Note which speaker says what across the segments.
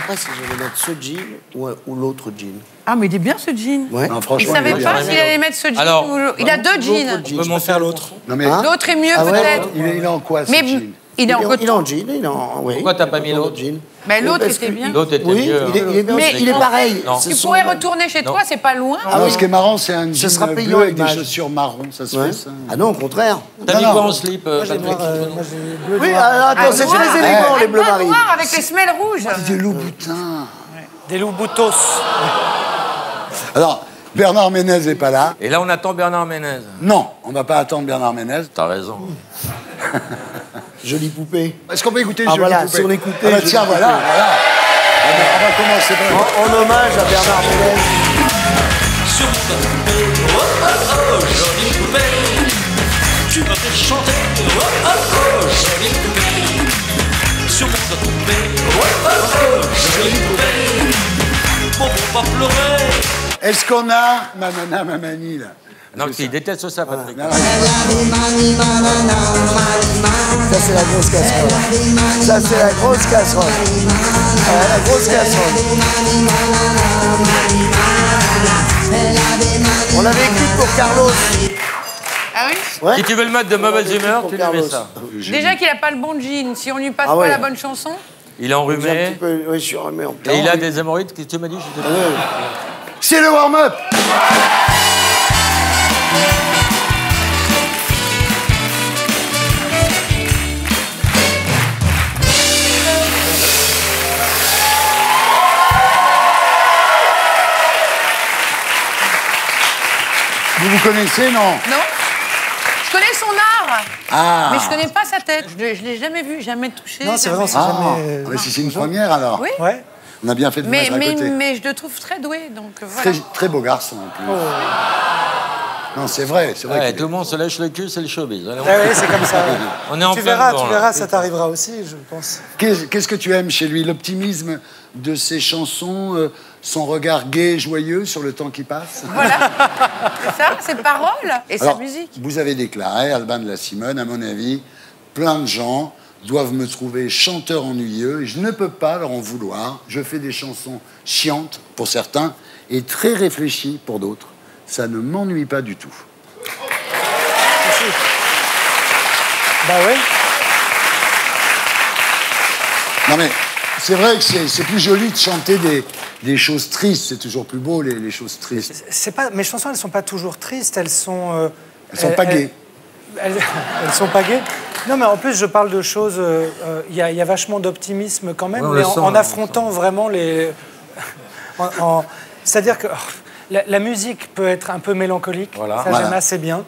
Speaker 1: pas si je vais mettre ce jean ou l'autre jean.
Speaker 2: Ah, mais il est bien ce jean.
Speaker 1: Ouais.
Speaker 3: Non,
Speaker 2: Il
Speaker 3: franchement,
Speaker 2: savait pas s'il allait mettre ce jean.
Speaker 4: Alors,
Speaker 2: Il a deux jeans.
Speaker 1: L'autre jean.
Speaker 5: On peut m'en faire l'autre.
Speaker 3: Non, mais
Speaker 2: L'autre est mieux
Speaker 1: Ah ouais,
Speaker 2: peut-être.
Speaker 3: il est en quoi, ce
Speaker 2: Mais
Speaker 3: jean?
Speaker 2: il est en
Speaker 1: Il est
Speaker 2: coton.
Speaker 1: en jean, il est en... Oui.
Speaker 4: Pourquoi t'as pas mis l'autre
Speaker 1: jean?
Speaker 2: Mais l'autre
Speaker 1: Parce
Speaker 2: était
Speaker 1: que-
Speaker 2: bien.
Speaker 4: L'autre était
Speaker 1: Oui,
Speaker 4: mieux.
Speaker 1: il est bien.
Speaker 2: Mais
Speaker 1: Il est pareil.
Speaker 4: Non.
Speaker 1: Ce
Speaker 2: Tu
Speaker 1: sont-
Speaker 2: pourrais retourner chez toi, c'est pas loin.
Speaker 3: Ah, ce qui est marrant, c'est un jean
Speaker 1: sera
Speaker 3: bleu
Speaker 1: payant,
Speaker 3: avec des
Speaker 1: l'image.
Speaker 3: chaussures marron. Ça se
Speaker 1: Ouais.
Speaker 3: fait, ça?
Speaker 1: Ah non, au contraire.
Speaker 4: T'as mis
Speaker 3: Non,
Speaker 4: quoi
Speaker 3: non.
Speaker 4: en slip,
Speaker 5: Moi, j'ai
Speaker 4: Patrick?
Speaker 5: bleu
Speaker 1: Oui,
Speaker 5: noir.
Speaker 1: alors, attends, c'est chez les élégants, les bleus
Speaker 2: Un
Speaker 1: marines.
Speaker 2: noir avec les semelles rouges.
Speaker 3: Des loups boutins.
Speaker 5: Des loups boutos.
Speaker 3: Alors, Bernard Ménez n'est pas là.
Speaker 4: Et là, on attend Bernard Ménez.
Speaker 3: Non, on ne va pas attendre Bernard Ménez.
Speaker 4: T'as raison.
Speaker 3: Jolie poupée. Est-ce qu'on peut écouter
Speaker 1: Ah,
Speaker 3: Jolie
Speaker 1: voilà,
Speaker 3: poupée?
Speaker 1: si on écoutait
Speaker 3: Ah bah
Speaker 1: Jolie
Speaker 3: tiens,
Speaker 1: poupée.
Speaker 3: voilà. Ah bah, on va commencer par...
Speaker 1: En hommage à Bernard Ménez.
Speaker 6: Sur ta poupée, oh oh oh, jolie poupée. Tu m'as fait chanter, oh oh oh, jolie poupée. Sur mon poupée, oh oh oh, jolie poupée. Bon, faut pas pleurer.
Speaker 3: Est-ce qu'on a Mamana Mamani, là?
Speaker 4: Non, parce qu'il déteste ça, Patrick.
Speaker 3: Non,
Speaker 1: Ça, c'est la grosse casserole. Ça, c'est la grosse casserole. La grosse casserole. On l'avait écrite pour Carlos.
Speaker 2: Ah oui.
Speaker 1: Ouais.
Speaker 4: Si tu veux le mettre de mauvaise humeur,
Speaker 1: Pour
Speaker 4: tu lui mets
Speaker 1: Carlos.
Speaker 4: ça.
Speaker 2: Déjà qu'il a pas le bon jean. Si on lui passe
Speaker 1: Ah ouais.
Speaker 2: pas la bonne chanson.
Speaker 4: Il est
Speaker 1: J'ai un
Speaker 4: enrhumé.
Speaker 1: petit peu... Oui, je suis remis en
Speaker 4: Et il a des hémorroïdes. Qu'est-ce que tu m'as dit? Je sais pas.
Speaker 3: c'est le warm-up. Vous connaissez, non?
Speaker 2: Non. Je connais son art.
Speaker 3: Ah.
Speaker 2: Mais je connais pas sa tête. Je l'ai jamais vu, jamais touché.
Speaker 5: Non, c'est vrai, on
Speaker 2: jamais-
Speaker 5: s'est
Speaker 3: Ah,
Speaker 5: jamais...
Speaker 3: mais si c'est une première, alors.
Speaker 2: Oui.
Speaker 5: Ouais.
Speaker 3: On a bien fait de
Speaker 2: Mais,
Speaker 3: mettre à côté.
Speaker 2: mais je le trouve très doué, donc voilà.
Speaker 3: Très, très beau garçon, en plus. Non, c'est vrai, c'est vrai.
Speaker 4: Ouais,
Speaker 3: qu'il est-
Speaker 4: tout le monde se lèche le cul, c'est le showbiz. Allez,
Speaker 5: Ah oui, c'est comme ça. ouais.
Speaker 4: on est en
Speaker 5: Tu
Speaker 4: plein
Speaker 5: verras,
Speaker 4: dedans,
Speaker 5: tu
Speaker 4: là.
Speaker 5: verras, ça t'arrivera aussi, je pense.
Speaker 3: Qu'est-ce que tu aimes chez lui? L'optimisme de ses chansons, son regard gai et joyeux sur le temps qui passe?
Speaker 2: Voilà. C'est ça, ses paroles et sa
Speaker 3: Alors,
Speaker 2: musique.
Speaker 3: vous avez déclaré, Albin de la Simone, à mon avis, plein de gens doivent me trouver chanteur ennuyeux et je ne peux pas leur en vouloir. Je fais des chansons chiantes pour certains et très réfléchies pour d'autres. Ça ne m'ennuie pas du tout.
Speaker 5: Bah ouais.
Speaker 3: Non mais, c'est vrai que c'est plus joli de chanter des choses tristes. C'est toujours plus beau, les choses tristes.
Speaker 5: C'est pas, mes chansons, elles sont pas toujours tristes, elles sont...
Speaker 3: Elles sont pas gaies.
Speaker 5: Elles sont pas gaies. Non, mais en plus, je parle de choses... Il y a vachement d'optimisme quand même,
Speaker 4: Ouais, on
Speaker 5: mais
Speaker 4: le sent,
Speaker 5: en
Speaker 4: on le
Speaker 5: affrontant vraiment les... C'est-à-dire que la musique peut être un peu mélancolique,
Speaker 4: Voilà.
Speaker 5: ça
Speaker 3: Voilà.
Speaker 5: j'aime assez bien.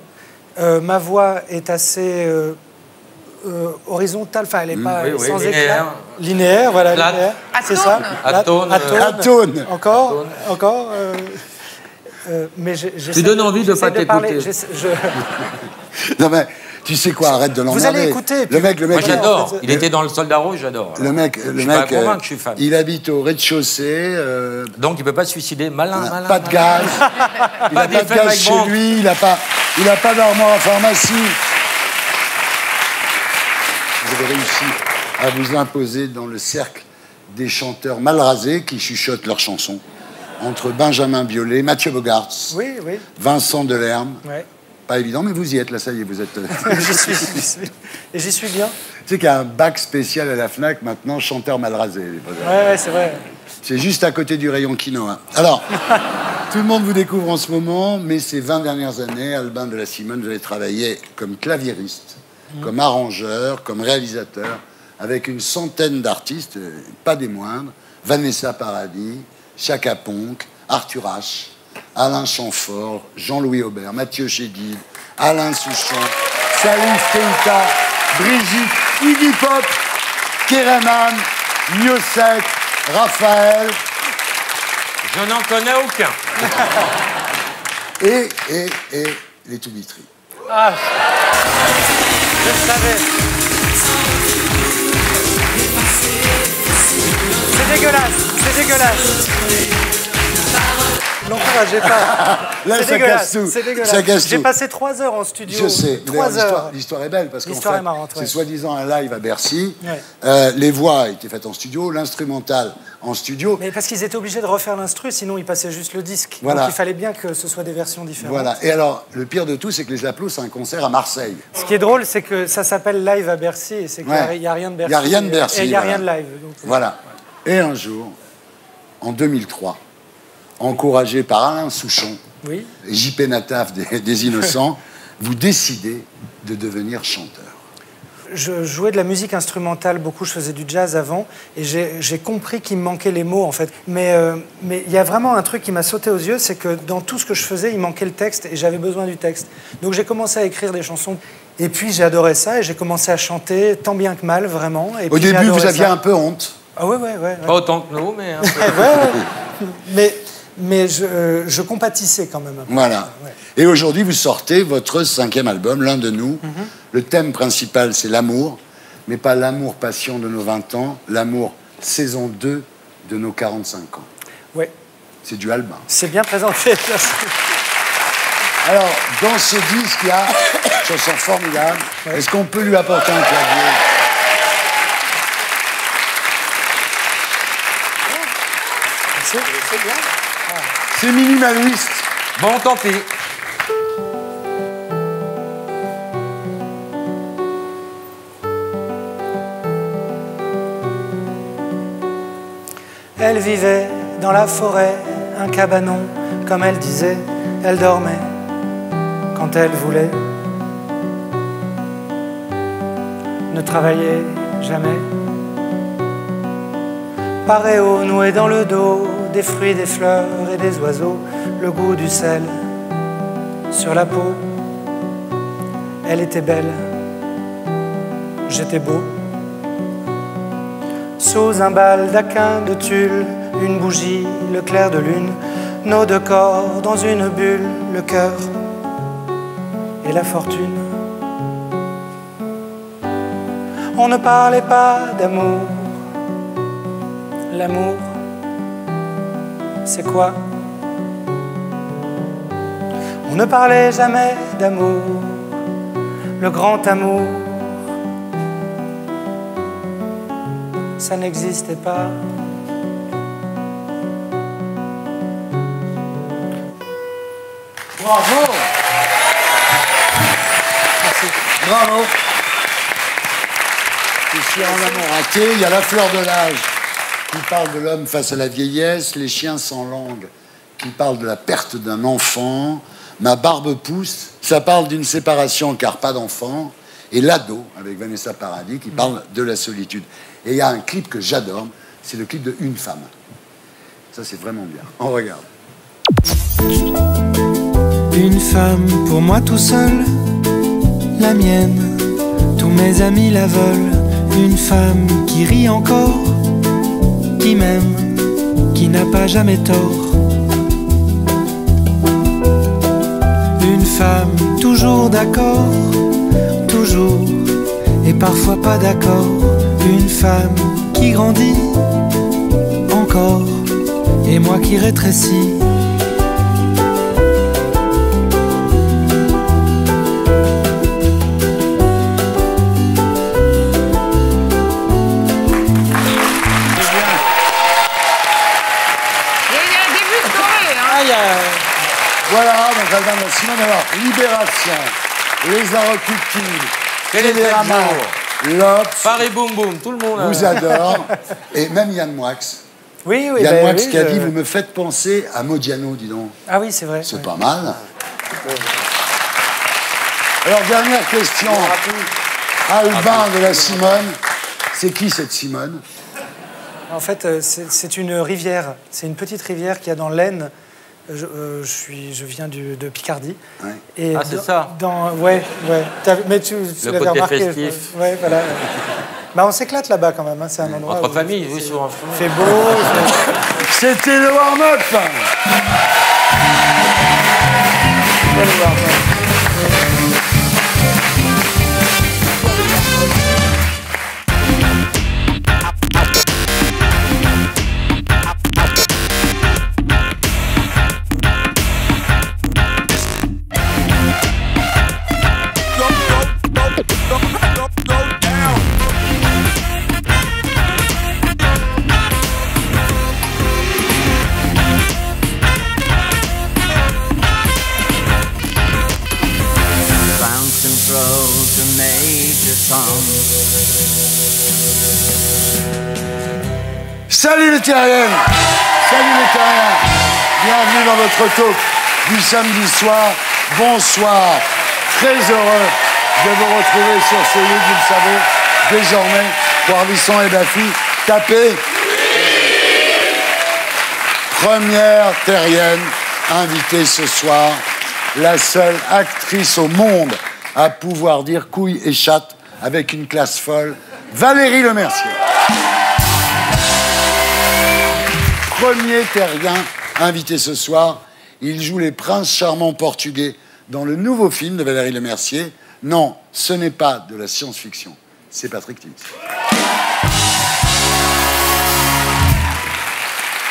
Speaker 5: Ma voix est assez horizontale, enfin elle n'est pas
Speaker 4: oui, oui,
Speaker 5: sans
Speaker 4: linéaire.
Speaker 5: éclat. Linéaire, voilà,
Speaker 4: Plate.
Speaker 5: linéaire. C'est
Speaker 2: Atone.
Speaker 5: ça.
Speaker 4: Atone.
Speaker 3: Atone.
Speaker 5: Encore, encore. Mais
Speaker 4: Tu donnes envie de pas t'écouter.
Speaker 3: Non mais, tu sais quoi, arrête de l'emmerder.
Speaker 5: Vous allez écouter,
Speaker 3: Le mec,
Speaker 4: Moi, j'adore.
Speaker 5: en fait,
Speaker 4: Il était dans le Soldat Rouge, j'adore.
Speaker 3: Le mec,
Speaker 4: Je suis pas convaincu que je suis fan.
Speaker 3: il habite au rez-de-chaussée,
Speaker 4: Donc, il peut pas se suicider. Malin, malin.
Speaker 3: pas de gaz, il n'a pas
Speaker 4: d'effet
Speaker 3: de gaz
Speaker 4: Mike
Speaker 3: chez
Speaker 4: Brandt.
Speaker 3: lui, il n'a pas d'armoire à pharmacie. Vous avez réussi à vous imposer dans le cercle des chanteurs mal rasés qui chuchotent leurs chansons. Entre Benjamin Biolay, Mathieu Bogarts,
Speaker 5: Oui, oui.
Speaker 3: Vincent Delerme.
Speaker 5: Ouais.
Speaker 3: Pas évident, mais vous y êtes, là, ça y est, vous êtes...
Speaker 5: J'y suis. Et j'y suis bien.
Speaker 3: Tu sais qu'il y a un bac spécial à la FNAC, maintenant, chanteur mal rasé.
Speaker 5: Ouais, c'est vrai.
Speaker 3: C'est juste à côté du rayon quinoa. Alors, tout le monde vous découvre en ce moment, mais ces 20 dernières années, Albin de la Simone, vous avez travaillé comme claviériste, comme arrangeur, comme réalisateur, avec une centaine d'artistes, pas des moindres, Vanessa Paradis, Chaka Ponk, Arthur H., Alain Chamfort, Jean-Louis Aubert, Mathieu Chédid, Alain Souchon, Salif Keita, Brigitte, Iggy Pop, Kéreman, Miossec, Raphaël
Speaker 4: Je n'en connais aucun.
Speaker 3: et les Toubitry.
Speaker 5: Ah, je le savais. C'est dégueulasse, c'est dégueulasse. L'encouragez pas.
Speaker 3: Là,
Speaker 5: C'est
Speaker 3: ça
Speaker 5: dégueulasse,
Speaker 3: casse tout.
Speaker 5: c'est dégueulasse.
Speaker 3: Ça casse
Speaker 5: J'ai
Speaker 3: tout.
Speaker 5: passé 3 heures en studio.
Speaker 3: Je sais.
Speaker 5: 3 heures.
Speaker 3: L'histoire est belle parce qu'en
Speaker 5: L'histoire
Speaker 3: fait,
Speaker 5: est marrante, ouais.
Speaker 3: c'est soi-disant un live à Bercy.
Speaker 5: Ouais.
Speaker 3: Les voix étaient faites en studio, l'instrumental en studio.
Speaker 5: Mais parce qu'ils étaient obligés de refaire l'instru, sinon ils passaient juste le disque.
Speaker 3: Voilà.
Speaker 5: Donc il fallait bien que ce soit des versions différentes.
Speaker 3: Voilà. Et alors, le pire de tout, c'est que les Applaus, c'est un concert à Marseille.
Speaker 5: Ce qui est drôle, c'est que ça s'appelle Live à Bercy et c'est qu'il
Speaker 3: Ouais.
Speaker 5: n'y a rien de Bercy.
Speaker 3: Il y a rien de Bercy,
Speaker 5: Et il n'y a
Speaker 3: voilà.
Speaker 5: rien de live. Donc,
Speaker 3: Voilà. Et un jour, en 2003, encouragé par Alain Souchon,
Speaker 5: Oui.
Speaker 3: et JP Nataf des Innocents, vous décidez de devenir chanteur.
Speaker 5: Je jouais de la musique instrumentale beaucoup, je faisais du jazz avant, et j'ai compris qu'il me manquait les mots, en fait. Mais il y a vraiment un truc qui m'a sauté aux yeux, c'est que dans tout ce que je faisais, il manquait le texte, et j'avais besoin du texte. Donc j'ai commencé à écrire des chansons, et puis j'ai adoré ça, et j'ai commencé à chanter tant bien que mal, vraiment. Et
Speaker 3: Au
Speaker 5: puis, j'ai
Speaker 3: début,
Speaker 5: adoré
Speaker 3: vous aviez
Speaker 5: ça.
Speaker 3: un peu honte.
Speaker 5: Ah ouais.
Speaker 4: Pas autant que nous, mais un peu.
Speaker 5: Ouais. Mais je compatissais quand même un peu.
Speaker 3: Voilà.
Speaker 5: Ouais.
Speaker 3: Et aujourd'hui, vous sortez votre 5e album, L'un de nous. Le thème principal, c'est l'amour, mais pas l'amour-passion de nos 20 ans, l'amour saison 2 de nos 45 ans.
Speaker 5: Ouais.
Speaker 3: C'est du Albin.
Speaker 5: C'est bien présenté. Merci.
Speaker 3: Alors, dans ce disque, il y a une chanson formidable. Est-ce qu'on peut lui apporter un clavier?
Speaker 5: C'est bien.
Speaker 3: C'est minimaliste.
Speaker 4: Bon, tant pis.
Speaker 5: Elle vivait dans la forêt, un cabanon, comme elle disait, elle dormait quand elle voulait. Ne travaillait jamais. Paréo noué dans le dos, des fruits, des fleurs et des oiseaux, le goût du sel sur la peau. Elle était belle, j'étais beau. Sous un baldaquin de tulle, une bougie, le clair de lune, nos 2 corps dans une bulle, le cœur et la fortune. On ne parlait pas d'amour. L'amour, c'est quoi? On ne parlait jamais d'amour, le grand amour. Ça n'existait pas.
Speaker 3: Bravo.
Speaker 5: Merci.
Speaker 3: Bravo. Je suis en amour raté. Il y a La fleur de l'âge qui parle de l'homme face à la vieillesse, Les chiens sans langue qui parle de la perte d'un enfant, Ma barbe pousse, ça parle d'une séparation car pas d'enfant, et L'ado avec Vanessa Paradis qui parle de la solitude. Et il y a un clip que j'adore, c'est le clip de Une femme. Ça c'est vraiment bien. On regarde.
Speaker 7: Une femme pour moi tout seul, la mienne, tous mes amis la veulent. Une femme qui rit encore, qui m'aime, qui n'a pas jamais tort. Une femme toujours d'accord, toujours, et parfois pas d'accord. Une femme qui grandit encore, et moi qui rétrécis.
Speaker 3: Voilà, donc Albin de Simone. Alors, Libération, Les Inrecuptibles, Télérama, L'Obs,
Speaker 4: Paris Boum Boum, tout le monde.
Speaker 3: vous adore. Et même Yann Moix.
Speaker 5: Oui,
Speaker 3: Yann
Speaker 5: ben
Speaker 3: Moix
Speaker 5: oui,
Speaker 3: qui a dit, vous me faites penser à Modiano, dis donc.
Speaker 5: Ah oui, c'est vrai.
Speaker 3: C'est
Speaker 5: ouais.
Speaker 3: pas mal. Alors, dernière question. Albin de la Simone. C'est qui cette Simone?
Speaker 5: En fait, c'est une rivière. C'est une petite rivière qu'il y a dans l'Aisne. Je viens de Picardie.
Speaker 3: Ouais.
Speaker 5: Et
Speaker 4: Ah, c'est ça.
Speaker 5: Ouais. Mais tu
Speaker 4: Le
Speaker 5: l'avais
Speaker 4: côté
Speaker 5: remarqué.
Speaker 4: festif.
Speaker 5: Ouais, voilà. Bah, on s'éclate là-bas quand même. Hein. C'est un endroit.
Speaker 4: Entre
Speaker 5: où
Speaker 4: familles, oui, sur un fond.
Speaker 5: Il fait beau.
Speaker 3: C'était le warm-up.
Speaker 5: Le warm-up.
Speaker 3: Salut les terriennes! Salut les terriens! Bienvenue dans votre talk du samedi soir. Bonsoir. Très heureux de vous retrouver sur ce lieu, vous le savez, désormais, pour Ardisson et Baffy. Tapez. Première terrienne invitée ce soir, la seule actrice au monde à pouvoir dire couilles et chatte avec une classe folle, Valérie Lemercier. Premier terrien invité ce soir, il joue les princes charmants portugais dans le nouveau film de Valérie Lemercier. Non, ce n'est pas de la science-fiction, c'est Patrick Timsit.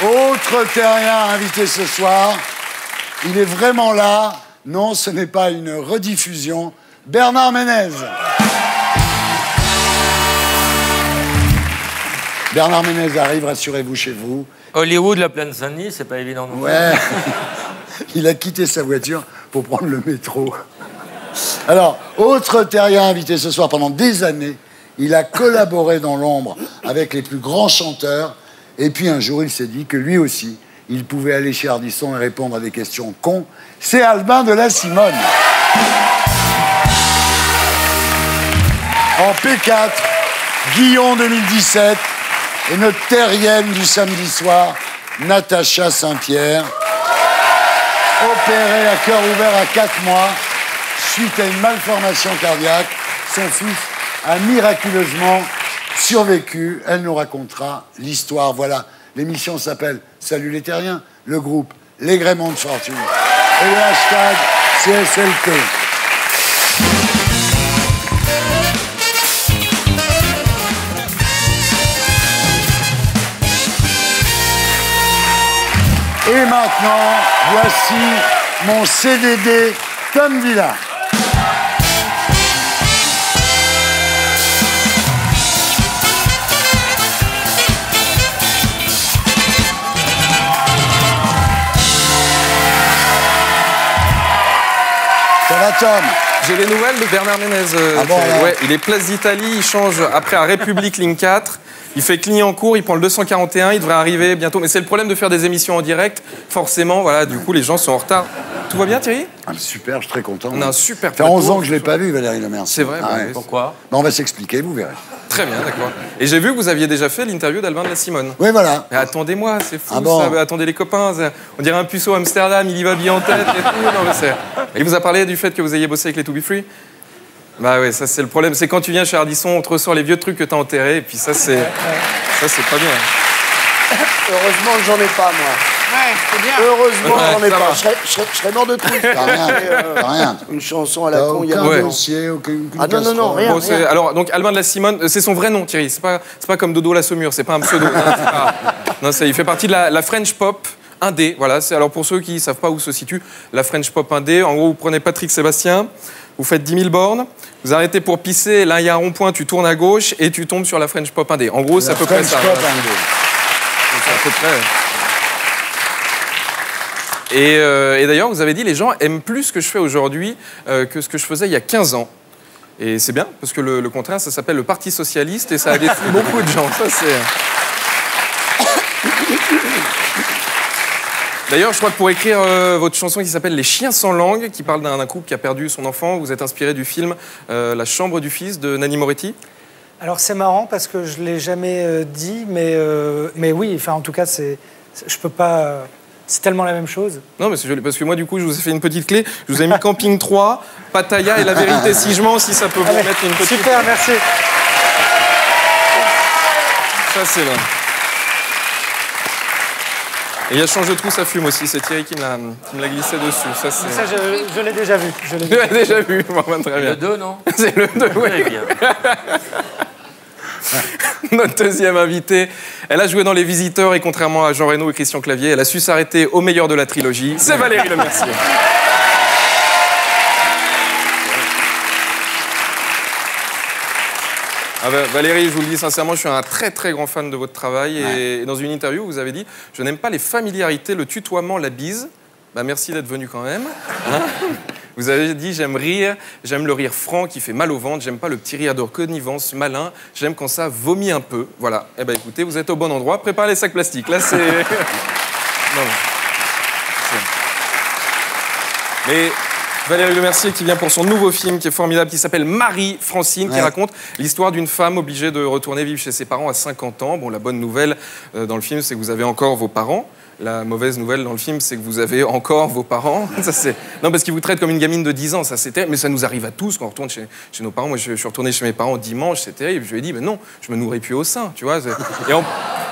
Speaker 3: Autre terrien invité ce soir, il est vraiment là. Non, ce n'est pas une rediffusion, Bernard Ménez. Bernard Ménez arrive, rassurez-vous, chez vous.
Speaker 4: Hollywood, la plaine Saint-Denis, c'est pas évident non plus.
Speaker 3: Ouais, il a quitté sa voiture pour prendre le métro. Alors, autre terrien invité ce soir pendant des années, il a collaboré dans l'ombre avec les plus grands chanteurs. Et puis un jour, il s'est dit que lui aussi, il pouvait aller chez Ardisson et répondre à des questions cons. C'est Albin de la Simone. En P4, Guillon 2017 et notre terrienne du samedi soir, Natacha Saint-Pierre, opérée à cœur ouvert à 4 mois suite à une malformation cardiaque. Son fils a miraculeusement survécu. Elle nous racontera l'histoire. Voilà, l'émission s'appelle Salut les terriens, le groupe Les Gréments de Fortune et le hashtag CSLT. Et maintenant, voici mon CDD Tom Villa. Ça va, Tom?
Speaker 8: J'ai les nouvelles de Bernard Ménez.
Speaker 3: Ah bon,
Speaker 8: ouais, il est place d'Italie, il change après à République ligne 4. Il fait Clignancourt, il prend le 241, il devrait arriver bientôt. Mais c'est le problème de faire des émissions en direct. Forcément, voilà, du coup, les gens sont en retard. Tout va bien, Thierry?
Speaker 3: Ah, super, je suis très content.
Speaker 8: On a un super
Speaker 3: Ça fait 11 ans que je ne l'ai pas vu, Valérie Lemercier.
Speaker 8: C'est vrai,
Speaker 3: Ah, ouais.
Speaker 4: Pourquoi?
Speaker 3: On va s'expliquer, vous verrez.
Speaker 8: Très bien, d'accord. Et j'ai vu que vous aviez déjà fait l'interview d'Albin de la Simone.
Speaker 3: Oui, voilà.
Speaker 8: Mais attendez-moi, c'est fou
Speaker 3: Ah bon?
Speaker 8: ça. Attendez les copains, on dirait un puceau Amsterdam, il y va bien en tête et tout. Non, mais c'est... Il vous a parlé du fait que vous ayez bossé avec les To Be Free? Bah oui, ça c'est le problème. C'est quand tu viens chez Ardisson, on te ressort les vieux trucs que t'as enterrés, et puis ça c'est pas bien.
Speaker 1: Heureusement que j'en ai pas, moi.
Speaker 2: Ouais, c'est bien.
Speaker 1: Heureusement que j'en ai
Speaker 8: ça
Speaker 1: pas.
Speaker 8: va.
Speaker 1: Je serais mort de tout.
Speaker 3: T'as rien. T'as rien.
Speaker 1: Une chanson à la
Speaker 3: T'as
Speaker 1: con, il y a
Speaker 3: aucun
Speaker 8: Ouais.
Speaker 3: dossier, aucune
Speaker 1: Ah non, non, non,
Speaker 3: casserole.
Speaker 1: rien.
Speaker 8: Bon, alors, donc Albin de la Simone, c'est son vrai nom, Thierry. C'est pas comme Dodo la Saumure, c'est pas un pseudo. Non, il fait partie de la French Pop indé. Voilà, alors pour ceux qui ne savent pas où se situe la French Pop indé, en gros, vous prenez Patrick Sébastien, vous faites 10 000 bornes, vous arrêtez pour pisser, là il y a un rond-point, tu tournes à gauche et tu tombes sur la French Pop indé. En gros, c'est à peu près ça.
Speaker 3: French Pop,
Speaker 8: Voilà.
Speaker 3: hein,
Speaker 8: C'est à peu près. Et d'ailleurs, vous avez dit, les gens aiment plus ce que je fais aujourd'hui que ce que je faisais il y a 15 ans. Et c'est bien, parce que le contraire, ça s'appelle le Parti Socialiste et ça a déçu beaucoup de gens. Ça, c'est... D'ailleurs, je crois que pour écrire votre chanson qui s'appelle Les chiens sans langue, qui parle d'un couple qui a perdu son enfant, vous êtes inspiré du film La chambre du fils de Nanni Moretti.
Speaker 5: Alors c'est marrant parce que je ne l'ai jamais dit, mais oui, enfin en tout cas, je peux pas... c'est tellement la même chose.
Speaker 8: Non, mais c'est joli, parce que moi, du coup, je vous ai fait une petite clé. Je vous ai mis Camping 3, Pattaya et La Vérité si je mens, si ça peut vous mettre une petite...
Speaker 5: Super, merci.
Speaker 8: Ça, c'est là. Et il y a Change de trou, ça fume aussi. C'est Thierry qui me l'a glissé dessus. Ça, c'est...
Speaker 5: Ça, je l'ai déjà vu. Je l'ai
Speaker 8: Tu l'as déjà vu. Bon, ben, très bien.
Speaker 4: Le 2, non?
Speaker 8: C'est le 2, oui.
Speaker 4: Très bien.
Speaker 8: Notre deuxième invitée, elle a joué dans Les Visiteurs et contrairement à Jean Reno et Christian Clavier, elle a su s'arrêter au meilleur de la trilogie. C'est Valérie Lemercier. Ah ben, Valérie, je vous le dis sincèrement, je suis un très très grand fan de votre travail et dans une interview, vous avez dit « Je n'aime pas les familiarités, le tutoiement, la bise. » Bah merci d'être venu quand même. Hein, Vous avez dit j'aime rire, j'aime le rire franc qui fait mal au ventre, j'aime pas le petit rire de connivence malin, j'aime quand ça vomit un peu. Voilà. Eh ben écoutez, vous êtes au bon endroit. Préparez les sacs plastiques. Là c'est. Non. Mais Valérie Lemercier qui vient pour son nouveau film qui est formidable, qui s'appelle Marie-Francine, qui raconte l'histoire d'une femme obligée de retourner vivre chez ses parents à 50 ans. Bon, la bonne nouvelle dans le film, c'est que vous avez encore vos parents. La mauvaise nouvelle dans le film, c'est que vous avez encore vos parents. Ça, non, parce qu'ils vous traitent comme une gamine de 10 ans, ça c'est terrible. Mais ça nous arrive à tous quand on retourne chez nos parents. Moi, je suis retourné chez mes parents dimanche, c'est terrible. Je lui ai dit, mais non, je me nourris plus au sein, tu vois.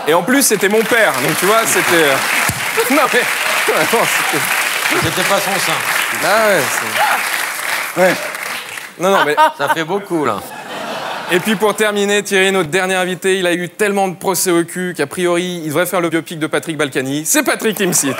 Speaker 8: Et en plus, c'était mon père, donc tu vois, c'était... Non, mais...
Speaker 4: C'était pas son sein.
Speaker 8: Ah ouais,
Speaker 3: Ouais.
Speaker 8: Non, mais...
Speaker 4: Ça fait beaucoup, là.
Speaker 8: Et puis pour terminer, Thierry, notre dernier invité, il a eu tellement de procès au cul qu'a priori, il devrait faire le biopic de Patrick Balkany. C'est Patrick Timsit.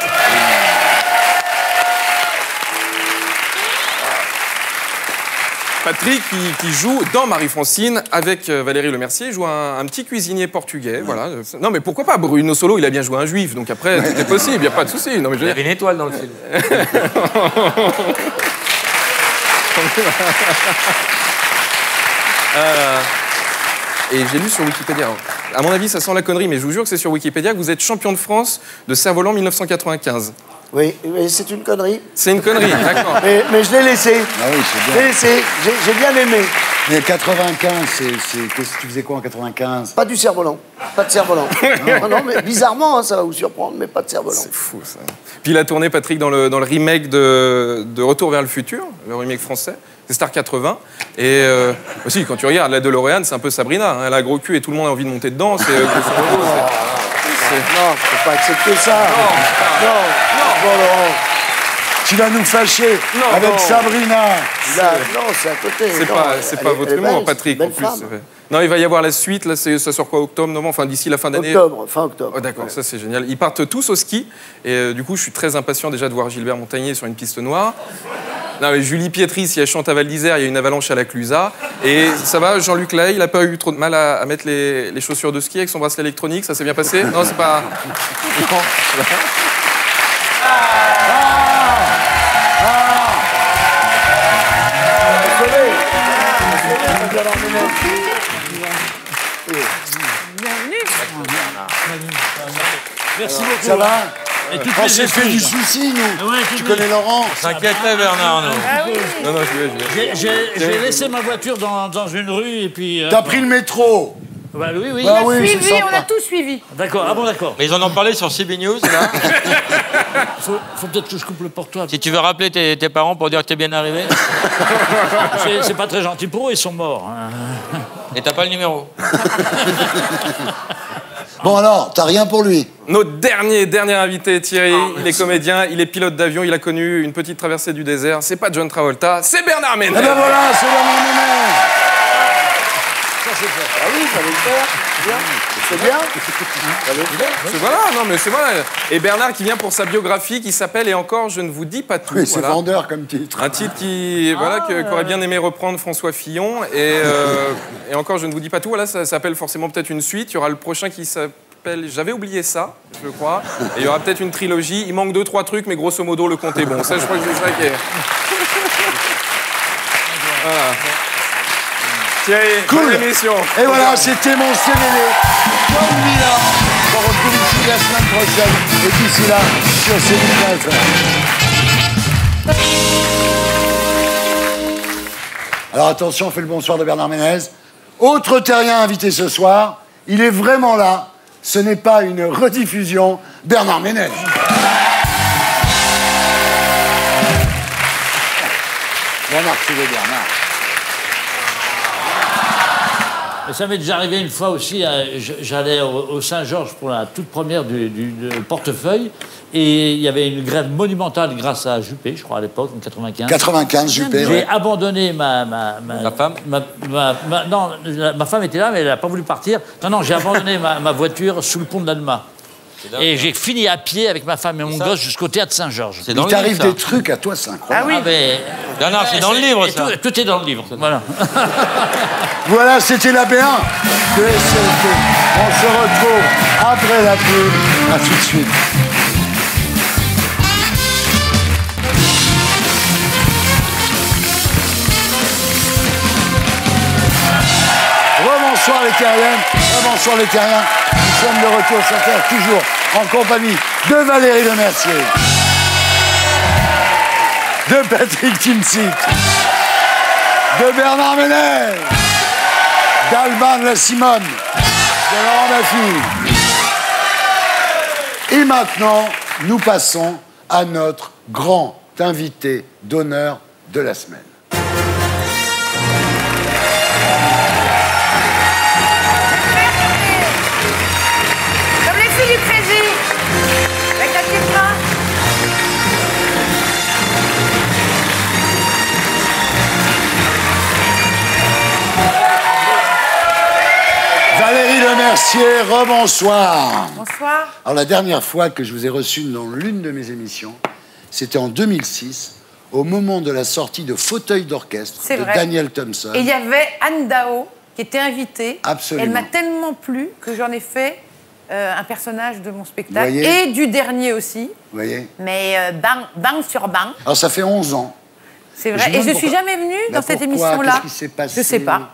Speaker 8: Patrick qui joue dans Marie-Francine avec Valérie Lemercier, il joue un petit cuisinier portugais, voilà. Non mais pourquoi pas, Bruno Solo, il a bien joué un juif, donc après tout est possible, il n'y a pas de souci. Non, mais
Speaker 4: Il y avait une étoile dans le film.
Speaker 8: Et j'ai lu sur Wikipédia, à mon avis ça sent la connerie, mais je vous jure que c'est sur Wikipédia que vous êtes champion de France de cerf-volant 1995.
Speaker 1: Oui, c'est une connerie.
Speaker 8: C'est une connerie, d'accord.
Speaker 1: Mais je l'ai laissé.
Speaker 3: Ah oui, c'est
Speaker 1: Je
Speaker 3: bien.
Speaker 1: l'ai laissé. J'ai bien aimé.
Speaker 3: Mais 95, qu'est-ce que tu faisais quoi en 95?
Speaker 1: Pas du cerf-volant. Pas de cerf-volant. non, mais bizarrement, hein, ça va vous surprendre, mais pas de cerf-volant.
Speaker 8: C'est fou, ça. Puis il a tourné, Patrick, dans le remake de Retour vers le futur, le remake français. C'est Star 80. Et aussi, quand tu regardes, la DeLorean, c'est un peu Sabrina. Hein, elle a gros cul et tout le monde a envie de monter dedans. C'est grosso modo,
Speaker 1: Non, je peux pas accepter ça. Non, Laurent.
Speaker 3: Tu vas nous fâcher avec
Speaker 8: non.
Speaker 3: Sabrina.
Speaker 1: Non, c'est à côté.
Speaker 8: C'est pas votre humour, Patrick, en plus. Non, il va y avoir la suite, là, ça sort quoi, octobre, novembre, enfin d'ici la fin d'année.
Speaker 1: Fin octobre.
Speaker 8: Oh, d'accord, ça c'est génial. Ils partent tous au ski, et du coup, je suis très impatient déjà de voir Gilbert Montagnier sur une piste noire. Non, mais Julie Pietri, si elle chante à Val d'Isère, il y a une avalanche à la Clusaz. Et ça va, Jean-Luc Lahaye, il n'a pas eu trop de mal à mettre les chaussures de ski avec son bracelet électronique, ça s'est bien passé? Non, c'est pas... Non.
Speaker 9: Merci beaucoup.
Speaker 3: Ça va?
Speaker 9: Et toutes
Speaker 3: On
Speaker 9: les
Speaker 3: s'est fait du souci, nous.
Speaker 9: Ouais,
Speaker 3: Tu connais Laurent?
Speaker 4: On s'inquiétait, Bernard, non?
Speaker 8: Non, je vais.
Speaker 9: J'ai laissé ma voiture dans une rue et puis...
Speaker 3: T'as pris le métro?
Speaker 9: Bah oui.
Speaker 3: Bah oui, c'est
Speaker 2: Suivi,
Speaker 3: sympa.
Speaker 2: on a tout suivi.
Speaker 9: D'accord, ah bon, d'accord.
Speaker 4: Mais ils en ont parlé sur CB News, là.
Speaker 9: Faut peut-être que je coupe le portable.
Speaker 4: Si tu veux rappeler tes parents pour dire que t'es bien arrivé.
Speaker 9: C'est pas très gentil pour eux, ils sont morts. Hein.
Speaker 4: Et t'as pas le numéro.
Speaker 3: Bon alors, t'as rien pour lui?
Speaker 8: Notre dernier invité, Thierry, il est comédien, il est pilote d'avion, il a connu une petite traversée du désert. C'est pas John Travolta, c'est Bernard Ménez.
Speaker 3: Eh ben voilà, c'est Bernard Ménez.
Speaker 1: Ah oui, fallait le faire. Bien. C'est bien. Fallait le faire.
Speaker 8: Voilà, non mais c'est vrai. Et Bernard qui vient pour sa biographie qui s'appelle Et encore, je ne vous dis pas tout.
Speaker 3: Oui, c'est
Speaker 8: Voilà.
Speaker 3: vendeur comme titre.
Speaker 8: Un titre qu'aurait bien aimé reprendre François Fillon. Et encore, je ne vous dis pas tout. Voilà, ça s'appelle forcément peut-être une suite. Il y aura le prochain qui s'appelle J'avais oublié ça, je crois. Et il y aura peut-être une trilogie. Il manque 2-3 trucs, mais grosso modo, le compte est bon. Ça, je crois que c'est ça qui est... Voilà. Thierry,
Speaker 3: Cool.
Speaker 8: bonne émission.
Speaker 3: Et voilà, c'était mon CDD. Comme Milan. On se retrouve ici la semaine prochaine. Et d'ici là, sur CDD.fr. Alors attention, on fait le bonsoir de Bernard Ménez. Autre terrien invité ce soir. Il est vraiment là. Ce n'est pas une rediffusion. Bernard Ménez. Bernard, tu veux Bernard.
Speaker 9: Mais ça m'est déjà arrivé une fois aussi, j'allais au Saint-Georges pour la toute première du portefeuille, et il y avait une grève monumentale grâce à Juppé, je crois, à l'époque, en 95.
Speaker 3: 95, Juppé,
Speaker 9: J'ai
Speaker 3: ouais.
Speaker 9: abandonné ma
Speaker 4: femme
Speaker 9: non, ma femme était là, mais elle n'a pas voulu partir. Non, j'ai abandonné ma voiture sous le pont de l'Alma. Et j'ai fini à pied avec ma femme et mon gosse jusqu'au théâtre Saint-Georges.
Speaker 4: C'est dans
Speaker 3: Il
Speaker 4: le
Speaker 3: t'arrive
Speaker 4: livre, ça.
Speaker 3: des trucs à toi, c'est incroyable.
Speaker 9: Ah oui, mais...
Speaker 4: Bernard, c'est dans le livre, ça.
Speaker 9: Tout est dans le livre, voilà.
Speaker 3: Voilà, c'était la B1 de SLT. On se retrouve après la pub. À tout de suite. Rebonsoir les Terriens. Rebonsoir les Terriens. Nous sommes de retour sur Terre, toujours en compagnie de Valérie Lemercier, de Patrick Timsit, de Bernard Ménez, d'Alban de la Simone, de Laurent Baffy. Et maintenant, nous passons à notre grand invité d'honneur de la semaine.
Speaker 2: Comme les filles du Prési. Avec la petite main.
Speaker 3: Valérie Lemercier, rebonsoir.
Speaker 2: Bonsoir.
Speaker 3: Alors la dernière fois que je vous ai reçu dans l'une de mes émissions, c'était en 2006, au moment de la sortie de Fauteuil d'orchestre
Speaker 2: C'est
Speaker 3: de
Speaker 2: vrai.
Speaker 3: Daniel Thompson.
Speaker 2: Et il y avait Anne Dao qui était invitée.
Speaker 3: Absolument.
Speaker 2: Elle m'a tellement plu que j'en ai fait un personnage de mon spectacle.
Speaker 3: Voyez.
Speaker 2: Et du dernier aussi.
Speaker 3: Vous voyez?
Speaker 2: Mais bang sur bang.
Speaker 3: Alors ça fait 11 ans.
Speaker 2: C'est
Speaker 3: Je
Speaker 2: vrai.
Speaker 3: me
Speaker 2: Et je
Speaker 3: demande
Speaker 2: suis
Speaker 3: pourquoi-
Speaker 2: jamais venue
Speaker 3: Bah
Speaker 2: dans cette
Speaker 3: pourquoi?
Speaker 2: émission-là.
Speaker 3: Qu'est-ce qui s'est passé?
Speaker 2: Je sais pas.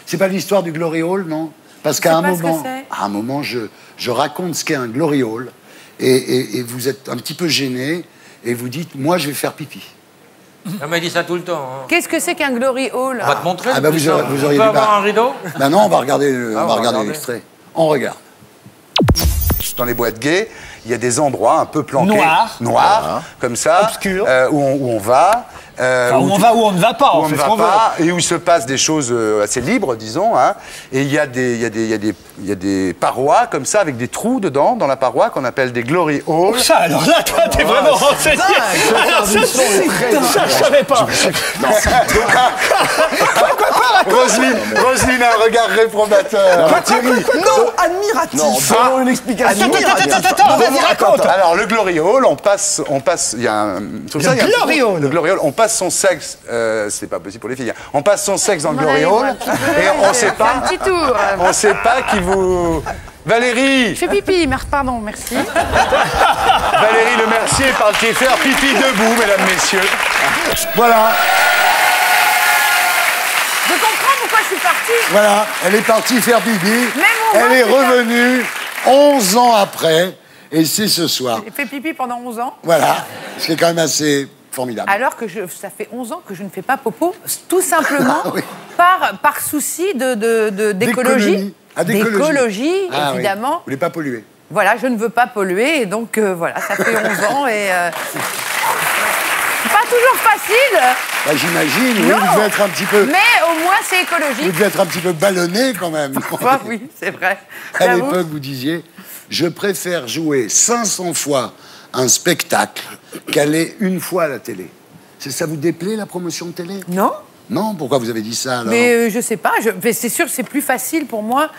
Speaker 3: C'est pas l'histoire du Glory Hall, non? Parce
Speaker 2: Je
Speaker 3: qu'à
Speaker 2: sais
Speaker 3: un
Speaker 2: pas ce que
Speaker 3: moment,
Speaker 2: c'est.
Speaker 3: à un moment, je raconte ce qu'est un Glory Hall et vous êtes un petit peu gêné et vous dites, moi, je vais faire pipi.
Speaker 4: Elle m'a dit ça tout le temps. Hein.
Speaker 2: Qu'est-ce que c'est qu'un Glory Hall?
Speaker 4: On va te montrer.
Speaker 3: Ah bah vous auriez
Speaker 4: On
Speaker 3: dû
Speaker 4: peut avoir un rideau.
Speaker 3: Bah non, on va regarder,
Speaker 4: Ah,
Speaker 3: on va regarder l'extrait. On regarde. Dans les boîtes gays, il y a des endroits un peu planqués. Noirs, comme ça.
Speaker 10: Obscurs.
Speaker 3: Où on va.
Speaker 10: Enfin, où on va, où on ne va pas,
Speaker 3: où
Speaker 10: on
Speaker 3: on
Speaker 10: fait
Speaker 3: ne
Speaker 10: ce
Speaker 3: va
Speaker 10: qu'on veut.
Speaker 3: pas, et où il se passe des choses assez libres, disons. Hein. Et il y a des parois comme ça, avec des trous dedans, dans la paroi, qu'on appelle des glory halls.
Speaker 10: Ça, alors là, toi, t'es vraiment renseigné. Alors, ça, je savais pas.
Speaker 3: Roselyne a un regard réprobateur.
Speaker 10: Non, admiratif.
Speaker 3: Non,
Speaker 10: une explication. Attends, vas-y, raconte.
Speaker 3: Alors, le Glory Hall, on passe, il y a un... sur ça, il y a un-
Speaker 10: Glory Hall.
Speaker 3: Le Glory Hall, on passe son sexe, c'est pas possible pour les filles, hein. On passe son sexe dans le
Speaker 2: Mon
Speaker 3: Glory
Speaker 2: avis,
Speaker 3: Hall,
Speaker 2: un petit peu,
Speaker 3: et on sait
Speaker 2: un
Speaker 3: pas,
Speaker 2: petit tour.
Speaker 3: on sait pas qui vous... Valérie,
Speaker 2: Je fais pipi, pardon, merci.
Speaker 3: Valérie Lemercier parle qui est faire pipi debout, mesdames, messieurs. Voilà,
Speaker 2: Je comprends pourquoi je suis partie.
Speaker 3: voilà, elle est partie faire pipi,
Speaker 2: Même au
Speaker 3: elle
Speaker 2: moins,
Speaker 3: est
Speaker 2: c'est ça.
Speaker 3: revenue 11 ans après, et c'est ce soir.
Speaker 2: J'ai fait pipi pendant 11 ans.
Speaker 3: Voilà, ce qui est quand même assez formidable.
Speaker 2: Alors que ça fait 11 ans que je ne fais pas popo, tout simplement
Speaker 3: Ah oui.
Speaker 2: par souci d'écologie. D'écologie,
Speaker 3: Ah oui.
Speaker 2: évidemment.
Speaker 3: Vous voulez pas polluer.
Speaker 2: Voilà, je ne veux pas polluer, et donc voilà, ça fait 11 ans, et c'est pas toujours facile,
Speaker 3: Bah, j'imagine, oui,
Speaker 2: Non.
Speaker 3: vous devez être un petit peu...
Speaker 2: mais au moins c'est
Speaker 3: Vous
Speaker 2: écologique.
Speaker 3: devez être un petit peu ballonné quand même.
Speaker 2: Ah oui, c'est vrai.
Speaker 3: À
Speaker 2: J'avoue.
Speaker 3: l'époque, vous disiez, je préfère jouer 500 fois un spectacle qu'aller une fois à la télé. Ça vous déplaît, la promotion de télé?
Speaker 2: Non,
Speaker 3: Non? Pourquoi vous avez dit ça, alors?
Speaker 2: mais je sais pas, mais c'est sûr que c'est plus facile pour moi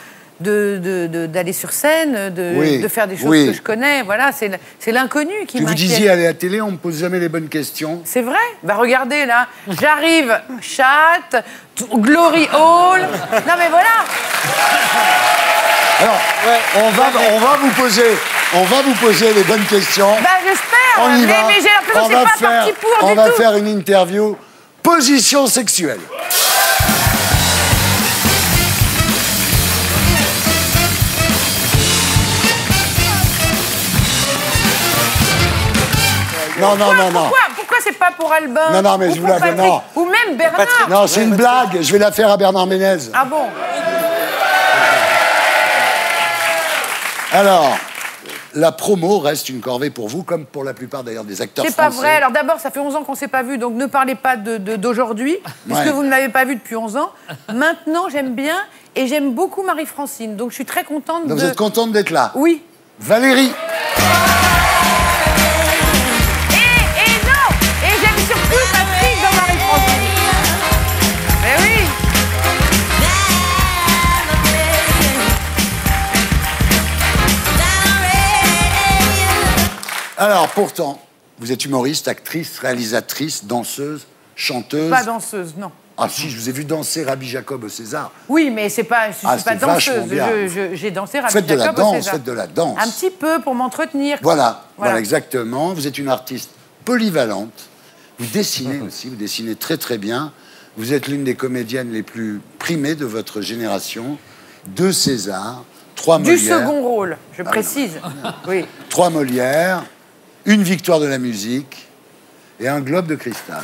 Speaker 2: d'aller sur scène,
Speaker 3: Oui,
Speaker 2: de faire des choses
Speaker 3: oui.
Speaker 2: que je connais. Voilà, c'est l'inconnu qui
Speaker 3: Si vous
Speaker 2: m'inquiète.
Speaker 3: disiez aller à la télé, on me pose jamais les bonnes questions.
Speaker 2: C'est vrai. Bah regardez là, j'arrive, chatte, Glory Hall. Non mais voilà.
Speaker 3: Alors, on va vous poser les bonnes questions.
Speaker 2: Bah j'espère.
Speaker 3: On y va.
Speaker 2: Mais j'ai l'impression que c'est pas parti pour
Speaker 3: on
Speaker 2: du
Speaker 3: va
Speaker 2: tout.
Speaker 3: faire une interview position sexuelle. Non.
Speaker 2: Pourquoi c'est pas pour Albin?
Speaker 3: Non, mais
Speaker 2: ou
Speaker 3: je vous
Speaker 2: pour
Speaker 3: la fais,
Speaker 2: Patrick,
Speaker 3: non.
Speaker 2: Ou même Bernard.
Speaker 3: Non, c'est une blague. Je vais la faire à Bernard Ménez.
Speaker 2: Ah bon?
Speaker 3: Alors, la promo reste une corvée pour vous, comme pour la plupart d'ailleurs des acteurs
Speaker 2: C'est
Speaker 3: français.
Speaker 2: pas vrai. Alors d'abord, ça fait 11 ans qu'on s'est pas vu, donc ne parlez pas d'aujourd'hui, puisque
Speaker 3: Ouais.
Speaker 2: vous ne m'avez pas vu depuis 11 ans. Maintenant, j'aime bien, et j'aime beaucoup Marie-Francine, donc je suis très contente
Speaker 3: Donc
Speaker 2: de...
Speaker 3: vous êtes contente d'être là?
Speaker 2: Oui.
Speaker 3: Valérie.
Speaker 2: Et non. Et j'aime surtout Patrick dans Marie-Francine. Mais oui.
Speaker 3: Alors, pourtant, vous êtes humoriste, actrice, réalisatrice, danseuse, chanteuse.
Speaker 2: Pas danseuse, non.
Speaker 3: Ah si, je vous ai vu danser Rabbi Jacob au César.
Speaker 2: Oui, mais c'est pas, je suis
Speaker 3: Ah,
Speaker 2: pas
Speaker 3: c'était vachement
Speaker 2: danseuse.
Speaker 3: bien.
Speaker 2: J'ai dansé Rabbi
Speaker 3: Faites de la
Speaker 2: Jacob au
Speaker 3: danse,
Speaker 2: César.
Speaker 3: faites de la danse.
Speaker 2: Un petit peu pour m'entretenir.
Speaker 3: Voilà,
Speaker 2: Voilà.
Speaker 3: exactement. Vous êtes une artiste polyvalente. Vous dessinez aussi, vous dessinez très très bien. Vous êtes l'une des comédiennes les plus primées de votre génération. 2 Césars, 3 Molières.
Speaker 2: Du second rôle, je précise. Oui.
Speaker 3: 3 Molières, 1 victoire de la musique et un globe de cristal.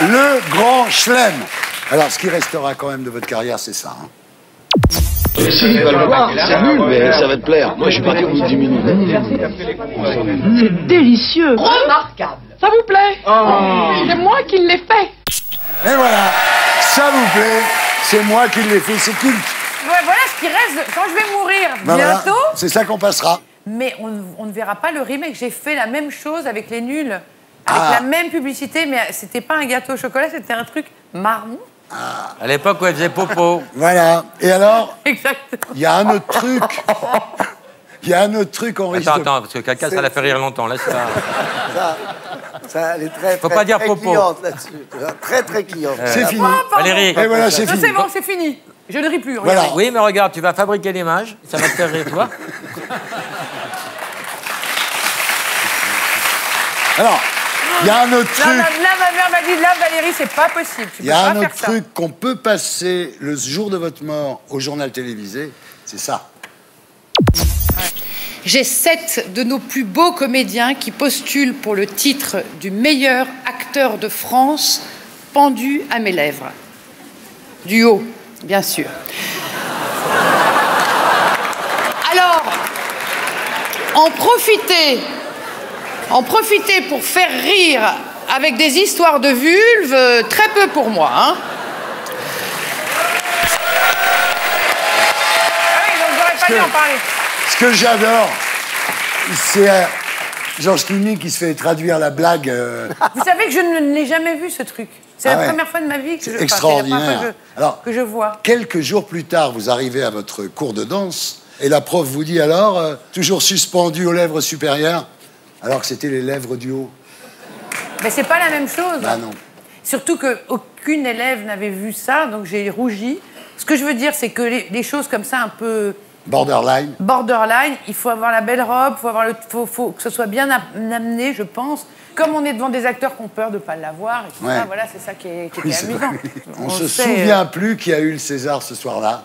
Speaker 3: Le grand chelem. Alors, ce qui restera quand même de votre carrière, c'est ça. Hein.
Speaker 11: Si, il va le voir, c'est nul, mais ça va te plaire. Moi, je suis parti au bout de 10 minutes.
Speaker 12: C'est délicieux. Remarquable. Ça vous plaît C'est moi qui l'ai fait.
Speaker 3: Et voilà, ça vous plaît, c'est moi qui l'ai fait, c'est culte.
Speaker 2: Ouais, voilà ce qui reste quand je vais mourir
Speaker 3: Ben
Speaker 2: bientôt.
Speaker 3: voilà, c'est ça qu'on passera.
Speaker 2: Mais on ne verra pas le remake. J'ai fait la même chose avec les nuls. Avec la même publicité, mais c'était pas un gâteau au chocolat, c'était un truc marron.
Speaker 4: À l'époque où elle faisait popo.
Speaker 3: Voilà. Et alors,
Speaker 2: Exactement.
Speaker 3: il y a un autre truc. Il y a un autre truc, on risque
Speaker 4: Attends, parce que caca, ça la fait rire longtemps. Laisse ça.
Speaker 1: Ça, elle est très,
Speaker 4: Faut
Speaker 1: très,
Speaker 4: pas dire
Speaker 1: très
Speaker 4: popo.
Speaker 1: cliente là-dessus. Très, très cliente.
Speaker 3: C'est fini.
Speaker 4: Valérie.
Speaker 3: Et voilà, c'est
Speaker 2: Non,
Speaker 3: fini.
Speaker 2: c'est bon, c'est fini. Je ne ris plus.
Speaker 3: Voilà.
Speaker 2: regardez.
Speaker 4: Oui, mais regarde, tu vas fabriquer l'image. Ça va te faire rire, toi.
Speaker 3: Alors, il y a un autre
Speaker 2: Là,
Speaker 3: truc.
Speaker 2: là, ma mère m'a dit, là, Valérie, c'est pas possible. Tu
Speaker 3: Il
Speaker 2: peux
Speaker 3: y a
Speaker 2: pas
Speaker 3: un
Speaker 2: faire
Speaker 3: autre
Speaker 2: ça.
Speaker 3: truc qu'on peut passer le jour de votre mort au journal télévisé, c'est ça.
Speaker 13: J'ai 7 de nos plus beaux comédiens qui postulent pour le titre du meilleur acteur de France pendu à mes lèvres. Du haut, bien sûr. Alors, en profiter pour faire rire avec des histoires de vulve, très peu pour moi, hein.
Speaker 2: Ah oui, donc j'aurais pas dû en parler.
Speaker 3: Ce que j'adore, c'est Georges Clooney qui se fait traduire la blague.
Speaker 2: Vous savez que je ne l'ai jamais vu, ce truc. C'est la première fois de ma vie que
Speaker 3: C'est extraordinaire. Alors,
Speaker 2: que je vois.
Speaker 3: Quelques jours plus tard, vous arrivez à votre cours de danse et la prof vous dit alors, toujours suspendu aux lèvres supérieures, alors que c'était les lèvres du haut.
Speaker 2: Mais c'est pas la même chose.
Speaker 3: Bah non.
Speaker 2: Surtout qu'aucune élève n'avait vu ça, donc j'ai rougi. Ce que je veux dire, c'est que les choses comme ça, un peu
Speaker 3: Borderline.
Speaker 2: il faut avoir la belle robe, faut que ce soit bien amené, je pense. Comme on est devant des acteurs qui ont peur de ne pas l'avoir, et tout
Speaker 3: Ouais.
Speaker 2: ça, voilà, c'est ça qui est
Speaker 3: Oui, c'est
Speaker 2: amusant.
Speaker 3: vrai. On se
Speaker 2: sait,
Speaker 3: souvient plus qui a eu le César ce soir-là,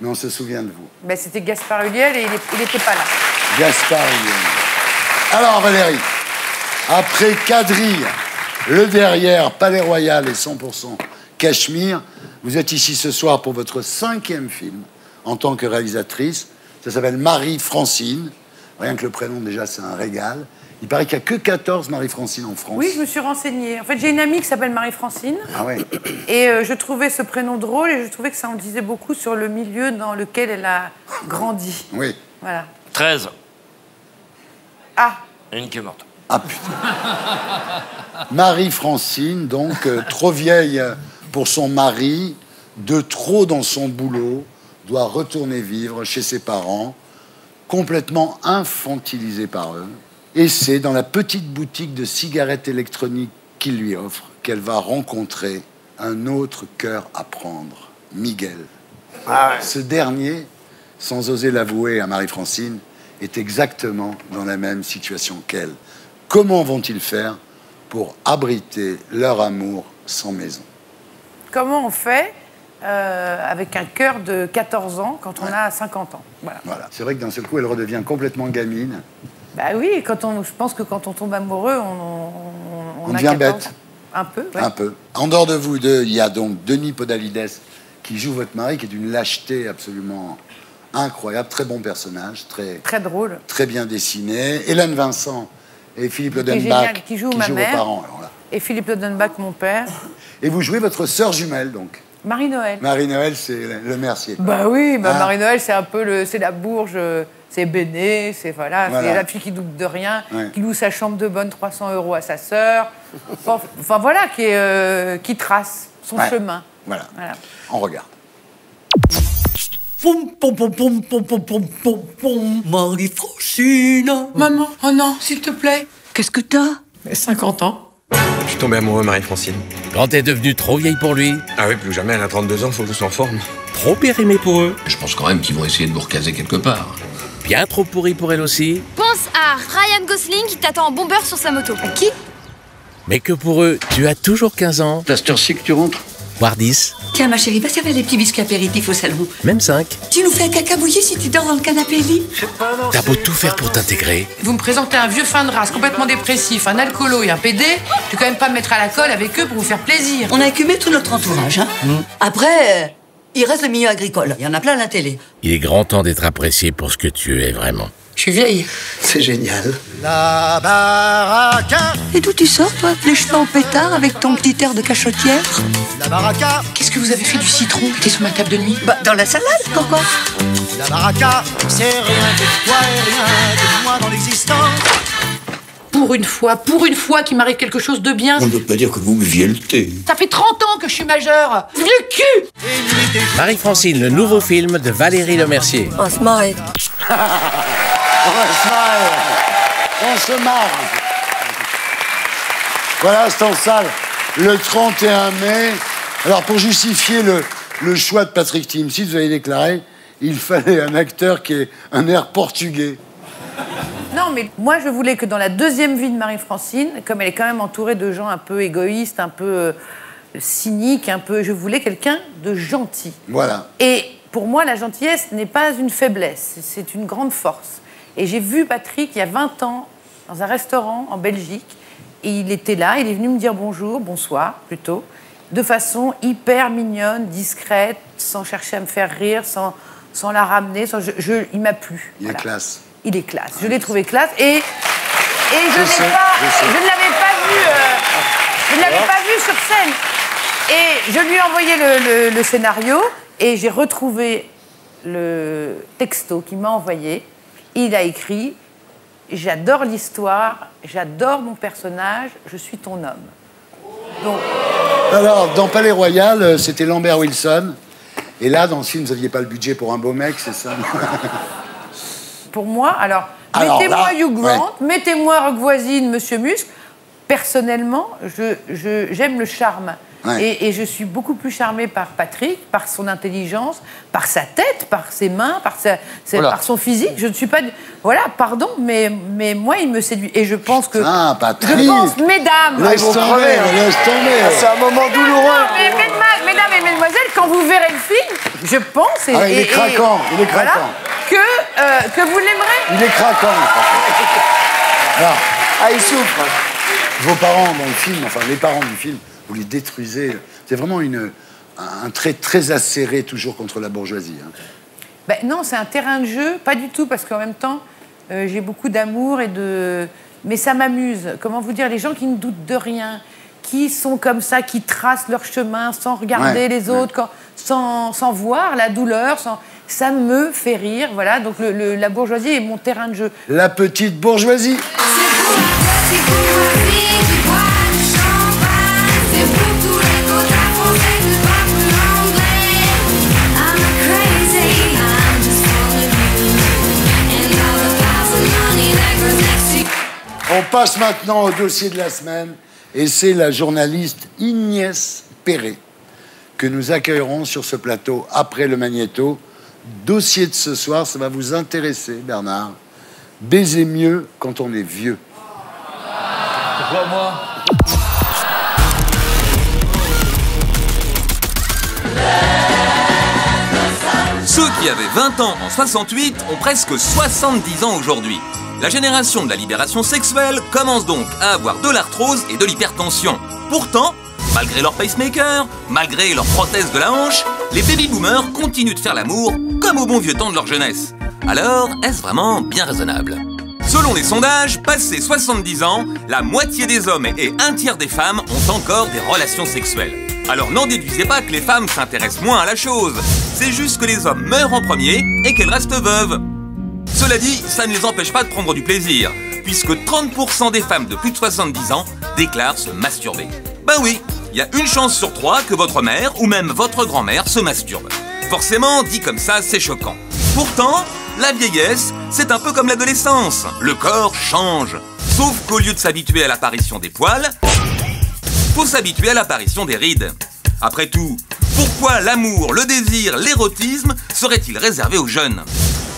Speaker 3: mais on se souvient de vous.
Speaker 2: Ben, c'était Gaspard Ulliel et il n'était pas là.
Speaker 3: Gaspard Ulliel. Alors Valérie, après Quadrille, Le Derrière, Palais Royal et 100% Cachemire, vous êtes ici ce soir pour votre 5e film en tant que réalisatrice. Ça s'appelle Marie-Francine. Rien que le prénom, déjà, c'est un régal. Il paraît qu'il n'y a que 14 Marie-Francine en France.
Speaker 2: Oui, je me suis renseignée. En fait, j'ai une amie qui s'appelle Marie-Francine.
Speaker 3: Ah ouais.
Speaker 2: Et je trouvais ce prénom drôle et je trouvais que ça en disait beaucoup sur le milieu dans lequel elle a grandi.
Speaker 3: Oui.
Speaker 2: Voilà.
Speaker 4: 13.
Speaker 2: Ah.
Speaker 4: Une qui est morte.
Speaker 3: Ah putain. Marie-Francine, donc, trop vieille pour son mari, de trop dans son boulot, doit retourner vivre chez ses parents, complètement infantilisée par eux. Et c'est dans la petite boutique de cigarettes électroniques qu'il lui offre qu'elle va rencontrer un autre cœur à prendre, Miguel. Ce dernier, sans oser l'avouer à Marie-Francine, est exactement dans la même situation qu'elle. Comment vont-ils faire pour abriter leur amour sans maison?
Speaker 2: Comment on fait avec un cœur de 14 ans quand on a 50 ans? Voilà.
Speaker 3: C'est vrai que d'un seul coup, elle redevient complètement gamine.
Speaker 2: Bah oui, je pense que quand on tombe amoureux, on
Speaker 3: On
Speaker 2: a
Speaker 3: devient
Speaker 2: 14
Speaker 3: bête.
Speaker 2: ans. Un peu, ouais.
Speaker 3: Un peu. En dehors de vous deux, il y a donc Denis Podalides qui joue votre mari, qui est d'une lâcheté absolument incroyable, très bon personnage,
Speaker 2: Très drôle.
Speaker 3: très bien dessiné. Hélène Vincent et Philippe
Speaker 2: Qui est
Speaker 3: Lodenbach
Speaker 2: génial, qui joue ma
Speaker 3: vos
Speaker 2: mère.
Speaker 3: parents. Alors là.
Speaker 2: Et Philippe Lodenbach, mon père.
Speaker 3: Et vous jouez votre sœur jumelle, donc.
Speaker 2: Marie-Noël.
Speaker 3: Marie-Noël, c'est le Mercier.
Speaker 2: Bah oui,
Speaker 3: Ah.
Speaker 2: Marie-Noël, c'est un peu c'est la bourge, c'est Béné, c'est
Speaker 3: Voilà.
Speaker 2: la fille qui doute de rien,
Speaker 3: Ouais.
Speaker 2: qui loue sa chambre de bonne 300 € à sa sœur. Enfin voilà, qui trace son
Speaker 3: Ouais.
Speaker 2: chemin.
Speaker 3: Voilà. On regarde.
Speaker 14: Marie-Francine. Maman, oh non, s'il te plaît. Qu'est-ce que t'as?
Speaker 15: 50 ans.
Speaker 14: suis tombé amoureux, Marie-Francine.
Speaker 15: Quand t'es devenue trop vieille pour lui?
Speaker 14: Ah oui, plus jamais, elle a 32 ans, faut que je sois en forme.
Speaker 15: Trop périmé pour eux?
Speaker 16: Je pense quand même qu'ils vont essayer de vous recaser quelque part.
Speaker 15: Bien trop pourri pour elle aussi?
Speaker 17: Pense à Ryan Gosling qui t'attend en bomber sur sa moto. À qui?
Speaker 15: Mais que pour eux, tu as toujours 15 ans.
Speaker 16: C'est à cette heure-ci que tu rentres?
Speaker 15: Voire 10.
Speaker 18: Tiens, ma chérie, va servir des petits biscuits apéritifs au salon.
Speaker 15: Même 5.
Speaker 18: Tu nous fais un caca bouilli si tu dors dans le canapé lit.
Speaker 15: T'as beau tout faire pour t'intégrer.
Speaker 2: Vous me présentez un vieux fin de race, complètement dépressif, un alcoolo et un PD. Je vais quand même pas me mettre à la colle avec eux pour vous faire plaisir.
Speaker 18: On a écumé tout notre entourage, hein. Après, il reste le milieu agricole. Il y en a plein à la télé.
Speaker 15: Il est grand temps d'être apprécié pour ce que tu es vraiment.
Speaker 18: Je suis vieille.
Speaker 16: C'est génial.
Speaker 18: La baraka. Et d'où tu sors, toi, les cheveux en pétard avec ton petit air de cachotière?
Speaker 19: La baraka.
Speaker 18: Qu'est-ce que vous avez fait du citron qui était sur ma table de nuit? Bah, dans la salade, pourquoi?
Speaker 19: La baraka, c'est rien que toi et rien que moi dans l'existence.
Speaker 2: Pour une fois qu'il m'arrive quelque chose de bien.
Speaker 16: On ne peut pas dire que vous buviez le thé.
Speaker 2: Ça fait 30 ans que je suis majeure. Vieux cul.
Speaker 15: Marie-Francine, le nouveau film de Valérie Lemercier.
Speaker 18: On se marre.
Speaker 3: On se marre. Voilà, c'est en salle le 31 mai. Alors, pour justifier le choix de Patrick Timsit, vous avez déclaré il fallait un acteur qui ait un air portugais.
Speaker 2: Non, mais moi, je voulais que dans la deuxième vie de Marie-Francine, comme elle est quand même entourée de gens un peu égoïstes, un peu cyniques, je voulais quelqu'un de gentil.
Speaker 3: Voilà.
Speaker 2: Et pour moi, la gentillesse n'est pas une faiblesse, c'est une grande force. Et j'ai vu Patrick il y a 20 ans dans un restaurant en Belgique, et il était là, il est venu me dire bonjour, bonsoir plutôt, de façon hyper mignonne, discrète, sans chercher à me faire rire, sans la ramener. Il m'a plu.
Speaker 3: Il est classe.
Speaker 2: Il est classe. Je l'ai trouvé classe et je ne l'avais pas vu sur scène. Et je lui ai envoyé le scénario et j'ai retrouvé le texto qu'il m'a envoyé. Il a écrit « J'adore l'histoire, j'adore mon personnage, je suis ton homme. » Donc...
Speaker 3: Alors, dans Palais Royal, c'était Lambert Wilson. Et là, dans le film, vous n'aviez pas le budget pour un beau mec, c'est ça?
Speaker 2: Pour moi, alors mettez-moi Hugh Grant, mettez-moi Rock Voisine, Monsieur Muscle. Personnellement, j'aime le charme. Ouais. Et je suis beaucoup plus charmée par Patrick, par son intelligence, par sa tête, par ses mains, par son physique. Je ne suis pas... Voilà, pardon, mais moi, il me séduit. Et je pense que...
Speaker 3: Ah, Patrick!
Speaker 2: Je pense, mesdames...
Speaker 3: Laisse tomber, laisse tomber.
Speaker 1: C'est un moment douloureux.
Speaker 2: Non, mais mesdames et mesdemoiselles, quand vous verrez le film, je pense...
Speaker 3: il est craquant, il est craquant.
Speaker 2: Voilà, que vous l'aimerez.
Speaker 3: Il est craquant. Alors,
Speaker 1: il souffre.
Speaker 3: Vos parents dans le film, enfin les parents du film, vous les détruisez. C'est vraiment un trait très acéré toujours contre la bourgeoisie. Hein.
Speaker 2: Ben non, c'est un terrain de jeu, pas du tout, parce qu'en même temps, j'ai beaucoup d'amour mais ça m'amuse. Comment vous dire, les gens qui ne doutent de rien, qui sont comme ça, qui tracent leur chemin sans regarder les autres, sans voir la douleur, ça me fait rire. Voilà, donc la bourgeoisie est mon terrain de jeu.
Speaker 3: La petite bourgeoisie. On passe maintenant au dossier de la semaine et c'est la journaliste Ignès Perret que nous accueillerons sur ce plateau après le Magnéto. Dossier de ce soir, ça va vous intéresser, Bernard. Baiser mieux quand on est vieux.
Speaker 9: Pourquoi moi?
Speaker 20: Ceux qui avaient 20 ans en 68 ont presque 70 ans aujourd'hui. La génération de la libération sexuelle commence donc à avoir de l'arthrose et de l'hypertension. Pourtant, malgré leur pacemaker, malgré leur prothèse de la hanche, les baby-boomers continuent de faire l'amour comme au bon vieux temps de leur jeunesse. Alors, est-ce vraiment bien raisonnable? Selon les sondages, passé 70 ans, la moitié des hommes et un tiers des femmes ont encore des relations sexuelles. Alors n'en déduisez pas que les femmes s'intéressent moins à la chose. C'est juste que les hommes meurent en premier et qu'elles restent veuves. Cela dit, ça ne les empêche pas de prendre du plaisir, puisque 30% des femmes de plus de 70 ans déclarent se masturber. Ben oui, il y a une chance sur 3 que votre mère ou même votre grand-mère se masturbe. Forcément, dit comme ça, c'est choquant. Pourtant, la vieillesse, c'est un peu comme l'adolescence. Le corps change. Sauf qu'au lieu de s'habituer à l'apparition des poils, faut s'habituer à l'apparition des rides. Après tout, pourquoi l'amour, le désir, l'érotisme seraient-ils réservés aux jeunes?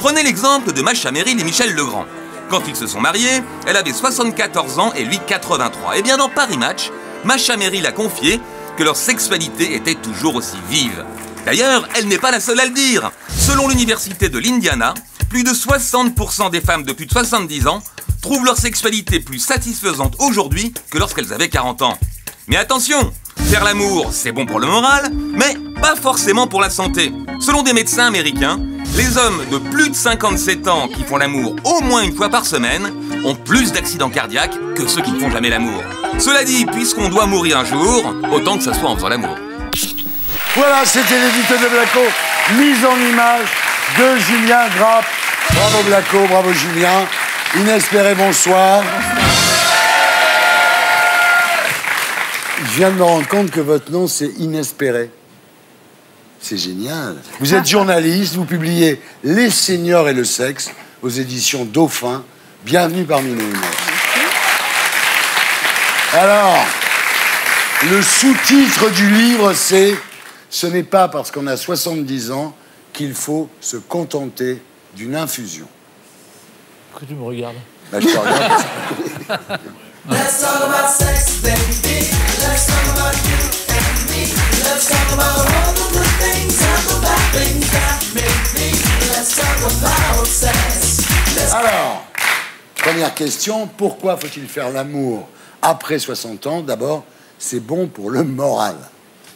Speaker 20: Prenez l'exemple de Masha Merrill et Michel Legrand. Quand ils se sont mariés, elle avait 74 ans et lui 83. Et bien dans Paris Match, Masha Merrill a confié que leur sexualité était toujours aussi vive. D'ailleurs, elle n'est pas la seule à le dire. Selon l'université de l'Indiana, plus de 60% des femmes de plus de 70 ans trouvent leur sexualité plus satisfaisante aujourd'hui que lorsqu'elles avaient 40 ans. Mais attention, faire l'amour, c'est bon pour le moral, mais pas forcément pour la santé. Selon des médecins américains, les hommes de plus de 57 ans qui font l'amour au moins une fois par semaine ont plus d'accidents cardiaques que ceux qui ne font jamais l'amour. Cela dit, puisqu'on doit mourir un jour, autant que ça soit en faisant l'amour.
Speaker 3: Voilà, c'était l'édito de Blacko, mise en image de Julien Grappe. Bravo Blacko, bravo Julien. Inespéré, bonsoir. Je viens de me rendre compte que votre nom, c'est Inespéré. C'est génial. Vous êtes journaliste, vous publiez Les Seniors et le sexe aux éditions Dauphin. Bienvenue parmi nous. Alors, le sous-titre du livre, c'est « Ce n'est pas parce qu'on a 70 ans qu'il faut se contenter d'une infusion ».
Speaker 9: Pourquoi tu me regardes?
Speaker 3: Bah, je te regarde.
Speaker 6: Let's talk about sex, baby. Let's talk about you and me. Let's talk about all the good things and the bad things that make me. Let's talk about sex.
Speaker 3: Alors, première question, pourquoi faut-il faire l'amour après 60 ans? D'abord, c'est bon pour le moral.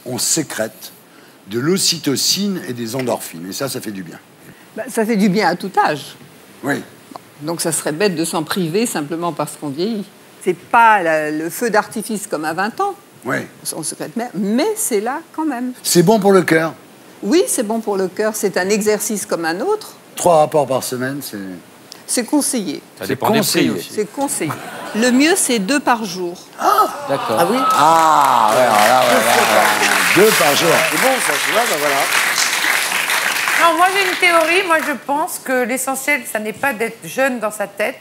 Speaker 3: On sécrète de l'ocytocine et des endorphines. Et ça fait du bien.
Speaker 21: Bah, ça fait du bien à tout âge.
Speaker 3: Oui.
Speaker 21: Donc ça serait bête de s'en priver simplement parce qu'on vieillit. C'est pas le feu d'artifice comme à 20 ans.
Speaker 3: Oui.
Speaker 21: On secrète, mais c'est là quand même.
Speaker 3: C'est bon pour le cœur.
Speaker 21: Oui, c'est bon pour le cœur. C'est un exercice comme un autre. 3
Speaker 3: rapports par semaine, c'est...
Speaker 21: C'est conseillé.
Speaker 4: Ça dépend des prix aussi.
Speaker 21: C'est conseillé. Le mieux, c'est 2 par jour.
Speaker 4: D'accord.
Speaker 21: Ah oui?
Speaker 3: Ah, ouais, alors là, 2 par jour.
Speaker 1: C'est bon, ça, tu vois, ben voilà.
Speaker 2: Non, moi j'ai une théorie. Moi je pense que l'essentiel, ça n'est pas d'être jeune dans sa tête,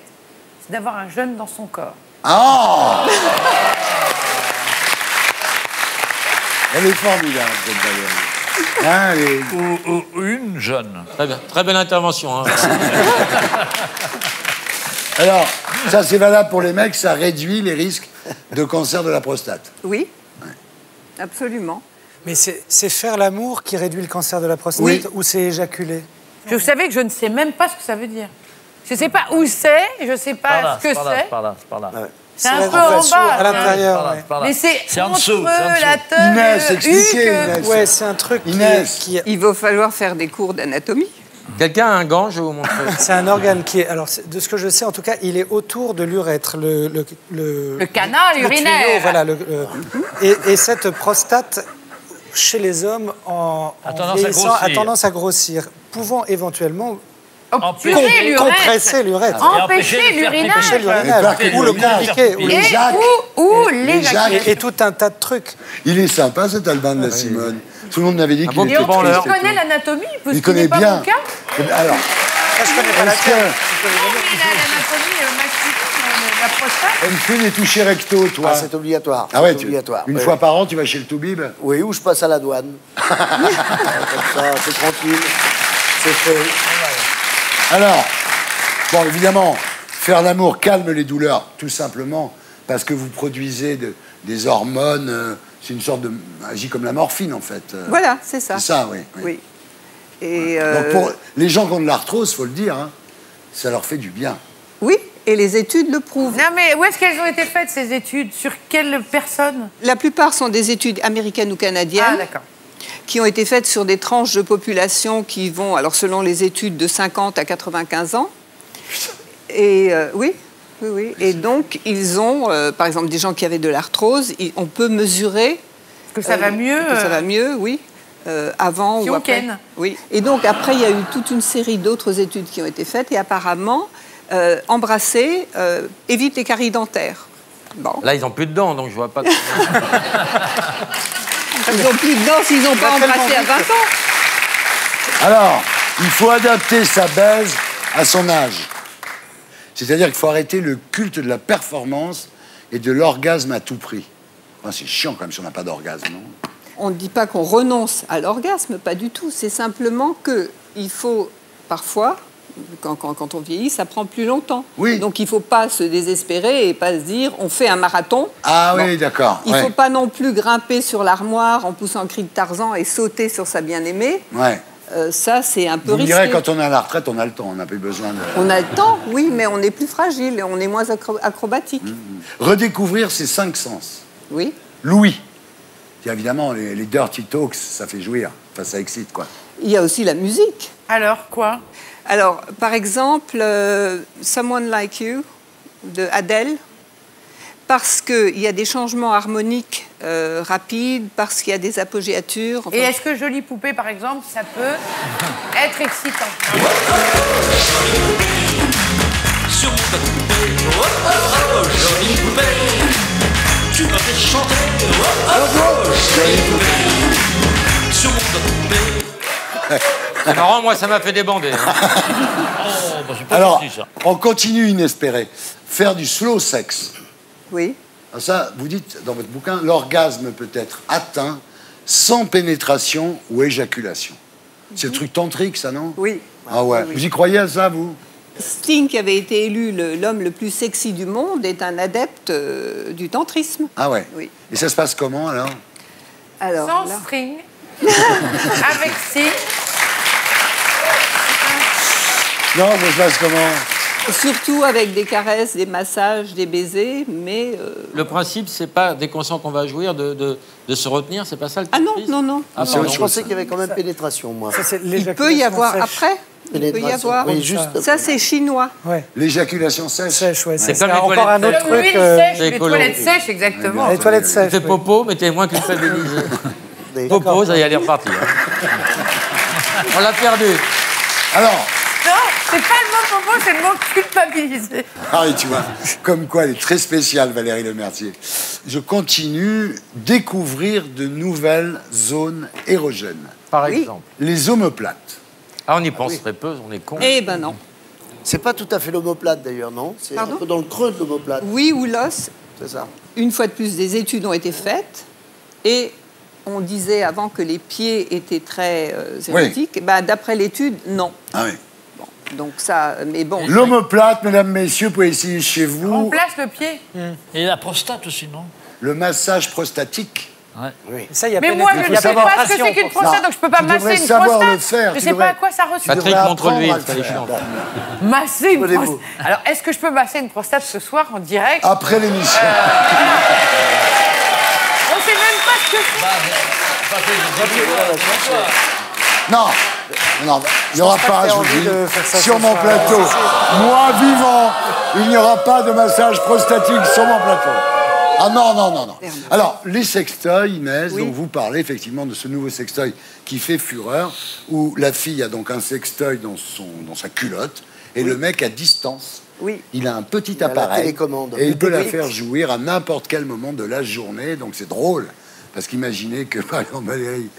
Speaker 2: c'est d'avoir un jeune dans son corps.
Speaker 3: Ah! Elle est formidable, cette bailleuse. Hein,
Speaker 9: Ou une jeune.
Speaker 4: Très bien. Très belle intervention. Hein.
Speaker 3: Alors, ça c'est valable pour les mecs, ça réduit les risques de cancer de la prostate.
Speaker 21: Oui, absolument.
Speaker 5: Mais c'est faire l'amour qui réduit le cancer de la prostate ou c'est éjaculer?
Speaker 2: Vous savez que je ne sais même pas ce que ça veut dire. Je ne sais pas où c'est, je ne sais pas ce que c'est.
Speaker 9: Par là.
Speaker 2: C'est un peu en bas.
Speaker 5: À l'intérieur,
Speaker 2: Mais c'est
Speaker 9: en
Speaker 2: entre
Speaker 9: dessous.
Speaker 2: la teub,
Speaker 3: Inès, expliquez, Inès.
Speaker 5: Ouais, c'est un truc qui...
Speaker 21: Il va falloir faire des cours d'anatomie.
Speaker 4: Quelqu'un a un gant, je vais vous montrer. C'est
Speaker 5: un organe qui est... Alors, de ce que je sais, en tout cas, il est autour de l'urètre. Le
Speaker 2: canal urinaire.
Speaker 5: Tuyau, voilà. Et cette prostate, chez les hommes, en vieillissant, a tendance à grossir, pouvant éventuellement... compresser l'urètre.
Speaker 2: Empêcher l'urinage.
Speaker 5: Ou le compliquer.
Speaker 2: Ou l'éjaculer.
Speaker 5: Et tout un tas de trucs.
Speaker 3: Il est sympa, cet Albin de la Simone. Tout le monde m'avait dit qu'il était triste.
Speaker 2: Il connaît l'anatomie, parce
Speaker 3: il
Speaker 2: qu'il n'est pas
Speaker 3: bien.
Speaker 2: mon cas.
Speaker 3: Alors,
Speaker 5: je connais pas la tienne.
Speaker 2: L'anatomie masculine, la prostate.
Speaker 3: elle fait des touchés rectaux, toi.
Speaker 1: Ah, c'est obligatoire.
Speaker 3: Ah ouais,
Speaker 1: c'est obligatoire.
Speaker 3: Une fois par an, tu vas chez le Toubib?
Speaker 1: Oui, ou je passe à la douane. Comme ça, c'est tranquille. C'est fait.
Speaker 3: Alors, bon, évidemment, faire l'amour calme les douleurs, tout simplement, parce que vous produisez des hormones, c'est une sorte de... agit comme la morphine, en fait.
Speaker 21: Voilà, c'est ça.
Speaker 3: C'est ça, oui.
Speaker 21: Et
Speaker 3: donc, pour les gens qui ont de l'arthrose, il faut le dire, hein, ça leur fait du bien.
Speaker 21: Oui, et les études le prouvent.
Speaker 2: Non, mais où est-ce qu'elles ont été faites, ces études? Sur quelles personnes?
Speaker 21: La plupart sont des études américaines ou canadiennes.
Speaker 2: Ah, d'accord.
Speaker 21: Qui ont été faites sur des tranches de population qui vont, alors selon les études, de 50 à 95 ans. Et oui. Et donc, ils ont, par exemple, des gens qui avaient de l'arthrose, on peut mesurer...
Speaker 2: Que ça va mieux.
Speaker 21: Que ça va mieux, oui. Avant ou après. Oui. Et donc, après, il y a eu toute une série d'autres études qui ont été faites. Et apparemment, embrasser évite les caries dentaires. Bon.
Speaker 4: Là, ils n'ont plus de dents, donc je vois pas...
Speaker 21: Ils n'ont plus de dents s'ils n'ont pas embrassé à 20 ans.
Speaker 3: Alors, il faut adapter sa baise à son âge. C'est-à-dire qu'il faut arrêter le culte de la performance et de l'orgasme à tout prix. Enfin, c'est chiant quand même si on n'a pas d'orgasme, non?
Speaker 21: On ne dit pas qu'on renonce à l'orgasme, pas du tout. C'est simplement qu'il faut, parfois, quand on vieillit, ça prend plus longtemps.
Speaker 3: Oui.
Speaker 21: Donc il ne faut pas se désespérer et pas se dire on fait un marathon.
Speaker 3: Ah
Speaker 21: Bon.
Speaker 3: oui, d'accord.
Speaker 21: Il ne faut pas non plus grimper sur l'armoire en poussant un cri de Tarzan et sauter sur sa bien-aimée.
Speaker 3: Ouais.
Speaker 21: Ça, c'est un peu
Speaker 3: Vous me
Speaker 21: risqué.
Speaker 3: direz, quand on est à la retraite, on a le temps, on n'a plus besoin de...
Speaker 21: On a le temps, oui, mais on est plus fragile et on est moins acrobatique.
Speaker 3: Redécouvrir ses 5 sens.
Speaker 21: Oui.
Speaker 3: L'ouïe. Évidemment, les dirty talks, ça fait jouir. Enfin, ça excite, quoi.
Speaker 21: Il y a aussi la musique.
Speaker 2: Alors, quoi?
Speaker 21: Alors, par exemple, Someone Like You, de Adele, parce qu'il y a des changements harmoniques rapides, parce qu'il y a des apogéatures. Enfin...
Speaker 2: Et est-ce que Jolie Poupée, par exemple, ça peut être excitant?
Speaker 6: Sur mon poupée, oh oh oh, jolie poupée, tu m'as fait chanter, oh oh oh, jolie poupée, sur mon poupée.
Speaker 4: C'est marrant, moi, ça m'a fait débander. Hein.
Speaker 3: Alors, on continue inespéré. Faire du slow sex.
Speaker 21: Oui.
Speaker 3: Alors ça, vous dites dans votre bouquin, l'orgasme peut être atteint sans pénétration ou éjaculation. C'est le truc tantrique, ça, non?
Speaker 21: Oui.
Speaker 3: Ah ouais.
Speaker 21: Oui.
Speaker 3: Vous y croyez à ça, vous?
Speaker 21: Sting, qui avait été élu l'homme le plus sexy du monde, est un adepte du tantrisme.
Speaker 3: Ah ouais.
Speaker 21: Oui.
Speaker 3: Et ça se passe comment, alors?
Speaker 21: Alors,
Speaker 2: sans
Speaker 21: là...
Speaker 2: string, avec si.
Speaker 3: Non, ça se passe comment?
Speaker 21: Surtout avec des caresses, des massages, des baisers, mais...
Speaker 4: Le principe, c'est pas, dès qu'on sent qu'on va jouir, de se retenir, c'est pas ça le
Speaker 21: Ah non,
Speaker 4: tantrisme?
Speaker 21: non, non.
Speaker 4: Ah,
Speaker 1: Je
Speaker 4: pardon.
Speaker 1: pensais qu'il y avait quand même pénétration, moi.
Speaker 21: Il peut y avoir après. Il peut y avoir.
Speaker 1: Oui, juste...
Speaker 21: Ça, c'est chinois.
Speaker 5: Ouais.
Speaker 3: L'éjaculation sèche.
Speaker 5: Ouais,
Speaker 4: c'est comme les
Speaker 5: encore un autre
Speaker 2: Comme
Speaker 5: truc.
Speaker 2: l'huile sèche, les
Speaker 4: écolo.
Speaker 2: toilettes sèches, exactement.
Speaker 5: Les toilettes sèches.
Speaker 4: Fais popo, mais t'es moins culpabilisé. Popo, ça y est, elle est repartie. Hein. On l'a perdu.
Speaker 3: Alors...
Speaker 2: Non, c'est pas le mot popo, c'est le mot culpabilisé.
Speaker 3: Ah oui, tu vois, comme quoi elle est très spéciale, Valérie Lemercier. Je continue découvrir de nouvelles zones érogènes.
Speaker 4: Par exemple.
Speaker 3: Les omoplates.
Speaker 4: Ah, on y penserait peu, on est con.
Speaker 21: Eh ben non.
Speaker 1: C'est pas tout à fait l'omoplate, d'ailleurs, non? C'est un peu dans le creux de l'omoplate.
Speaker 21: Oui, ou l'os.
Speaker 1: C'est ça.
Speaker 21: Une fois de plus, des études ont été faites et on disait avant que les pieds étaient très érotiques. Oui. Ben, d'après l'étude, non.
Speaker 3: Ah oui.
Speaker 21: Donc ça, mais bon.
Speaker 3: L'omoplate, mesdames, messieurs, vous pouvez essayer chez vous.
Speaker 2: On place le pied.
Speaker 9: Et la prostate aussi, non?
Speaker 3: Le massage prostatique.
Speaker 9: Ouais.
Speaker 5: Oui. Ça, y a
Speaker 2: mais moi, je ne sais pas ce que c'est qu'une prostate, donc je ne peux pas masser une prostate.
Speaker 3: Le faire.
Speaker 2: Je ne sais pas à quoi ça ressemble.
Speaker 4: Patrick, montre-lui, c'est chiant.
Speaker 2: Masser une prostate. Alors, est-ce que je peux masser une prostate ce soir en direct?
Speaker 3: Après l'émission.
Speaker 2: On ne sait même pas ce que c'est.
Speaker 3: Non, non, il n'y aura pas, je vous dis, sur mon plateau. Moi, vivant, il n'y aura pas de massage prostatique sur mon plateau. Ah non, non, non, non. Alors, les sextoys, Inès, dont vous parlez effectivement de ce nouveau sextoy qui fait fureur, où la fille a donc un sextoy dans sa culotte, et le mec à distance.
Speaker 21: Oui.
Speaker 3: Il a un petit appareil et il peut la faire jouir à n'importe quel moment de la journée, donc c'est drôle. Parce qu'imaginez que, par exemple, Valérie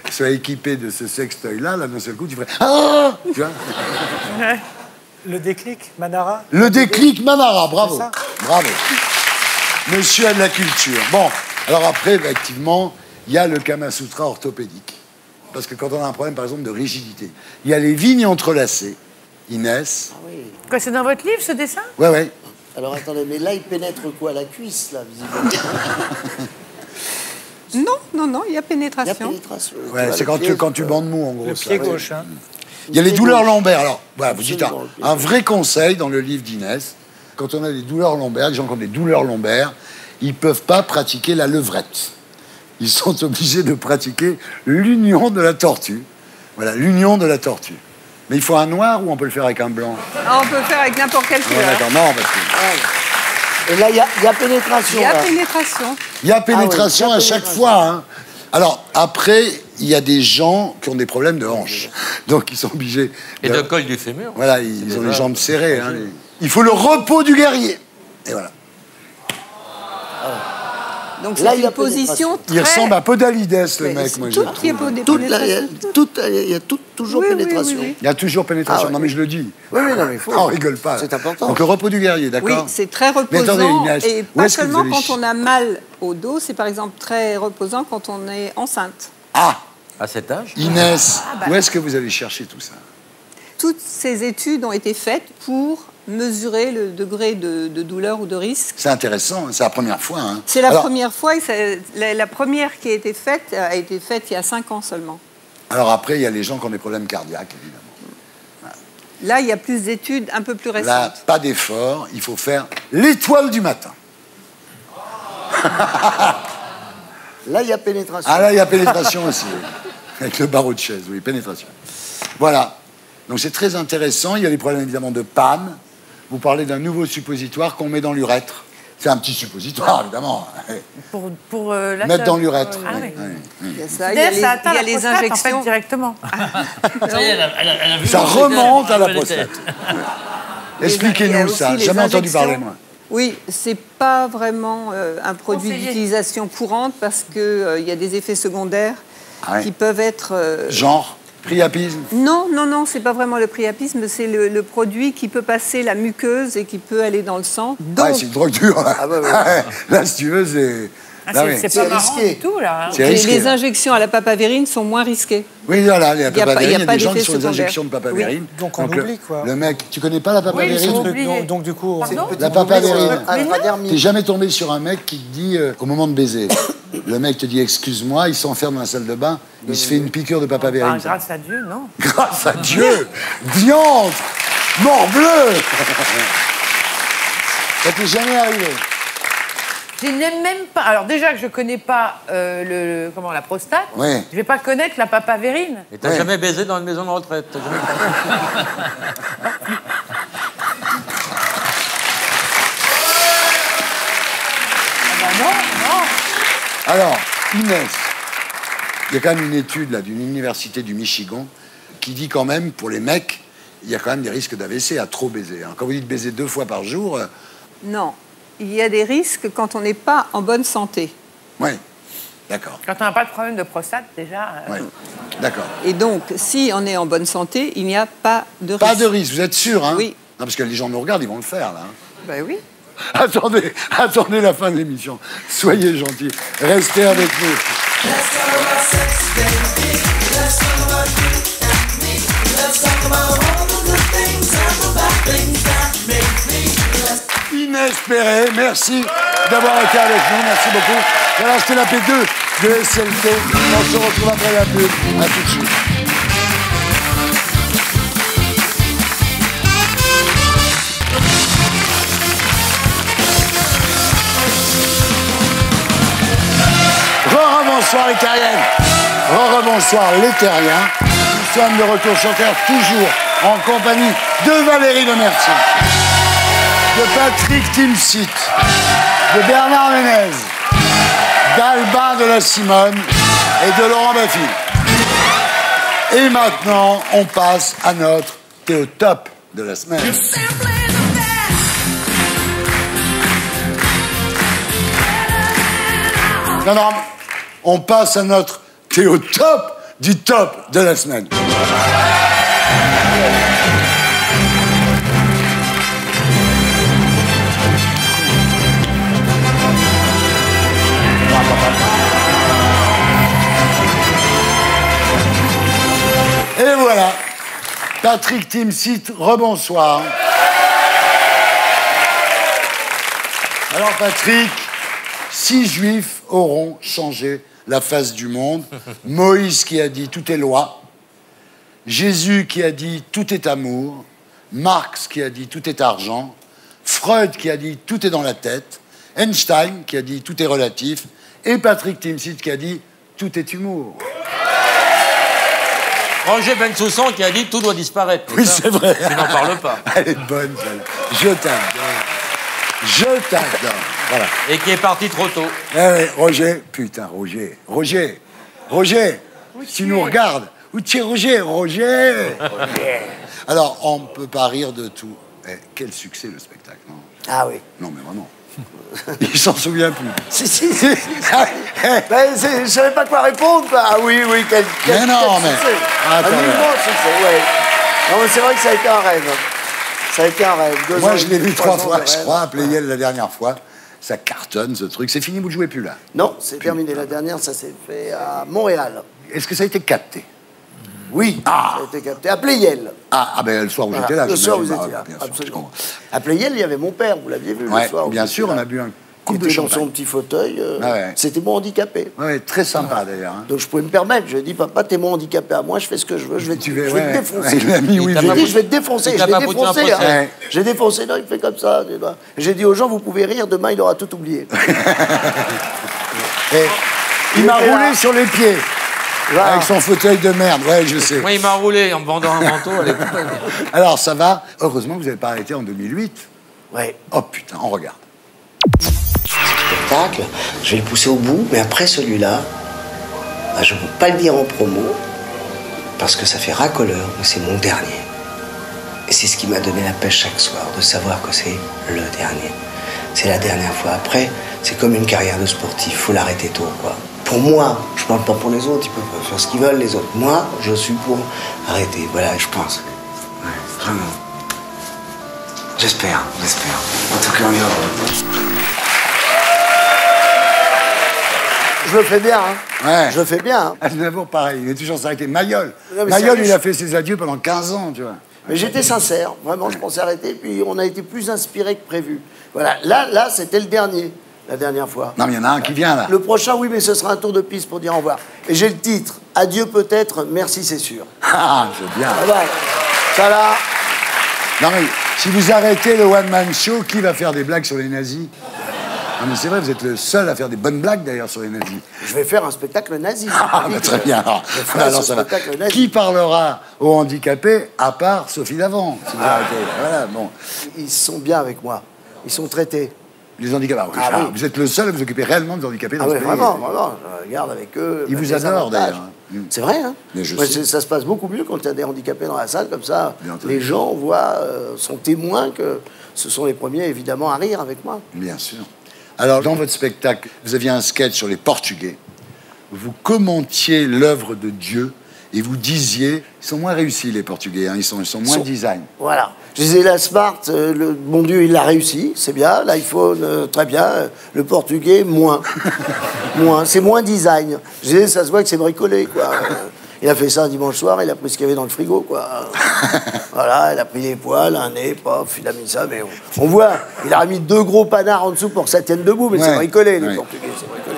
Speaker 3: soit équipée de ce sextoy-là, là, d'un seul coup, tu ferais « Ah !» Tu vois.
Speaker 5: Le déclic, Manara.
Speaker 3: Le déclic, Manara, bravo. Bravo. Monsieur a de la culture. Bon, alors après, effectivement, il y a le Kama Sutra orthopédique. Parce que quand on a un problème, par exemple, de rigidité, il y a les vignes entrelacées. Inès.
Speaker 1: Ah oui.
Speaker 2: Quoi, c'est dans votre livre, ce dessin?
Speaker 3: Ouais, ouais.
Speaker 1: Alors, attendez, mais là, il pénètre quoi? La cuisse, là, visiblement.
Speaker 21: Non, non, non, il y a pénétration.
Speaker 1: Il y a pénétration.
Speaker 3: Ouais, c'est quand tu bandes mou, en gros.
Speaker 5: Le pied gauche, hein.
Speaker 3: Il y a les douleurs lombaires. Alors, voilà, vous dites un vrai conseil dans le livre d'Inès. Quand on a des douleurs lombaires, les gens qui ont des douleurs lombaires, ils ne peuvent pas pratiquer la levrette. Ils sont obligés de pratiquer l'union de la tortue. Voilà, l'union de la tortue. Mais il faut un noir ou on peut le faire avec un blanc?
Speaker 21: On peut le faire avec n'importe quelle couleur.
Speaker 3: D'accord, non, parce que...
Speaker 1: Et là, il y a pénétration.
Speaker 21: Il y a pénétration.
Speaker 3: Il y a pénétration à chaque fois. Hein. Alors, après, il y a des gens qui ont des problèmes de hanches. Donc, ils sont obligés...
Speaker 4: Et de col du fémur.
Speaker 3: Voilà, ils ont les jambes serrées. Hein. Il faut le repos du guerrier. Et voilà.
Speaker 21: Donc
Speaker 1: Là,
Speaker 21: c'est
Speaker 1: il y a
Speaker 21: une position très...
Speaker 3: Il ressemble à Podalides, le mec, moi, je
Speaker 21: Tout
Speaker 3: trouve.
Speaker 21: qui est
Speaker 1: Il y a toujours pénétration.
Speaker 3: Il y a toujours pénétration.
Speaker 1: Ah ouais.
Speaker 3: Non, mais je le dis.
Speaker 1: Oui, non, mais il faut.
Speaker 3: Ah, on rigole pas.
Speaker 1: C'est important.
Speaker 3: Donc, le repos du guerrier,
Speaker 21: Oui,
Speaker 3: d'accord?
Speaker 21: c'est très
Speaker 3: Mais
Speaker 21: reposant.
Speaker 3: attendez, Inès,
Speaker 21: et
Speaker 3: où
Speaker 21: pas
Speaker 3: est-ce que vous
Speaker 21: seulement
Speaker 3: allez
Speaker 21: quand on a mal au dos, c'est par exemple très reposant quand on est enceinte.
Speaker 3: Ah,
Speaker 4: À cet âge
Speaker 3: Inès, où est-ce que vous allez chercher tout ça?
Speaker 21: Toutes ces études ont été faites pour mesurer le degré de douleur ou de risque.
Speaker 3: C'est intéressant, c'est la première fois. Hein.
Speaker 21: C'est la
Speaker 3: Alors,
Speaker 21: première fois, et la première qui a été faite il y a 5 ans seulement.
Speaker 3: Alors après, il y a les gens qui ont des problèmes cardiaques, évidemment.
Speaker 21: Là, il y a plus d'études un peu plus récentes.
Speaker 3: Là, pas d'effort, il faut faire l'étoile du matin.
Speaker 1: Là, il y a pénétration.
Speaker 3: Ah là, il y a pénétration aussi. Oui. Avec le barreau de chaise, oui, pénétration. Voilà. Donc c'est très intéressant. Il y a des problèmes évidemment de panne. Vous parlez d'un nouveau suppositoire qu'on met dans l'urètre. C'est un petit suppositoire, évidemment.
Speaker 2: Pour la
Speaker 3: Mettre dans l'urètre.
Speaker 2: Ah,
Speaker 3: oui,
Speaker 2: oui.
Speaker 3: oui.
Speaker 21: Il y a ça, il y a les,
Speaker 2: ça atteint
Speaker 21: il y a
Speaker 2: la
Speaker 21: les
Speaker 2: prostate,
Speaker 21: injections.
Speaker 2: en fait, directement.
Speaker 9: Ça y est, elle a vu
Speaker 3: Ça
Speaker 9: le
Speaker 3: remonte à la
Speaker 9: tête.
Speaker 3: prostate.
Speaker 21: Il y
Speaker 3: Expliquez-nous
Speaker 21: a
Speaker 3: ça.
Speaker 21: aussi les
Speaker 3: Jamais entendu
Speaker 21: injections.
Speaker 3: parler, moi.
Speaker 21: Oui, c'est pas vraiment un produit
Speaker 2: Conseillé.
Speaker 21: d'utilisation courante parce que il y a des effets secondaires
Speaker 3: Ah ouais.
Speaker 21: qui peuvent être...
Speaker 3: Genre, priapisme.
Speaker 21: Non, c'est pas vraiment le priapisme, c'est le produit qui peut passer la muqueuse et qui peut aller dans le sang. Donc,
Speaker 3: Ouais, c'est une drogue dure.
Speaker 1: Ah bah ouais.
Speaker 3: Là, si tu veux, c'est...
Speaker 2: Ah,
Speaker 3: Là, oui.
Speaker 2: c'est pas marrant
Speaker 1: risqué.
Speaker 2: du tout, là. hein.
Speaker 3: C'est risqué,
Speaker 21: les
Speaker 3: là.
Speaker 21: injections à la papavérine sont moins risquées.
Speaker 3: Oui, voilà, les
Speaker 21: a pas-
Speaker 3: papavérines,
Speaker 21: il y a
Speaker 3: il y a
Speaker 21: pas
Speaker 3: des gens qui
Speaker 21: d'effet
Speaker 3: sont des
Speaker 21: secondaire.
Speaker 3: injections de papavérine.
Speaker 5: Donc on
Speaker 3: le-
Speaker 5: oublie, quoi.
Speaker 3: Le mec, tu connais pas la
Speaker 2: Oui, ils
Speaker 3: papavérine?
Speaker 2: sont oubliés.
Speaker 5: Donc du coup,
Speaker 2: Pardon
Speaker 3: La papavérine.
Speaker 1: Intradermique.
Speaker 3: T'es jamais tombé sur un mec qui te dit, au moment de baiser, le mec te dit excuse-moi, il s'enferme dans la salle de bain, il se fait une piqûre de
Speaker 2: Ah,
Speaker 3: papavérine.
Speaker 2: grâce à Dieu, non.
Speaker 3: Grâce à Dieu, diantre, morbleu. Ça t'est jamais arrivé?
Speaker 2: Je n'aime même pas. Alors déjà que je connais pas la prostate,
Speaker 3: Ouais.
Speaker 2: je vais pas connaître la papavérine.
Speaker 4: Et t'as jamais baisé dans une maison de retraite? T'as jamais...
Speaker 3: Alors, Inès, il y a quand même une étude là d'une université du Michigan qui dit quand même, pour les mecs, il y a quand même des risques d'AVC à trop baiser. Hein. Quand vous dites baiser 2 fois par jour,
Speaker 21: Non, il y a des risques quand on n'est pas en bonne santé.
Speaker 3: ouais, d'accord,
Speaker 2: Quand on n'a pas de problème de prostate, déjà.
Speaker 3: ouais, d'accord.
Speaker 21: Et donc, si on est en bonne santé, il n'y a pas de risque.
Speaker 3: Pas de risque, vous êtes sûr, hein?
Speaker 21: Oui.
Speaker 3: Non, parce que les gens nous regardent, ils vont le faire, là. hein.
Speaker 21: Ben oui.
Speaker 3: Attendez la fin de l'émission. Soyez gentils. Restez avec nous. Inès Perret, merci d'avoir été avec nous. Merci beaucoup. Voilà, c'était la P2 de SLT. On se retrouve après la pub. À tout de suite. Bonsoir les terriens. Bonsoir les terriens. Nous sommes de retour sur Terre, toujours en compagnie de Valérie Lemercier, de Patrick Timsit, de Bernard Ménez, d'Albin de la Simone et de Laurent Baffy. Et maintenant, on passe à notre Théotop de la semaine. Non, non, on passe à notre Théotop du top de la semaine. Et voilà, Patrick Timsit, rebonsoir. Alors Patrick, 6 juifs auront changé la face du monde. Moïse qui a dit tout est loi. Jésus qui a dit tout est amour. Marx qui a dit tout est argent. Freud qui a dit tout est dans la tête. Einstein qui a dit tout est relatif. Et Patrick Timsit qui a dit tout est humour.
Speaker 4: Roger Bensoussan qui a dit tout doit disparaître.
Speaker 3: Oui, c'est vrai.
Speaker 4: Tu n'en parles pas.
Speaker 3: Elle est bonne, celle-là. Je t'adore. Je t'adore. Voilà.
Speaker 4: Et qui est parti trop tôt.
Speaker 3: Eh, Roger, putain, Roger. Tu nous regardes. Où tu es, Roger. Alors, on ne peut pas rire de tout. Eh, quel succès, le spectacle, non?
Speaker 1: Ah oui.
Speaker 3: Non, mais vraiment. Il s'en souvient plus.
Speaker 1: Si. Ben, je savais pas quoi répondre, quoi. Ah oui, quel
Speaker 3: mais non, mais...
Speaker 1: Un immense succès, ouais. Non, mais c'est vrai que ça a été un rêve. Ça a été un rêve.
Speaker 3: Moi, je l'ai vu 3 fois, je crois, à Playel la dernière fois. Ça cartonne, ce truc. C'est fini, vous ne jouez plus là?
Speaker 1: Non, c'est terminé. La dernière, ça s'est fait à Montréal.
Speaker 3: Est-ce que ça a été capté?
Speaker 1: Oui, ça a été capté. À Playel.
Speaker 3: Ben le soir où j'étais là.
Speaker 1: Le soir où vous étiez là, absolument. À Playel, il y avait mon père, vous l'aviez vu le soir.
Speaker 3: Bien sûr, on a bu un coup de champagne.
Speaker 1: Dans son petit fauteuil. C'était mon handicapé.
Speaker 3: Oui, très sympa d'ailleurs.
Speaker 1: Donc je pouvais me permettre. Je lui ai dit, papa, t'es mon handicapé à moi, je fais ce que je veux, je vais te défoncer.
Speaker 3: Il m'a mis oui.
Speaker 1: J'ai dit, je vais te défoncer. Je l'ai défoncé. J'ai défoncé, non, il fait comme ça. J'ai dit aux gens, vous pouvez rire, demain il aura tout oublié.
Speaker 3: Il m'a roulé sur les pieds. Avec son fauteuil de merde, ouais, je sais.
Speaker 4: Moi, il m'a roulé en me vendant un manteau.
Speaker 3: Alors, ça va. Heureusement que vous n'avez pas arrêté en 2008.
Speaker 1: Ouais.
Speaker 3: Oh putain, on regarde.
Speaker 7: Spectacle, je vais le pousser au bout, mais après celui-là, je ne peux pas le dire en promo, parce que ça fait racoleur, mais c'est mon dernier. Et c'est ce qui m'a donné la pêche chaque soir, de savoir que c'est le dernier. C'est la dernière fois. Après, c'est comme une carrière de sportif, faut l'arrêter tôt, quoi. Pour moi, je parle pas pour les autres, ils peuvent faire ce qu'ils veulent, les autres. Moi, je suis pour arrêter, voilà, je pense. Ouais, vraiment. J'espère. En tout cas, on y va.
Speaker 1: Je le fais bien, hein.
Speaker 3: Ouais.
Speaker 1: Je le fais bien, hein.
Speaker 3: Aznavour, pareil, il est toujours s'arrêté. Mayol, il a fait ses adieux pendant 15 ans, tu vois.
Speaker 1: Mais j'étais sincère, vraiment, je pensais arrêter, puis on a été plus inspiré que prévu. Voilà, là, c'était le dernier. La dernière fois.
Speaker 3: Non, mais il y en a un qui vient, là.
Speaker 1: Le prochain, oui, mais ce sera un tour de piste pour dire au revoir. Et j'ai le titre. Adieu peut-être, merci c'est sûr.
Speaker 3: Ah, c'est bien.
Speaker 1: Voilà. Ça là.
Speaker 3: Non, mais si vous arrêtez le one-man show, qui va faire des blagues sur les nazis? Non, mais c'est vrai, vous êtes le seul à faire des bonnes blagues, d'ailleurs, sur les nazis.
Speaker 1: Je vais faire un spectacle nazi.
Speaker 3: Ah, bah, très bien. Alors, ça va. Qui parlera aux handicapés, à part Sophie Davant, si vous arrêtez? Voilà, bon.
Speaker 1: Ils sont bien avec moi. Ils sont traités.
Speaker 3: Les handicapés. Oui. Vous êtes le seul à vous occuper réellement des handicapés dans ce pays.
Speaker 1: Vraiment. Je regarde avec eux.
Speaker 3: Ils vous adorent, d'ailleurs.
Speaker 1: C'est vrai, hein?
Speaker 3: Mais
Speaker 1: ça se passe beaucoup mieux quand il y a des handicapés dans la salle, comme ça. Les gens voient, sont témoins que ce sont les premiers, évidemment, à rire avec moi.
Speaker 3: Bien sûr. Alors, dans votre spectacle, vous aviez un sketch sur les Portugais. Vous commentiez l'œuvre de Dieu et vous disiez... Ils sont moins réussis, les Portugais. Hein, ils sont moins design.
Speaker 1: Voilà. Je disais, la Smart, le bon Dieu, il l'a réussi, c'est bien. L'iPhone, très bien. Le Portugais, moins. C'est moins design. Je disais, ça se voit que c'est bricolé, quoi. Il a fait ça un dimanche soir, il a pris ce qu'il y avait dans le frigo, quoi. Voilà, il a pris les poils, un nez, pof, il a mis ça, mais on voit, il a mis 2 gros panards en dessous pour que ça tienne debout, mais c'est bricolé, les Portugais, c'est bricolé.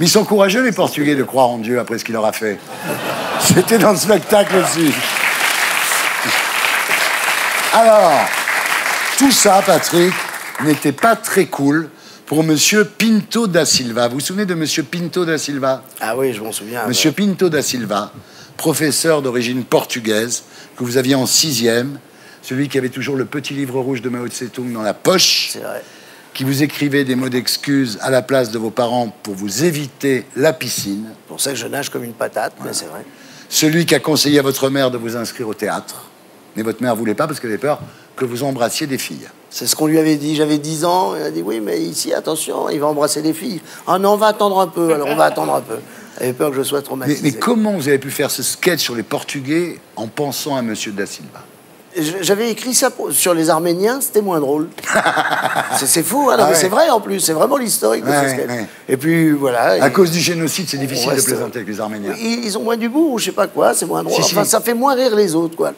Speaker 3: Mais ils sont courageux, les Portugais, de croire en Dieu après ce qu'il leur a fait. C'était dans le spectacle aussi. Alors, tout ça, Patrick, n'était pas très cool pour Monsieur Pinto da Silva. Vous vous souvenez de Monsieur Pinto da Silva?
Speaker 1: Ah oui, je m'en souviens.
Speaker 3: Monsieur Pinto da Silva, professeur d'origine portugaise, que vous aviez en 6e, celui qui avait toujours le petit livre rouge de Mao Tse-tung dans la poche.
Speaker 1: C'est vrai.
Speaker 3: Qui vous écrivait des mots d'excuses à la place de vos parents pour vous éviter la piscine.
Speaker 1: C'est pour ça que je nage comme une patate, mais c'est vrai.
Speaker 3: Celui qui a conseillé à votre mère de vous inscrire au théâtre. Mais votre mère ne voulait pas parce qu'elle avait peur que vous embrassiez des filles.
Speaker 1: C'est ce qu'on lui avait dit. J'avais 10 ans. Elle a dit, oui, mais ici, attention, il va embrasser des filles. Ah non, on va attendre un peu. Alors, on va attendre un peu. Elle avait peur que je sois traumatisé.
Speaker 3: Mais comment vous avez pu faire ce sketch sur les Portugais en pensant à Monsieur da Silva?
Speaker 1: J'avais écrit ça sur les Arméniens, c'était moins drôle. C'est fou, hein, mais c'est vrai en plus, c'est vraiment l'historique de ce sketch. Et puis voilà.
Speaker 3: À cause du génocide, c'est difficile de plaisanter avec les Arméniens.
Speaker 1: Ils ont moins d'humour ou je sais pas quoi, c'est moins drôle. Enfin, ça fait moins rire les autres, quoi.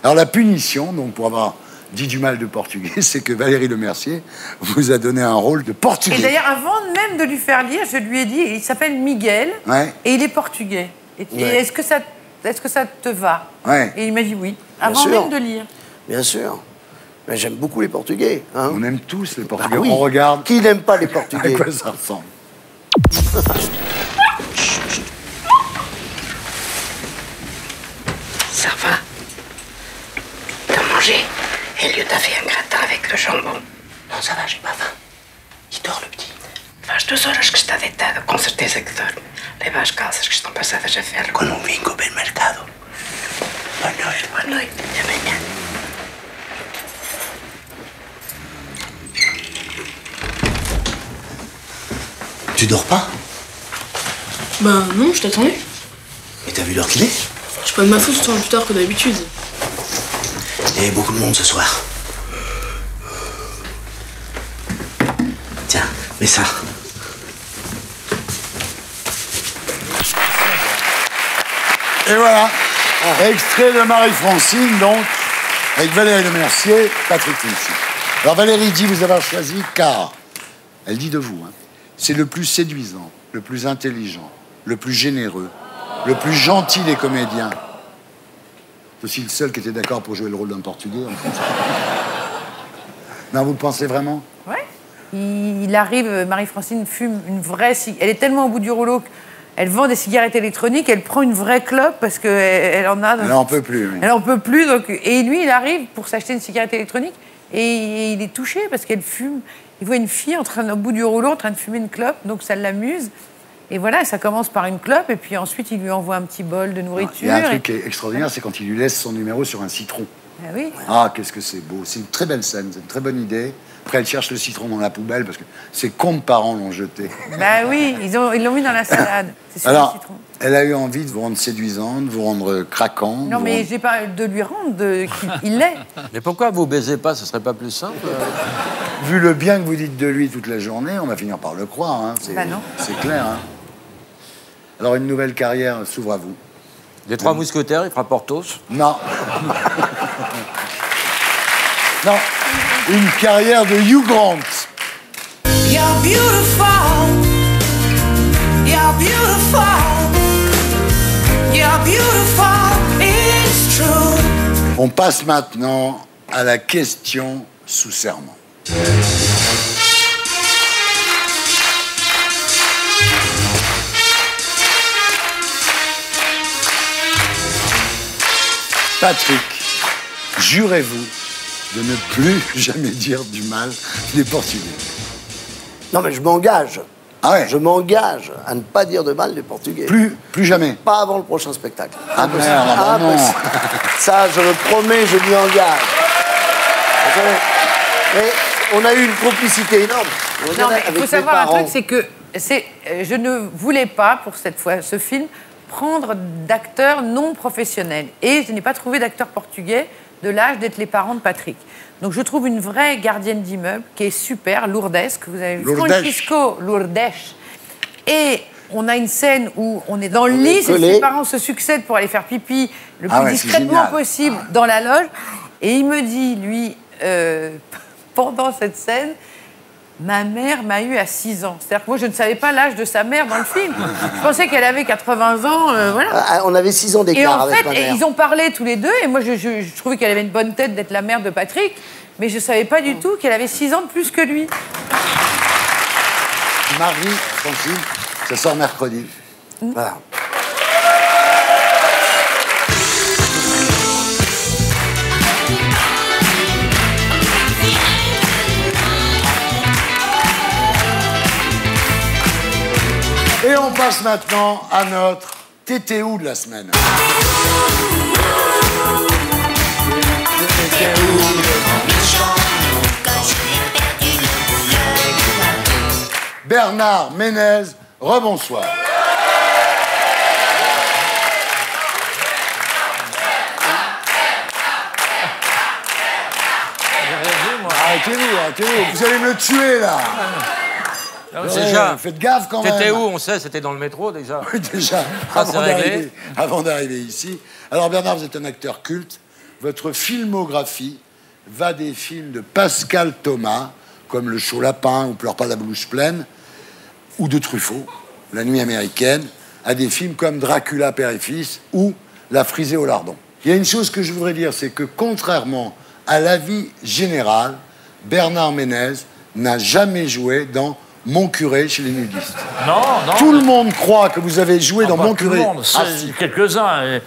Speaker 3: Alors la punition, donc pour avoir dit du mal de portugais, c'est que Valérie Lemercier vous a donné un rôle de portugais.
Speaker 2: Et d'ailleurs, avant même de lui faire lire, je lui ai dit, il s'appelle Miguel et il est portugais. Et est-ce que ça te va? Et il m'a dit oui, avant même de lire.
Speaker 1: Bien sûr. Mais j'aime beaucoup les Portugais. Hein.
Speaker 3: On aime tous les Portugais. On regarde.
Speaker 1: Qui n'aime pas les Portugais?
Speaker 3: À quoi ça ressemble?
Speaker 7: Ça va? T'as mangé? Elliot a fait un gratin avec le jambon. Non, ça va, j'ai pas faim. Il dort, le petit. Faz 2 horas que está deitado, com certeza que dorme. Leva as calças que estão passadas a ferro. Como vinco bem marcado. Boa noite. Boa noite. Até amanhã. dors pas?
Speaker 8: Ben non, je t'attendais.
Speaker 7: Mais t'as vu l'heure qu'il est?
Speaker 8: C'est pas de ma faute, c'est plus tard que d'habitude.
Speaker 7: Il y avait beaucoup de monde ce soir. Tiens, mets ça.
Speaker 3: Et voilà, extrait de Marie-Francine, donc, avec Valérie Lemercier, Patrick Finchi. Alors Valérie dit vous avoir choisi car, elle dit de vous, hein, c'est le plus séduisant, le plus intelligent, le plus généreux, le plus gentil des comédiens. C'est aussi le seul qui était d'accord pour jouer le rôle d'un Portugais. En fait. Non, vous le pensez vraiment?
Speaker 2: Ouais. Il arrive, Marie-Francine fume une vraie cigarette. Elle est tellement au bout du rouleau qu'elle vend des cigarettes électroniques, elle prend une vraie clope parce qu'elle en a...
Speaker 3: Elle n'en peut plus. Oui.
Speaker 2: Elle n'en peut plus. Donc... Et lui, il arrive pour s'acheter une cigarette électronique et il est touché parce qu'elle fume. Il voit une fille au bout du rouleau en train de fumer une clope, donc ça l'amuse. Et voilà, ça commence par une clope, et puis ensuite, il lui envoie un petit bol de nourriture.
Speaker 3: Il y a un truc qui est extraordinaire, c'est quand il lui laisse son numéro sur un citron.
Speaker 2: Ah oui.
Speaker 3: Ah, qu'est-ce que c'est beau. C'est une très belle scène, c'est une très bonne idée. Après, elle cherche le citron dans la poubelle, parce que ses comptes-parents l'ont jeté.
Speaker 2: Bah oui, ils l'ont mis dans la salade. C'est sur le citron.
Speaker 3: Elle a eu envie de vous rendre séduisante, de vous rendre craquant.
Speaker 2: Non, mais j'ai pas de lui rendre, il l'est.
Speaker 4: Mais pourquoi vous baisez pas? Ce serait pas plus simple?
Speaker 3: Vu le bien que vous dites de lui toute la journée, on va finir par le croire. Hein.
Speaker 2: Bah non.
Speaker 3: C'est clair. Hein. Alors, une nouvelle carrière s'ouvre à vous.
Speaker 4: Les Trois Mousquetaires, il fera Porthos?
Speaker 3: Non. Non. Une carrière de Hugh Grant.
Speaker 6: You're beautiful. You're beautiful. You're beautiful. It's true.
Speaker 3: On passe maintenant à la question sous serment. Patrick, jurez-vous de ne plus jamais dire du mal des Portugais?
Speaker 1: Non, mais je m'engage.
Speaker 3: Ah ouais?
Speaker 1: Je m'engage à ne pas dire de mal des Portugais.
Speaker 3: Plus jamais?
Speaker 1: Pas avant le prochain spectacle.
Speaker 3: Ah merde, ah non.
Speaker 1: Ça, je le promets, je m'y engage. Mais on a eu une complicité énorme.
Speaker 2: Non, mais il faut savoir un truc, c'est que je ne voulais pas, pour cette fois, ce film, prendre d'acteurs non professionnels. Et je n'ai pas trouvé d'acteurs portugais de l'âge d'être les parents de Patrick. Donc je trouve une vraie gardienne d'immeuble qui est super, lourdesque. Vous avez vu Francisco Lourdes. Et on a une scène où on est dans le lit, ses parents se succèdent pour aller faire pipi le plus discrètement possible dans la loge. Et il me dit, lui, pendant cette scène, ma mère m'a eu à 6 ans. C'est-à-dire que moi, je ne savais pas l'âge de sa mère dans le film. Je pensais qu'elle avait 80 ans, voilà.
Speaker 1: On avait 6 ans d'écart avec ma mère.
Speaker 2: Et en fait, ils ont parlé tous les deux, et moi, je trouvais qu'elle avait une bonne tête d'être la mère de Patrick, mais je ne savais pas du tout qu'elle avait 6 ans de plus que lui.
Speaker 3: Marie-Francine, ça sort mercredi. Voilà. Et on passe maintenant à notre TTO de la semaine. Bernard Ménez, rebonsoir. Arrêtez-vous, vous allez me tuer là.
Speaker 4: Déjà,
Speaker 3: faites gaffe quand même.
Speaker 4: T'étais où? On sait, c'était dans le métro déjà.
Speaker 3: Oui, déjà, avant d'arriver ici. Alors Bernard, vous êtes un acteur culte. Votre filmographie va des films de Pascal Thomas, comme Le Chaud Lapin ou Pleure pas la bouche pleine, ou de Truffaut, La Nuit américaine, à des films comme Dracula, Père et Fils ou La Frisée au lardon. Il y a une chose que je voudrais dire, c'est que contrairement à l'avis général, Bernard Ménez n'a jamais joué dans Mon curé chez les nudistes.
Speaker 9: Non.
Speaker 3: Tout le monde croit que vous avez joué dans Mon curé.
Speaker 9: Tout le monde,
Speaker 3: si.
Speaker 9: Quelques-uns.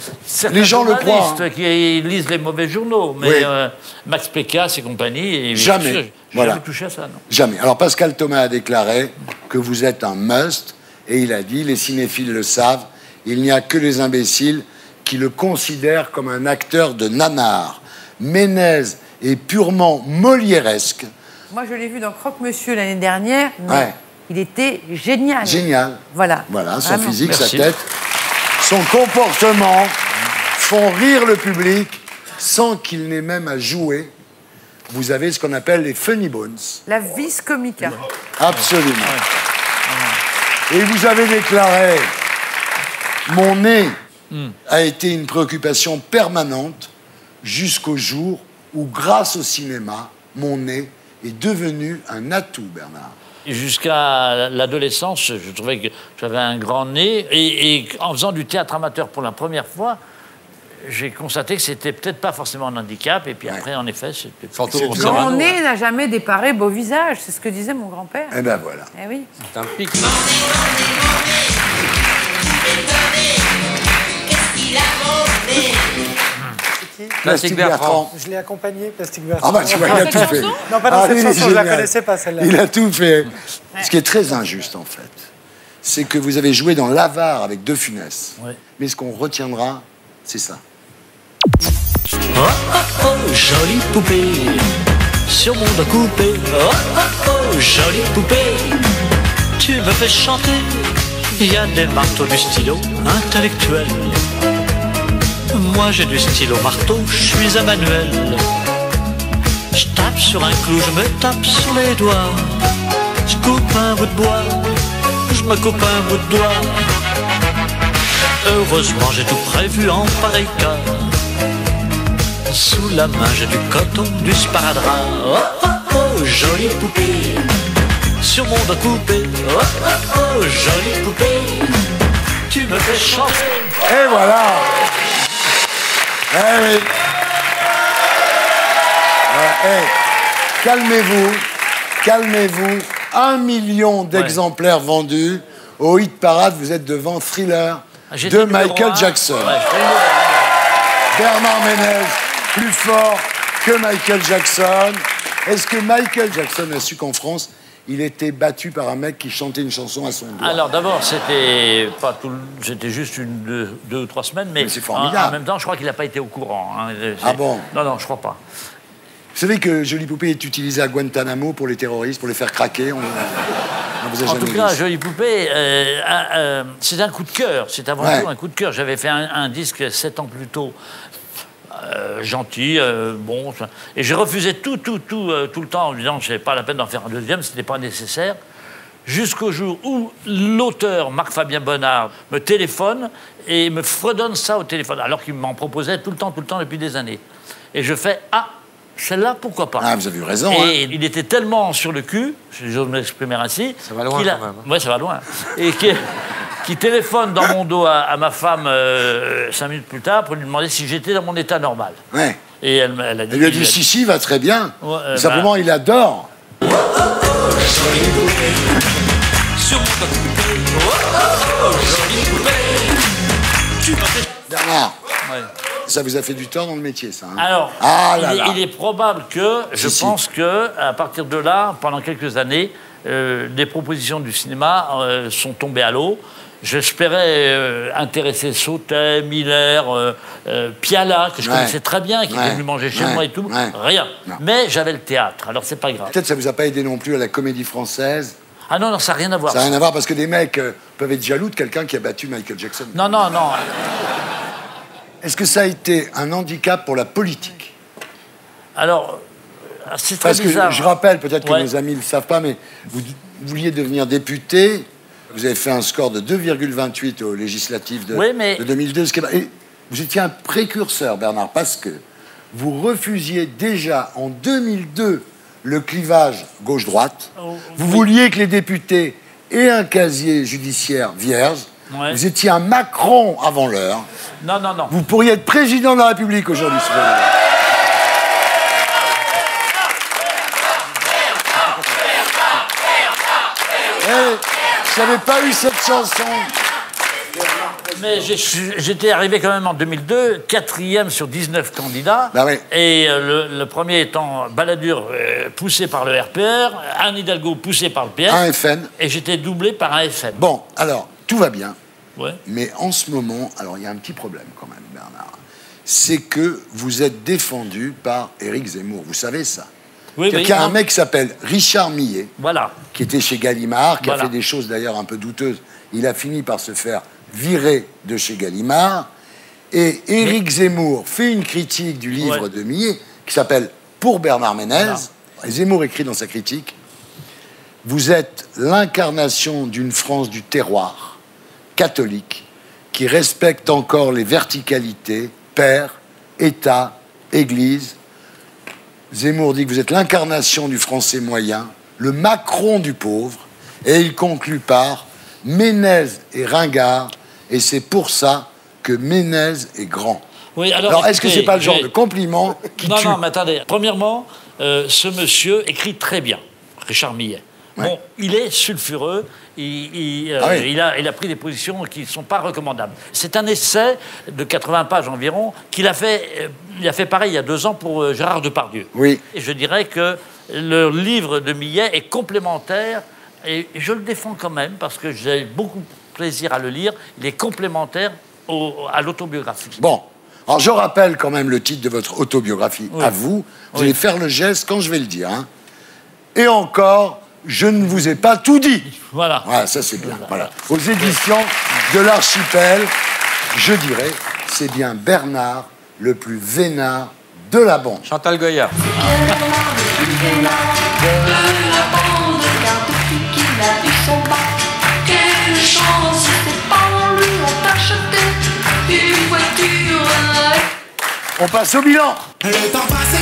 Speaker 3: Les gens le croient.
Speaker 9: Qui lisent les mauvais journaux. Mais Max Pécasse et compagnie. Et
Speaker 3: jamais.
Speaker 9: Jamais touché à ça, non.
Speaker 3: Jamais. Alors Pascal Thomas a déclaré que vous êtes un must. Et il a dit, les cinéphiles le savent, il n'y a que les imbéciles qui le considèrent comme un acteur de nanar. Ménez est purement molièresque.
Speaker 2: Moi, je l'ai vu dans Croque-Monsieur l'année dernière, mais Il était génial.
Speaker 3: Génial.
Speaker 2: Voilà.
Speaker 3: Voilà, son
Speaker 2: Vraiment.
Speaker 3: physique,
Speaker 9: Merci.
Speaker 3: sa tête, son comportement font rire le public sans qu'il n'ait même à jouer. Vous avez ce qu'on appelle les funny bones.
Speaker 2: La vis comica.
Speaker 3: Absolument. Et vous avez déclaré mon nez a été une préoccupation permanente jusqu'au jour où, grâce au cinéma, mon nez est devenu un atout, Bernard.
Speaker 9: Jusqu'à l'adolescence, je trouvais que j'avais un grand nez. Et en faisant du théâtre amateur pour la première fois, j'ai constaté que c'était peut-être pas forcément un handicap. Et puis après, en effet, c'était...
Speaker 2: Grand nez n'a jamais déparé beau visage. C'est ce que disait mon grand-père.
Speaker 3: Eh ben voilà.
Speaker 2: Eh oui.
Speaker 4: C'est un pic.
Speaker 3: Plastique Bertrand.
Speaker 5: Je l'ai accompagné, Plastique Bertrand.
Speaker 3: Ah bah tu vois, il a tout fait.
Speaker 5: Non, pas dans
Speaker 3: Ah,
Speaker 5: cette
Speaker 3: il est
Speaker 5: chanson, je la
Speaker 3: génial.
Speaker 5: connaissais pas, celle-là.
Speaker 3: Il a tout fait. Ce qui est très injuste, en fait, c'est que vous avez joué dans l'Avare avec De Funès.
Speaker 9: Ouais.
Speaker 3: Mais ce qu'on retiendra, c'est ça.
Speaker 6: Oh oh oh, jolie poupée, sur mon dos coupé. Oh oh oh, jolie poupée, tu me fais chanter. Il y a des marteaux du stylo intellectuel. Moi j'ai du stylo marteau, je suis un manuel. Je tape sur un clou, je me tape sur les doigts. Je coupe un bout de bois, je me coupe un bout de doigt. Heureusement j'ai tout prévu en pareil cas. Sous la main j'ai du coton, du sparadrap. Oh oh oh, jolie poupée, sur mon dos coupé. Oh oh oh, jolie poupée, tu me fais chanter.
Speaker 3: Et voilà. Eh oui. Calmez-vous, calmez-vous. 1 million d'exemplaires vendus. Au hit parade, vous êtes devant Thriller
Speaker 9: J'étais
Speaker 3: de
Speaker 9: numéro
Speaker 3: Michael
Speaker 9: 1.
Speaker 3: Jackson.
Speaker 9: Ouais,
Speaker 3: Bernard Ménez, plus fort que Michael Jackson. Est-ce que Michael Jackson a su qu'en France, il était battu par un mec qui chantait une chanson à son doigt?
Speaker 9: Alors d'abord, c'était pas tout, c'était juste deux ou 3 semaines, mais
Speaker 3: c'est formidable.
Speaker 9: En même temps, je crois qu'il n'a pas été au courant. Hein.
Speaker 3: Ah bon?
Speaker 9: Non, non, je crois pas.
Speaker 3: Vous savez que Jolie Poupée est utilisée à Guantanamo pour les terroristes, pour les faire craquer. On vous a
Speaker 9: En
Speaker 3: jamais
Speaker 9: tout cas,
Speaker 3: vu.
Speaker 9: Jolie Poupée, c'est un coup de cœur. C'est avant tout un coup de cœur. J'avais fait un disque 7 ans plus tôt. Gentil, bon, et je refusais tout le temps en me disant que c'était pas la peine d'en faire un deuxième, c'était pas nécessaire, jusqu'au jour où l'auteur Marc-Fabien Bonnard me téléphone et me fredonne ça au téléphone, alors qu'il m'en proposait tout le temps depuis des années. Et je fais celle-là, pourquoi pas?
Speaker 3: Ah, vous avez eu raison.
Speaker 9: Et il était tellement sur le cul, si j'ose m'exprimer ainsi.
Speaker 4: Ça va loin,
Speaker 9: qu'il a...
Speaker 4: quand même.
Speaker 9: Ouais, ça va loin. Et qui téléphone dans mon dos à ma femme 5 minutes plus tard pour lui demander si j'étais dans mon état normal.
Speaker 3: Ouais.
Speaker 9: Et elle a dit...
Speaker 3: Elle lui a dit si, il va très bien.
Speaker 9: Ouais,
Speaker 3: Simplement, il adore.
Speaker 6: Sur mon dos coupé. Oh oh oh, jolie poupée, tu me fais...
Speaker 3: Bernard,
Speaker 9: Ouais.
Speaker 3: ça vous a fait du tort dans le métier, ça. Hein?
Speaker 9: Alors,
Speaker 3: Ah là là.
Speaker 9: il est probable que, je
Speaker 3: Si.
Speaker 9: pense que, à partir de là, pendant quelques années, des propositions du cinéma sont tombées à l'eau. J'espérais intéresser Sautet, Miller, Piala, que je connaissais très bien, qui était venu manger chez moi et tout. Rien.
Speaker 3: Non.
Speaker 9: Mais j'avais le théâtre, alors c'est pas grave.
Speaker 3: Peut-être ça vous a pas aidé non plus à la Comédie Française.
Speaker 9: Ah non, ça n'a rien à voir.
Speaker 3: Ça n'a rien à voir parce que des mecs peuvent être jaloux de quelqu'un qui a battu Michael Jackson.
Speaker 9: Non.
Speaker 3: Est-ce que ça a été un handicap pour la politique?
Speaker 9: Alors, c'est très
Speaker 3: Parce
Speaker 9: bizarre.
Speaker 3: que je rappelle, peut-être que
Speaker 9: Ouais.
Speaker 3: nos amis ne le savent pas, mais vous vouliez devenir député. Vous avez fait un score de 2,28 aux législatives de,
Speaker 9: Oui, mais-
Speaker 3: de 2002. Et vous étiez un précurseur, Bernard, parce que vous refusiez déjà en 2002 le clivage gauche-droite. Vous vouliez que les députés aient un casier judiciaire vierge.
Speaker 9: Ouais.
Speaker 3: Vous étiez un Macron avant l'heure.
Speaker 9: Non.
Speaker 3: Vous pourriez être président de la République aujourd'hui. ce soir. Si j'avais pas eu cette chanson.
Speaker 9: Mais j'étais arrivé quand même en 2002, 4e sur 19 candidats.
Speaker 3: Bah oui.
Speaker 9: Et le premier étant Balladur, poussé par le RPR, Anne Hidalgo, poussé par le PS.
Speaker 3: Un FN.
Speaker 9: Et j'étais doublé par un FN.
Speaker 3: Bon, alors, tout va bien.
Speaker 9: Ouais.
Speaker 3: Mais en ce moment, alors il y a un petit problème quand même, Bernard. C'est que vous êtes défendu par Éric Zemmour. Vous savez ça?
Speaker 9: Oui,
Speaker 3: Il y a un mec qui s'appelle Richard Millet,
Speaker 9: voilà,
Speaker 3: qui était chez Gallimard, qui
Speaker 9: Voilà.
Speaker 3: a fait des choses d'ailleurs un peu douteuses. Il a fini par se faire virer de chez Gallimard. Et Éric Zemmour fait une critique du livre de Millet qui s'appelle Pour Bernard Ménez. Et Zemmour écrit dans sa critique: vous êtes l'incarnation d'une France du terroir, catholique, qui respecte encore les verticalités, père, État, Église. Zemmour dit que vous êtes l'incarnation du français moyen, le Macron du pauvre, et il conclut par Ménez est ringard, et c'est pour ça que Ménez est grand.
Speaker 9: Oui,
Speaker 3: alors est-ce que
Speaker 9: écoutez,
Speaker 3: c'est pas le genre de compliment qui
Speaker 9: Non,
Speaker 3: tue?
Speaker 9: non, mais attendez. Premièrement, ce monsieur écrit très bien, Richard Millet.
Speaker 3: Ouais.
Speaker 9: Bon, il est sulfureux, il a pris des positions qui ne sont pas recommandables. C'est un essai de 80 pages environ qu'il a fait, il a fait pareil il y a 2 ans pour Gérard Depardieu.
Speaker 3: Oui.
Speaker 9: Et je dirais que le livre de Millet est complémentaire, et je le défends quand même parce que j'ai beaucoup de plaisir à le lire. Il est complémentaire à l'autobiographie.
Speaker 3: Bon, alors je rappelle quand même le titre de votre autobiographie à vous. Vous allez faire le geste quand je vais le dire. Hein. Et encore, je ne vous ai pas tout dit.
Speaker 9: Voilà.
Speaker 3: Voilà, ça c'est bien. Voilà. Aux éditions de l'Archipel, je dirais, c'est bien Bernard le plus vénard de la bande.
Speaker 4: Chantal Goya.
Speaker 6: Quelle chance, c'est pas lui, on t'a acheté une voiture.
Speaker 3: On passe au bilan.
Speaker 10: Le temps passé,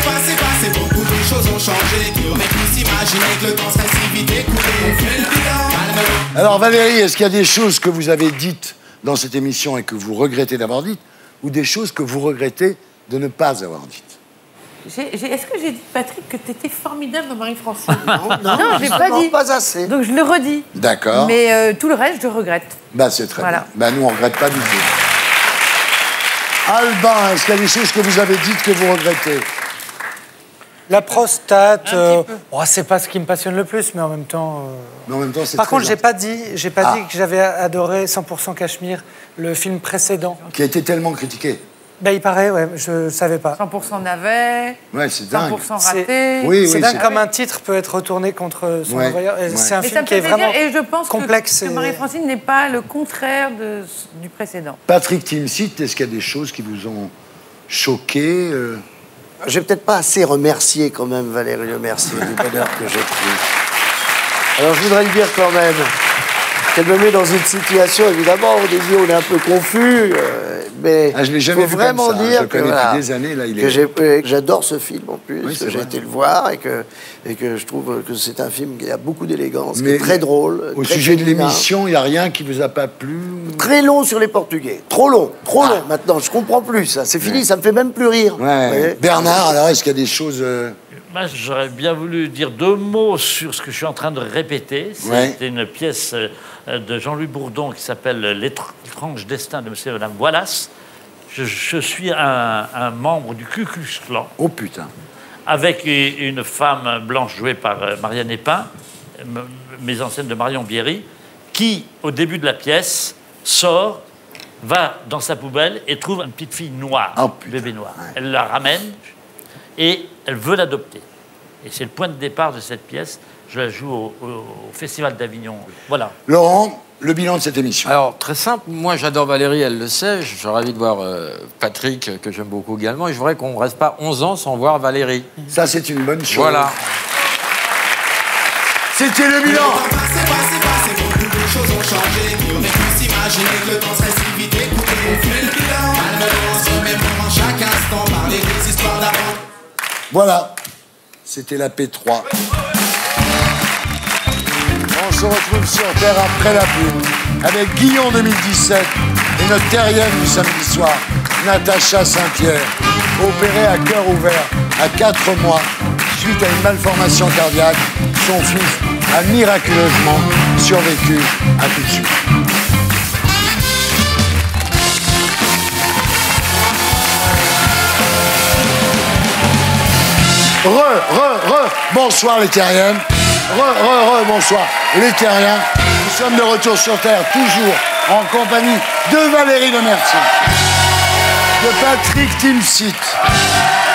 Speaker 10: beaucoup de choses ont changé. Qui aurait pu s'imaginer que le temps serait si vite écoulé? On fait le bilan.
Speaker 3: Alors Valérie, est-ce qu'il y a des choses que vous avez dites dans cette émission et que vous regrettez d'avoir dites, ou des choses que vous regrettez de ne pas avoir dites?
Speaker 2: Est-ce que j'ai dit, Patrick, que tu étais formidable dans Marie-Francine?
Speaker 1: Non,
Speaker 2: je l'ai pas dit.
Speaker 1: Pas assez.
Speaker 2: Donc je le redis.
Speaker 3: D'accord.
Speaker 2: Mais tout le reste, je regrette.
Speaker 3: Bah c'est très
Speaker 2: Voilà.
Speaker 3: bien. Bah nous on regrette pas du tout. Albin, est-ce qu'il y a des choses que vous avez dites que vous regrettez?
Speaker 5: La prostate, c'est pas ce qui me passionne le plus, mais en même temps.
Speaker 3: Mais en même temps, c'est
Speaker 5: Par
Speaker 3: très
Speaker 5: contre, j'ai
Speaker 3: gentil.
Speaker 5: pas dit que j'avais adoré 100% Cachemire, le film précédent.
Speaker 3: Qui a été tellement critiqué.
Speaker 5: Ben, il paraît, ouais, je savais pas.
Speaker 2: 100% navet.
Speaker 3: Ouais, c'est dingue.
Speaker 2: 100% raté.
Speaker 3: Oui,
Speaker 5: c'est dingue comme un titre peut être retourné contre son envoyeur. C'est un
Speaker 2: Mais
Speaker 5: film
Speaker 2: ça
Speaker 5: qui est
Speaker 2: me fait
Speaker 5: vraiment
Speaker 2: plaisir, et je pense
Speaker 5: complexe.
Speaker 2: que Marie-Francine n'est pas le contraire du précédent.
Speaker 3: Patrick Timsit, est-ce qu'il y a des choses qui vous ont choqué
Speaker 1: J'ai peut-être pas assez remercié quand même Valérie Le Mercier du bonheur que j'ai pris. Alors je voudrais le dire quand même qu'elle me met dans une situation, évidemment, au début on est un peu confus, mais
Speaker 3: je l'ai jamais
Speaker 1: faut
Speaker 3: vu
Speaker 1: vraiment
Speaker 3: comme ça.
Speaker 1: dire
Speaker 3: Je le connais depuis des années, là, il est...
Speaker 1: que j'adore ce film en plus,
Speaker 3: Oui,
Speaker 1: que j'ai
Speaker 3: vrai.
Speaker 1: été le voir et que je trouve que c'est un film qui a beaucoup d'élégance, qui
Speaker 3: Mais
Speaker 1: est très drôle.
Speaker 3: Au
Speaker 1: très
Speaker 3: sujet de
Speaker 1: féminin.
Speaker 3: l'émission, il n'y a rien qui vous a pas plu?
Speaker 1: Très long sur les Portugais, trop long maintenant, je comprends plus ça, c'est fini, ça me fait même plus rire. Vous voyez.
Speaker 3: Bernard, alors est-ce qu'il y a des choses...
Speaker 9: Moi, j'aurais bien voulu dire 2 mots sur ce que je suis en train de répéter. C'est une pièce de Jean-Louis Bourdon qui s'appelle L'étrange destin de Monsieur et Madame Wallace. Je suis un membre du Ku Klux Klan.
Speaker 3: Oh putain.
Speaker 9: Avec une femme blanche jouée par Marianne Épin, mise en scène de Marion Bierry, qui, au début de la pièce, sort, va dans sa poubelle et trouve une petite fille noire, bébé noir. Elle la ramène et elle veut l'adopter. Et c'est le point de départ de cette pièce. Je la joue au Festival d'Avignon. Voilà.
Speaker 3: Laurent, le bilan de cette émission.
Speaker 4: Alors, très simple. Moi, j'adore Valérie, elle le sait. J'aurais envie de voir Patrick, que j'aime beaucoup également. Et je voudrais qu'on ne reste pas 11 ans sans voir Valérie.
Speaker 3: Ça, c'est une bonne chose.
Speaker 4: Voilà.
Speaker 3: C'était le bilan.
Speaker 10: Beaucoup de choses ont changé. Qui aurait pu s'imaginer que le temps serait si vite écoulé? On fait le bilan. Malheureusement, en se mémorant chaque instant, parler des histoires d'avant.
Speaker 3: Voilà. C'était la P3. On se retrouve sur Terre après la pub avec Guillon 2017 et notre terrienne du samedi soir, Natacha Saint-Pierre, opérée à cœur ouvert à 4 mois suite à une malformation cardiaque. Son fils a miraculeusement survécu. À tout de suite. Bonsoir les terriennes. Bonsoir les terriens. Nous sommes de retour sur Terre, toujours en compagnie de Valérie Le Mercier, de Patrick Timsit,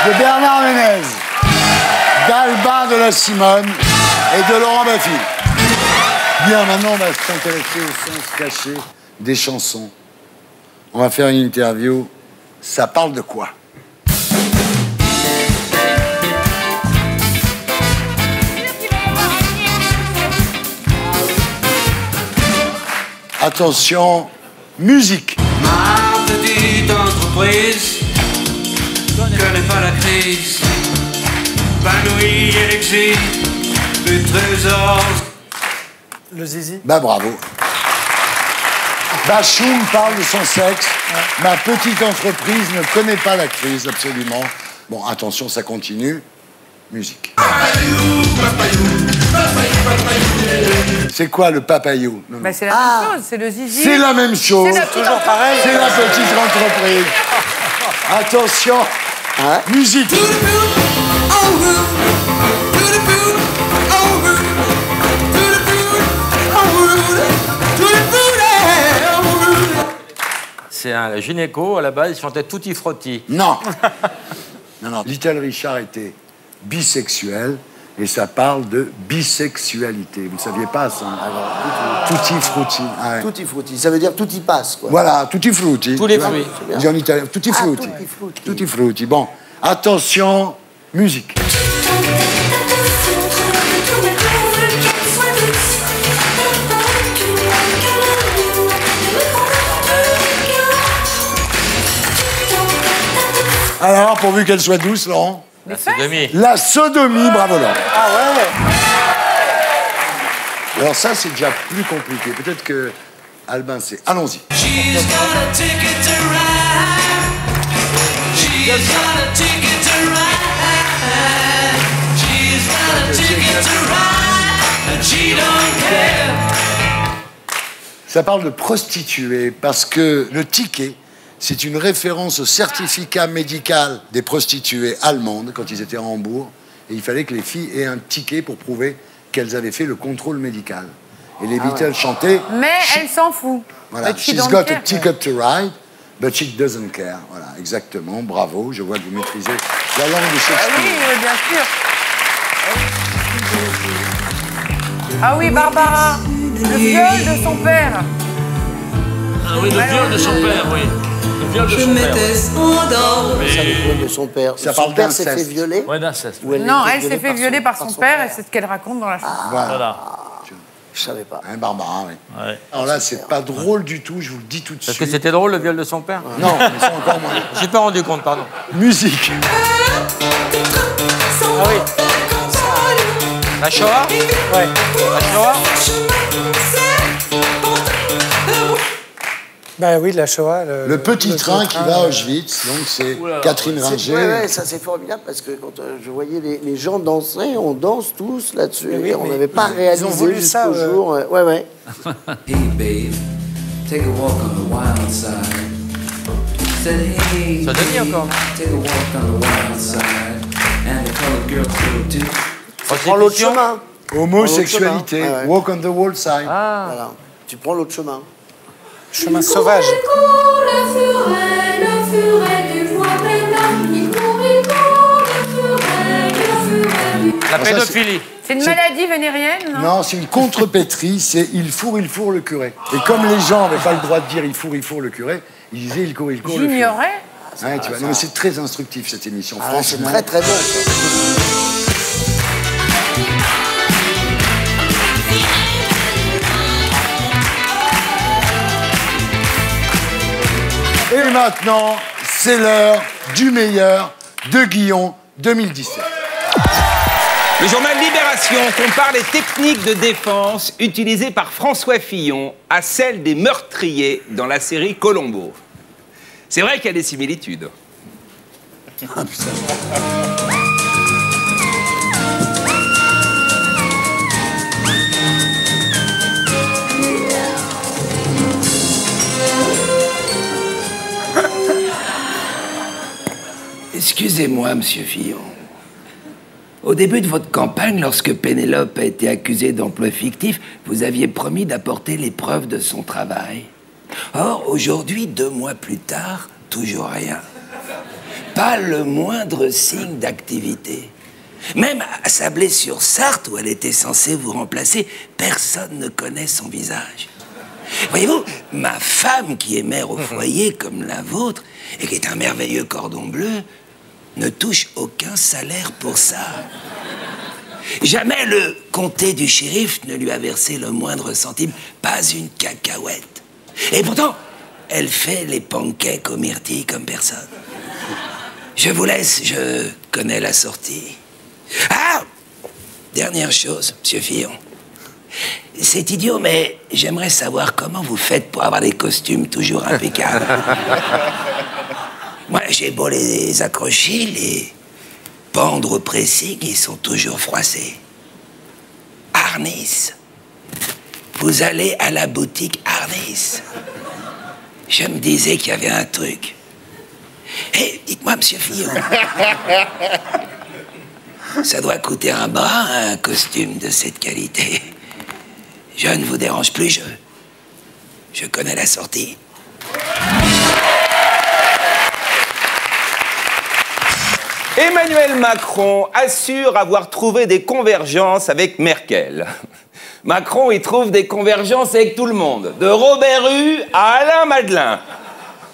Speaker 3: de Bernard Ménez, d'Albin de la Simone et de Laurent Baffy. Bien, maintenant, on va s'intéresser au sens caché des chansons. On va faire une interview. Ça parle de quoi? Attention, musique.
Speaker 6: Ma petite entreprise connaît pas la crise. Panouille et l'exil du trésor.
Speaker 5: Le zizi.
Speaker 3: Bah bravo. Bachoum parle de son sexe. Ma petite entreprise ne connaît pas la crise, absolument. Bon, attention, ça continue. Musique. C'est quoi le papayou? Non, non.
Speaker 2: Bah, c'est la même chose, c'est le zizi.
Speaker 3: C'est la même chose.
Speaker 2: C'est toujours pareil.
Speaker 3: C'est la petite entreprise. Attention. Hein? Musique.
Speaker 4: C'est un gynéco, à la base, il chantait Tutti Frotti.
Speaker 3: Non. Non. Little Richard était bisexuel et ça parle de bisexualité. Vous ne saviez pas ça? Tutti Frutti. Ouais.
Speaker 1: Tutti Frutti, ça veut dire tout y passe, quoi.
Speaker 3: Voilà, Tutti Frutti.
Speaker 4: Tous les fruits.
Speaker 3: On dit en italien, Tutti Frutti.
Speaker 1: Tutti Frutti.
Speaker 3: Tutti Frutti. Bon, attention, musique. Alors, pourvu qu'elle soit douce, Laurent.
Speaker 4: La sodomie.
Speaker 3: La sodomie, bravo Laurent.
Speaker 5: Ah ouais.
Speaker 3: Alors ça, c'est déjà plus compliqué. Peut-être que Albin sait. Allons-y.
Speaker 6: She's got a ticket to ride. She's got a ticket to ride. She's got a ticket to ride. And she don't care.
Speaker 3: Ça parle de prostituées parce que le ticket, c'est une référence au certificat médical des prostituées allemandes quand ils étaient à Hambourg. Et il fallait que les filles aient un ticket pour prouver qu'elles avaient fait le contrôle médical. Et les Beatles chantaient...
Speaker 2: Mais elle s'en fout.
Speaker 3: Voilà,
Speaker 2: But she
Speaker 3: she's
Speaker 2: don't
Speaker 3: got a
Speaker 2: care.
Speaker 3: ticket to ride, but she doesn't care. Voilà, exactement, bravo. Je vois que vous maîtrisez la langue de Shakespeare.
Speaker 2: Oui, bien sûr. Ah oui, Barbara, le viol de son père.
Speaker 9: Ah oui, le viol de son père, oui. Le viol de
Speaker 1: Je
Speaker 9: son père.
Speaker 1: m'étais endormi. Ça, le viol de son père.
Speaker 3: Ça
Speaker 1: son
Speaker 3: parle
Speaker 1: père s'est fait
Speaker 3: d'inceste.
Speaker 1: violer.
Speaker 9: Ouais, d'inceste.
Speaker 1: Ou
Speaker 2: Non,
Speaker 1: était
Speaker 2: elle s'est fait violer par son père et c'est ce qu'elle raconte dans la chanson.
Speaker 3: Voilà.
Speaker 1: Je savais pas.
Speaker 3: Hein, Barbara, oui.
Speaker 9: Ouais.
Speaker 3: Alors là, c'est pas drôle du tout, je vous le dis tout de
Speaker 4: Parce
Speaker 3: suite.
Speaker 4: que c'était drôle, le viol de son père?
Speaker 3: Non, mais c'est encore moins.
Speaker 4: J'ai pas rendu compte, pardon.
Speaker 3: Musique.
Speaker 5: Ah oui.
Speaker 4: La Shoah?
Speaker 5: Ouais.
Speaker 4: La Shoah?
Speaker 5: Bah oui, de la Shoah.
Speaker 3: Le petit train qui va à Auschwitz, donc c'est Catherine Ringer.
Speaker 1: Ouais, ça c'est formidable parce que quand je voyais les gens danser, on danse tous là-dessus.
Speaker 5: Oui,
Speaker 1: et on
Speaker 5: mais
Speaker 1: n'avait pas réalisé
Speaker 5: ils ont voulu
Speaker 1: jusqu'au
Speaker 5: ça,
Speaker 1: jour. Ouais.
Speaker 6: Hey babe, take a walk on the wild side. Said hey
Speaker 4: Ça devient
Speaker 6: babe,
Speaker 4: encore.
Speaker 6: take a walk on the wild side. And the colored girls go too.
Speaker 1: Tu prends l'autre chemin.
Speaker 3: Homosexualité,
Speaker 1: Ouais, ouais.
Speaker 3: walk on the wall side.
Speaker 1: Voilà. Tu prends l'autre chemin.
Speaker 5: Chemin sauvage.
Speaker 4: La pédophilie.
Speaker 2: C'est une maladie vénérienne, non?
Speaker 3: Non, c'est une contrepétrie, c'est il fourre le curé. Et comme les gens n'avaient pas le droit de dire il fourre le curé, ils disaient il court le curé.
Speaker 2: J'ignorais.
Speaker 3: Ouais, tu vois. Non, mais c'est très instructif cette émission,
Speaker 1: Ah, c'est
Speaker 3: franchement.
Speaker 1: très très bon. Ça.
Speaker 3: Et maintenant, c'est l'heure du meilleur de Guillon 2017.
Speaker 11: Le journal Libération compare les techniques de défense utilisées par François Fillon à celles des meurtriers dans la série Colombo. C'est vrai qu'il y a des similitudes.
Speaker 22: Excusez-moi, monsieur Fillon. Au début de votre campagne, lorsque Pénélope a été accusée d'emploi fictif, vous aviez promis d'apporter les preuves de son travail. Or, aujourd'hui, 2 mois plus tard, toujours rien. Pas le moindre signe d'activité. Même à Sablé-sur-Sarthe, où elle était censée vous remplacer, personne ne connaît son visage. Voyez-vous, ma femme, qui est mère au foyer comme la vôtre, et qui est un merveilleux cordon bleu, ne touche aucun salaire pour ça. Jamais le comté du shérif ne lui a versé le moindre centime, pas une cacahuète. Et pourtant, elle fait les pancakes aux myrtilles comme personne. Je vous laisse, je connais la sortie. Ah! Dernière chose, monsieur Fillon. C'est idiot, mais j'aimerais savoir comment vous faites pour avoir des costumes toujours impeccables. Moi, j'ai beau les accrocher, les pendre au pressing, ils sont toujours froissés. Arnis. Vous allez à la boutique Arnis. Je me disais qu'il y avait un truc. Hé, dites-moi, monsieur Fillon. Ça doit coûter un bras, un costume de cette qualité. Je ne vous dérange plus, je connais la sortie.
Speaker 11: Emmanuel Macron assure avoir trouvé des convergences avec Merkel. Macron, il trouve des convergences avec tout le monde, de Robert Hue à Alain Madelin.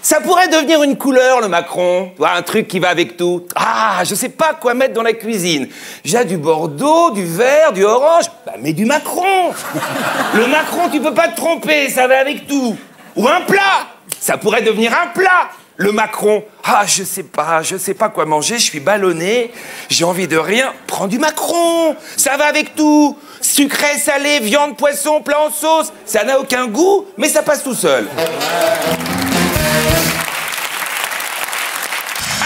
Speaker 11: Ça pourrait devenir une couleur, le Macron. Un truc qui va avec tout. Ah, je sais pas quoi mettre dans la cuisine. J'ai du Bordeaux, du vert, du orange. Bah, mais du Macron. Le Macron, tu peux pas te tromper, ça va avec tout. Ou un plat. Ça pourrait devenir un plat. Le Macron. Ah, je sais pas quoi manger, je suis ballonné, j'ai envie de rien. Prends du Macron. Ça va avec tout. Sucré, salé, viande, poisson, plat en sauce. Ça n'a aucun goût, mais ça passe tout seul.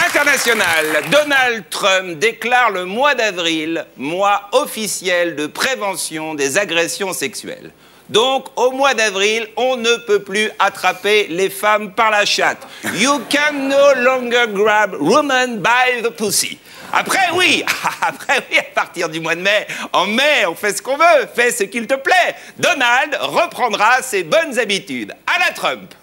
Speaker 11: International, Donald Trump déclare le mois d'avril mois officiel de prévention des agressions sexuelles. Donc, au mois d'avril, on ne peut plus attraper les femmes par la chatte. You can no longer grab women by the pussy. Après, oui, à partir du mois de mai, en mai, on fait ce qu'on veut, fais ce qu'il te plaît. Donald reprendra ses bonnes habitudes. À la Trump.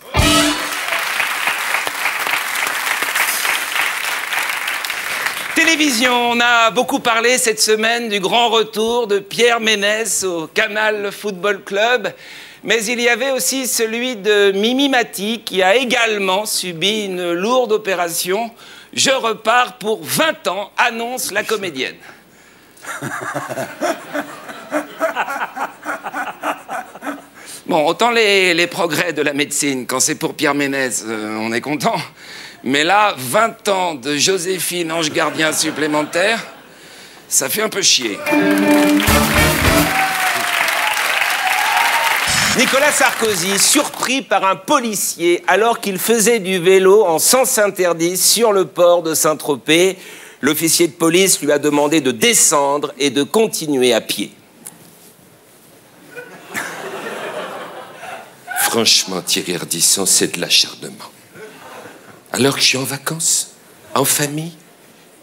Speaker 11: Télévision, on a beaucoup parlé cette semaine du grand retour de Pierre Ménès au Canal Football Club, mais il y avait aussi celui de Mimi Mati qui a également subi une lourde opération. Je repars pour 20 ans, annonce la comédienne. Bon, autant les progrès de la médecine, quand c'est pour Pierre Ménès, on est content. Mais là, 20 ans de Joséphine Ange Gardien supplémentaire, ça fait un peu chier. Nicolas Sarkozy, surpris par un policier alors qu'il faisait du vélo en sens interdit sur le port de Saint-Tropez. L'officier de police lui a demandé de descendre et de continuer à pied. Franchement, Thierry Ardisson, c'est de l'acharnement. Alors que je suis en vacances, en famille,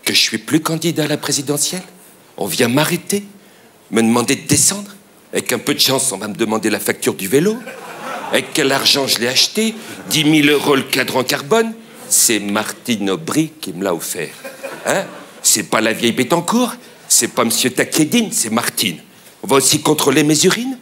Speaker 11: que je suis plus candidat à la présidentielle, on vient m'arrêter, me demander de descendre. Avec un peu de chance, on va me demander la facture du vélo. Avec quel argent je l'ai acheté? 10 000 € le cadran carbone. C'est Martine Aubry qui me l'a offert. Hein? C'est pas la vieille Bettencourt, c'est pas Monsieur Takedine, c'est Martine. On va aussi contrôler mes urines,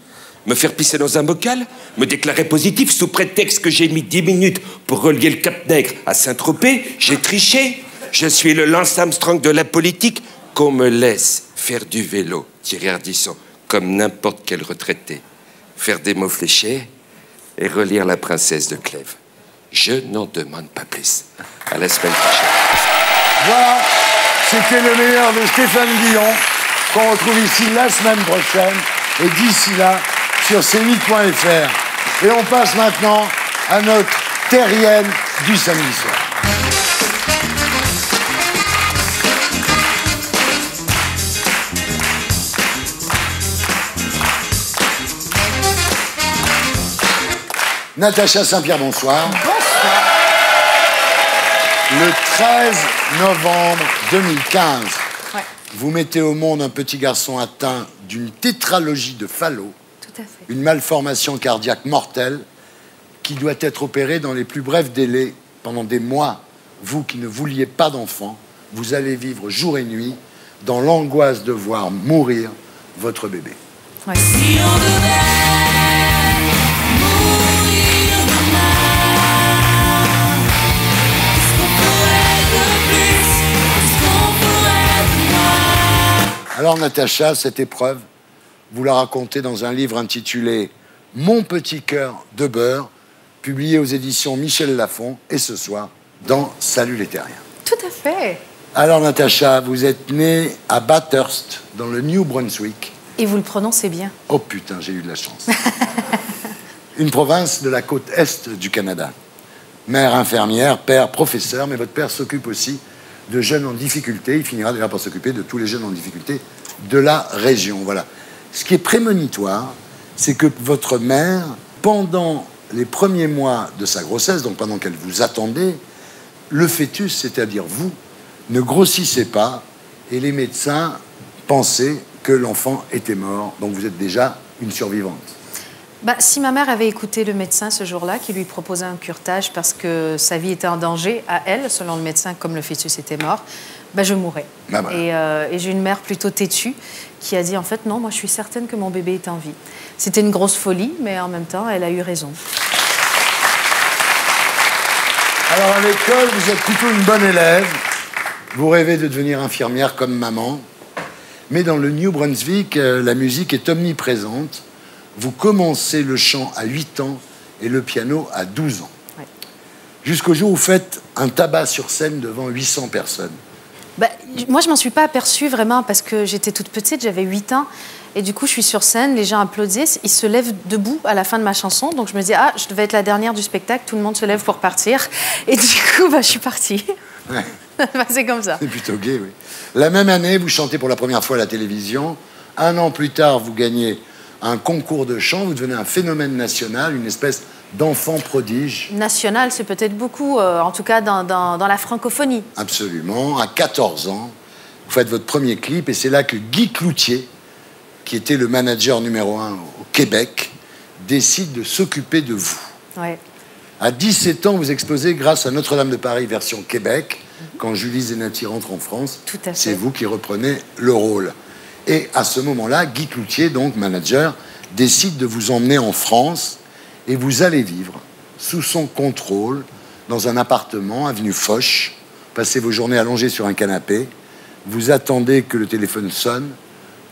Speaker 11: me faire pisser dans un bocal, me déclarer positif sous prétexte que j'ai mis 10 minutes pour relier le Cap-Nègre à Saint-Tropez. J'ai triché. Je suis le Lance Armstrong de la politique. Qu'on me laisse faire du vélo, Thierry Ardisson, comme n'importe quel retraité. Faire des mots fléchés et relire La Princesse de Clèves. Je n'en demande pas plus. À la semaine prochaine.
Speaker 3: Voilà, c'était le meilleur de Stéphane Guillon, qu'on retrouve ici la semaine prochaine. Et d'ici là, sur c8.fr. Et on passe maintenant à notre terrienne du samedi soir. Natacha Saint-Pierre, bonsoir.
Speaker 2: Bonsoir.
Speaker 3: Le 13 novembre 2015,
Speaker 2: Ouais.
Speaker 3: vous mettez au monde un petit garçon atteint d'une tétralogie de Fallot,
Speaker 2: Tout à fait.
Speaker 3: une malformation cardiaque mortelle qui doit être opérée dans les plus brefs délais pendant des mois. Vous qui ne vouliez pas d'enfant, vous allez vivre jour et nuit dans l'angoisse de voir mourir votre bébé.
Speaker 2: Ouais.
Speaker 6: Si on devait mourir demain, qu'est-ce qu'on ferait de plus? Qu'est-ce qu'on ferait de moins?
Speaker 3: Alors Natacha, cette épreuve, vous la racontez dans un livre intitulé « Mon petit cœur de beurre », publié aux éditions Michel Lafon, et ce soir, dans Salut les Terriens.
Speaker 2: Tout à fait.
Speaker 3: Alors Natacha, vous êtes née à Bathurst, dans le New Brunswick.
Speaker 2: Et vous le prononcez bien.
Speaker 3: Oh putain, j'ai eu de la chance. Une province de la côte est du Canada. Mère infirmière, père professeur, mais votre père s'occupe aussi de jeunes en difficulté. Il finira déjà par s'occuper de tous les jeunes en difficulté de la région. Voilà. Ce qui est prémonitoire, c'est que votre mère, pendant les premiers mois de sa grossesse, donc pendant qu'elle vous attendait, le fœtus, c'est-à-dire vous, ne grossissait pas et les médecins pensaient que l'enfant était mort. Donc vous êtes déjà une survivante.
Speaker 2: Bah, si ma mère avait écouté le médecin ce jour-là, qui lui proposait un curetage parce que sa vie était en danger, à elle, selon le médecin, comme le fœtus était mort, bah, je mourrais.
Speaker 3: Bah, voilà.
Speaker 2: Et j'ai une mère plutôt têtue qui a dit, en fait, non, moi je suis certaine que mon bébé est en vie. C'était une grosse folie, mais en même temps, elle a eu raison.
Speaker 3: Alors à l'école, vous êtes plutôt une bonne élève. Vous rêvez de devenir infirmière comme maman. Mais dans le New Brunswick, la musique est omniprésente. Vous commencez le chant à 8 ans et le piano à 12 ans.
Speaker 2: Ouais.
Speaker 3: Jusqu'au jour où vous faites un tabac sur scène devant 800 personnes.
Speaker 2: Bah, moi, je m'en suis pas aperçue vraiment parce que j'étais toute petite, j'avais 8 ans. Et du coup, je suis sur scène, les gens applaudissent, ils se lèvent debout à la fin de ma chanson. Donc je me dis, ah, je devais être la dernière du spectacle, tout le monde se lève pour partir. Et du coup, bah, je suis partie.
Speaker 3: Ouais.
Speaker 2: Bah, c'est comme ça.
Speaker 3: C'est plutôt gai, oui. La même année, vous chantez pour la première fois à la télévision. 1 an plus tard, vous gagnez un concours de chant. Vous devenez un phénomène national, une espèce d'enfant prodige.
Speaker 2: National, c'est peut-être beaucoup, en tout cas dans la francophonie.
Speaker 3: Absolument. À 14 ans, vous faites votre premier clip et c'est là que Guy Cloutier, qui était le manager numéro 1 au Québec, décide de s'occuper de vous.
Speaker 2: Ouais.
Speaker 3: À 17 ans, vous exposez grâce à Notre-Dame de Paris version Québec. Quand Julie Zenati rentre en France, c'est vous qui reprenez le rôle. Et à ce moment-là, Guy Cloutier, donc manager, décide de vous emmener en France et vous allez vivre sous son contrôle dans un appartement, avenue Foch. Passez vos journées allongées sur un canapé. Vous attendez que le téléphone sonne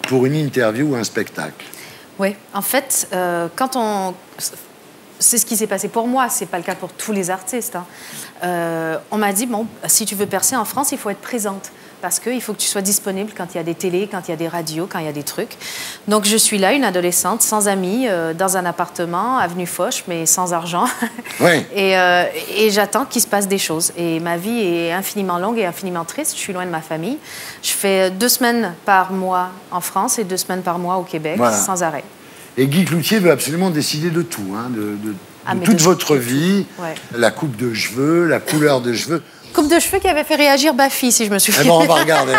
Speaker 3: pour une interview ou un spectacle.
Speaker 2: Oui, en fait, quand on... C'est ce qui s'est passé pour moi, c'est pas le cas pour tous les artistes. Hein. On m'a dit, bon, si tu veux percer en France, il faut être présente. Parce qu'il faut que tu sois disponible quand il y a des télés, quand il y a des radios, quand il y a des trucs. Donc je suis là, une adolescente, sans amis, dans un appartement, avenue Foch, mais sans argent.
Speaker 3: Oui.
Speaker 2: Et j'attends qu'il se passe des choses. Et ma vie est infiniment longue et infiniment triste. Je suis loin de ma famille. Je fais 2 semaines par mois en France et 2 semaines par mois au Québec, voilà, sans arrêt.
Speaker 3: Et Guy Cloutier veut absolument décider de tout, hein, de toute votre vie,
Speaker 2: ouais. La
Speaker 3: coupe de cheveux, la couleur de cheveux.
Speaker 2: Coupe de cheveux qui avait fait réagir Baffy, si je me souviens.
Speaker 3: Eh bon, on va regarder.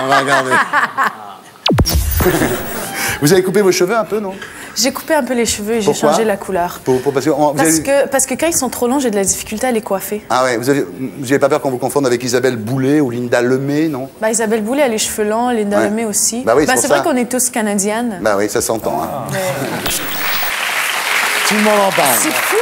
Speaker 3: Vous avez coupé vos cheveux un peu, non?
Speaker 12: J'ai coupé un peu les cheveux et j'ai changé la couleur. Parce que quand ils sont trop longs, j'ai de la difficulté à les coiffer.
Speaker 13: Ah ouais, vous n'avez pas peur qu'on vous confonde avec Isabelle Boulay ou Linda Lemay, non?
Speaker 12: Bah, Isabelle Boulay a les cheveux longs, Linda Lemay aussi.
Speaker 13: Bah oui,
Speaker 12: c'est vrai qu'on est tous canadiennes.
Speaker 13: Bah oui, ça s'entend. Hein.
Speaker 12: Mais...
Speaker 3: Tout le monde en parle.
Speaker 12: C'est fou.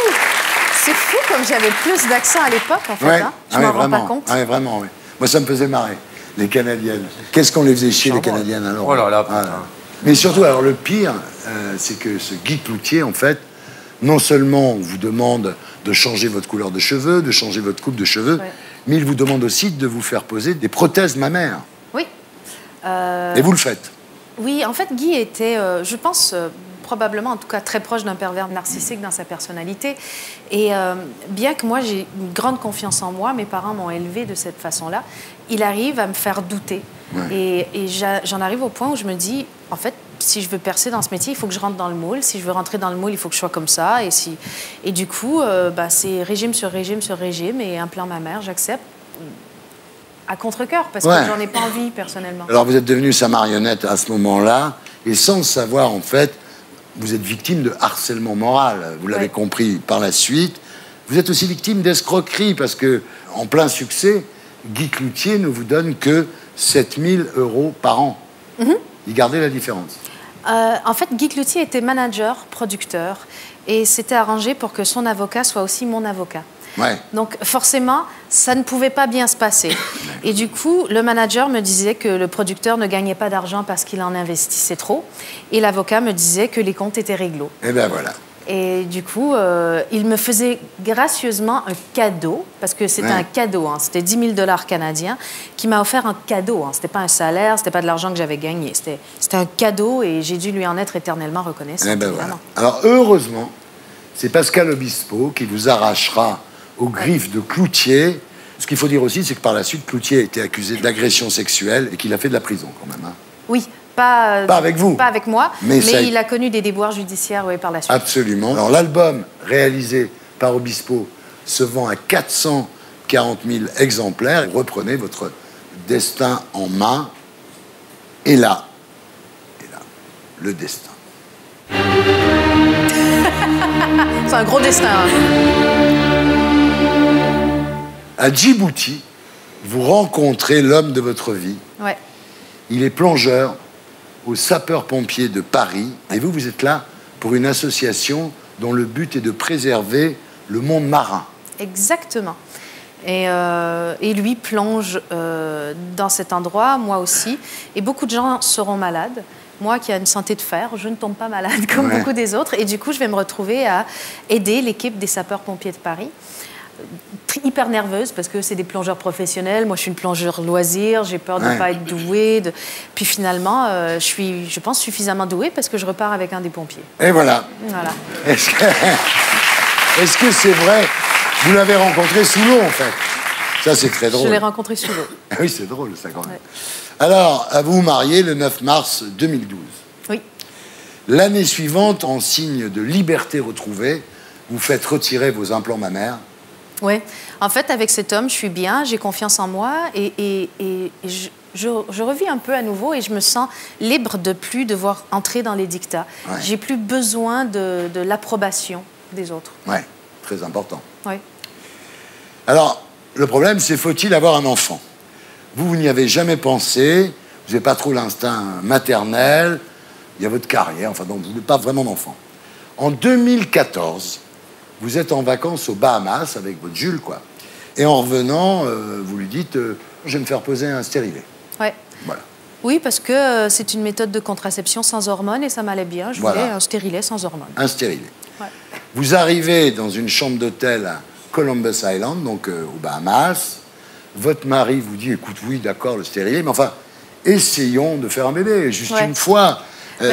Speaker 12: C'est fou comme j'avais plus d'accent à l'époque, en fait.
Speaker 3: Ouais.
Speaker 12: Hein. Je m'en rends pas compte.
Speaker 3: Ah, vraiment, oui. Moi, ça me faisait marrer, les Canadiennes. Qu'est-ce qu'on les faisait chier, les Canadiennes, alors?
Speaker 4: Oh là là,
Speaker 3: Mais surtout, alors, le pire, c'est que ce Guy Cloutier, en fait, non seulement vous demande de changer votre couleur de cheveux, de changer votre coupe de cheveux, mais il vous demande aussi de vous faire poser des prothèses mammaires.
Speaker 2: Oui.
Speaker 3: Et vous le faites?
Speaker 2: Oui, en fait, Guy était, je pense... probablement, en tout cas, très proche d'un pervers narcissique dans sa personnalité. Et bien que moi, j'ai une grande confiance en moi, mes parents m'ont élevée de cette façon-là, il arrive à me faire douter. Ouais. Et j'en arrive au point où je me dis, en fait, si je veux percer dans ce métier, il faut que je rentre dans le moule. Si je veux rentrer dans le moule, il faut que je sois comme ça. Et du coup, c'est régime sur régime sur régime et implant mammaire, j'accepte. À contre-cœur, parce que j'en ai pas envie, personnellement.
Speaker 3: Alors, vous êtes devenue sa marionnette à ce moment-là, et sans le savoir, en fait, vous êtes victime de harcèlement moral. Vous l'avez compris par la suite. Vous êtes aussi victime d'escroquerie, parce que, en plein succès, Guy Cloutier ne vous donne que 7 000 € par an. Il gardait la différence.
Speaker 12: En fait, Guy Cloutier était manager, producteur, et s'était arrangé pour que son avocat soit aussi mon avocat.
Speaker 3: Ouais.
Speaker 12: Donc forcément, ça ne pouvait pas bien se passer. Et du coup, le manager me disait que le producteur ne gagnait pas d'argent parce qu'il en investissait trop. Et l'avocat me disait que les comptes étaient réglo.
Speaker 3: Et ben voilà.
Speaker 12: Et du coup, il me faisait gracieusement un cadeau, parce que c'était un cadeau, hein, c'était 10 000 $ canadiens, qui m'a offert un cadeau. Hein, c'était pas un salaire, c'était pas de l'argent que j'avais gagné. C'était un cadeau et j'ai dû lui en être éternellement reconnaissante.
Speaker 3: Eh ben voilà. Alors heureusement, c'est Pascal Obispo qui vous arrachera aux griffes de Cloutier. Ce qu'il faut dire aussi, c'est que par la suite, Cloutier a été accusé d'agression sexuelle et qu'il a fait de la prison quand même. Hein.
Speaker 12: Oui. Pas
Speaker 3: avec vous.
Speaker 12: Pas avec moi, mais
Speaker 3: ça...
Speaker 12: il a connu des déboires judiciaires par la suite.
Speaker 3: Absolument. Alors l'album réalisé par Obispo se vend à 440 000 exemplaires. Reprenez votre destin en main. Et là, le destin.
Speaker 12: C'est un gros destin. Hein.
Speaker 3: À Djibouti, vous rencontrez l'homme de votre vie.
Speaker 12: Ouais.
Speaker 3: Il est plongeur aux sapeurs-pompiers de Paris. Et vous, vous êtes là pour une association dont le but est de préserver le monde marin.
Speaker 12: Exactement. Et lui plonge dans cet endroit, moi aussi. Et beaucoup de gens seront malades. Moi qui ai une santé de fer, je ne tombe pas malade comme beaucoup des autres. Et du coup, je vais me retrouver à aider l'équipe des sapeurs-pompiers de Paris. Hyper nerveuse parce que c'est des plongeurs professionnels. Moi, je suis une plongeure loisir. J'ai peur de ne pas être douée. Puis finalement, je suis, je pense, suffisamment douée parce que je repars avec un des pompiers.
Speaker 3: Et voilà. Est-ce que c'est vrai? Vous l'avez rencontré sous l'eau, en fait. Ça, c'est très drôle.
Speaker 12: Je l'ai rencontré sous l'eau.
Speaker 3: Oui, c'est drôle, ça, quand même. Ouais. Alors, vous vous mariez le 9 mars 2012.
Speaker 12: Oui.
Speaker 3: L'année suivante, en signe de liberté retrouvée, vous faites retirer vos implants mammaires.
Speaker 12: Oui. En fait, avec cet homme, je suis bien, j'ai confiance en moi et je revis un peu à nouveau et je me sens libre de plus devoir entrer dans les dictats. Ouais. J'ai plus besoin de l'approbation des autres.
Speaker 3: Oui, très important.
Speaker 12: Oui.
Speaker 3: Alors, le problème, c'est faut-il avoir un enfant? Vous n'y avez jamais pensé, vous n'avez pas trop l'instinct maternel, il y a votre carrière, enfin, donc vous n'avez pas vraiment d'enfant. En 2014, vous êtes en vacances aux Bahamas avec votre Jules, quoi. Et en revenant, vous lui dites je vais me faire poser un stérilet.
Speaker 12: Ouais.
Speaker 3: Voilà.
Speaker 12: Oui, parce que c'est une méthode de contraception sans hormones et ça m'allait bien. Je voulais un stérilet sans hormones.
Speaker 3: Un stérilet. Ouais. Vous arrivez dans une chambre d'hôtel à Columbus Island, donc aux Bahamas. Votre mari vous dit écoute, oui, d'accord, le stérilet, mais enfin, essayons de faire un bébé, juste une fois.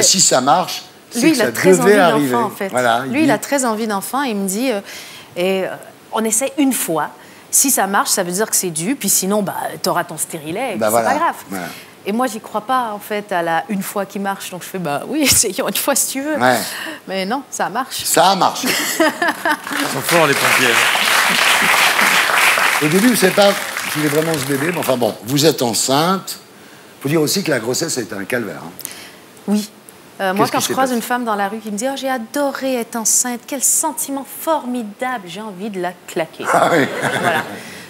Speaker 3: Si ça marche.
Speaker 12: Lui, il a très envie d'enfant, en fait. Voilà, lui, il a très envie d'enfant. Il me dit, on essaie une fois. Si ça marche, ça veut dire que c'est dû. Puis sinon, tu auras ton stérilet. C'est pas grave. Voilà. Et moi, j'y crois pas, en fait, à la une fois qui marche. Donc je fais, oui, essayons une fois si tu veux. Ouais. Mais non, ça marche.
Speaker 3: Ça a marché.
Speaker 4: Ils sont forts, les pompiers.
Speaker 3: Au début, vous ne savez pas s'il est vraiment ce bébé. Mais enfin bon, vous êtes enceinte. Il faut dire aussi que la grossesse a été un calvaire. Hein.
Speaker 12: Oui. Moi, quand je croise une femme dans la rue qui me dit « Oh, j'ai adoré être enceinte, quel sentiment formidable, j'ai envie de la claquer. »
Speaker 3: Ah oui.
Speaker 12: Voilà.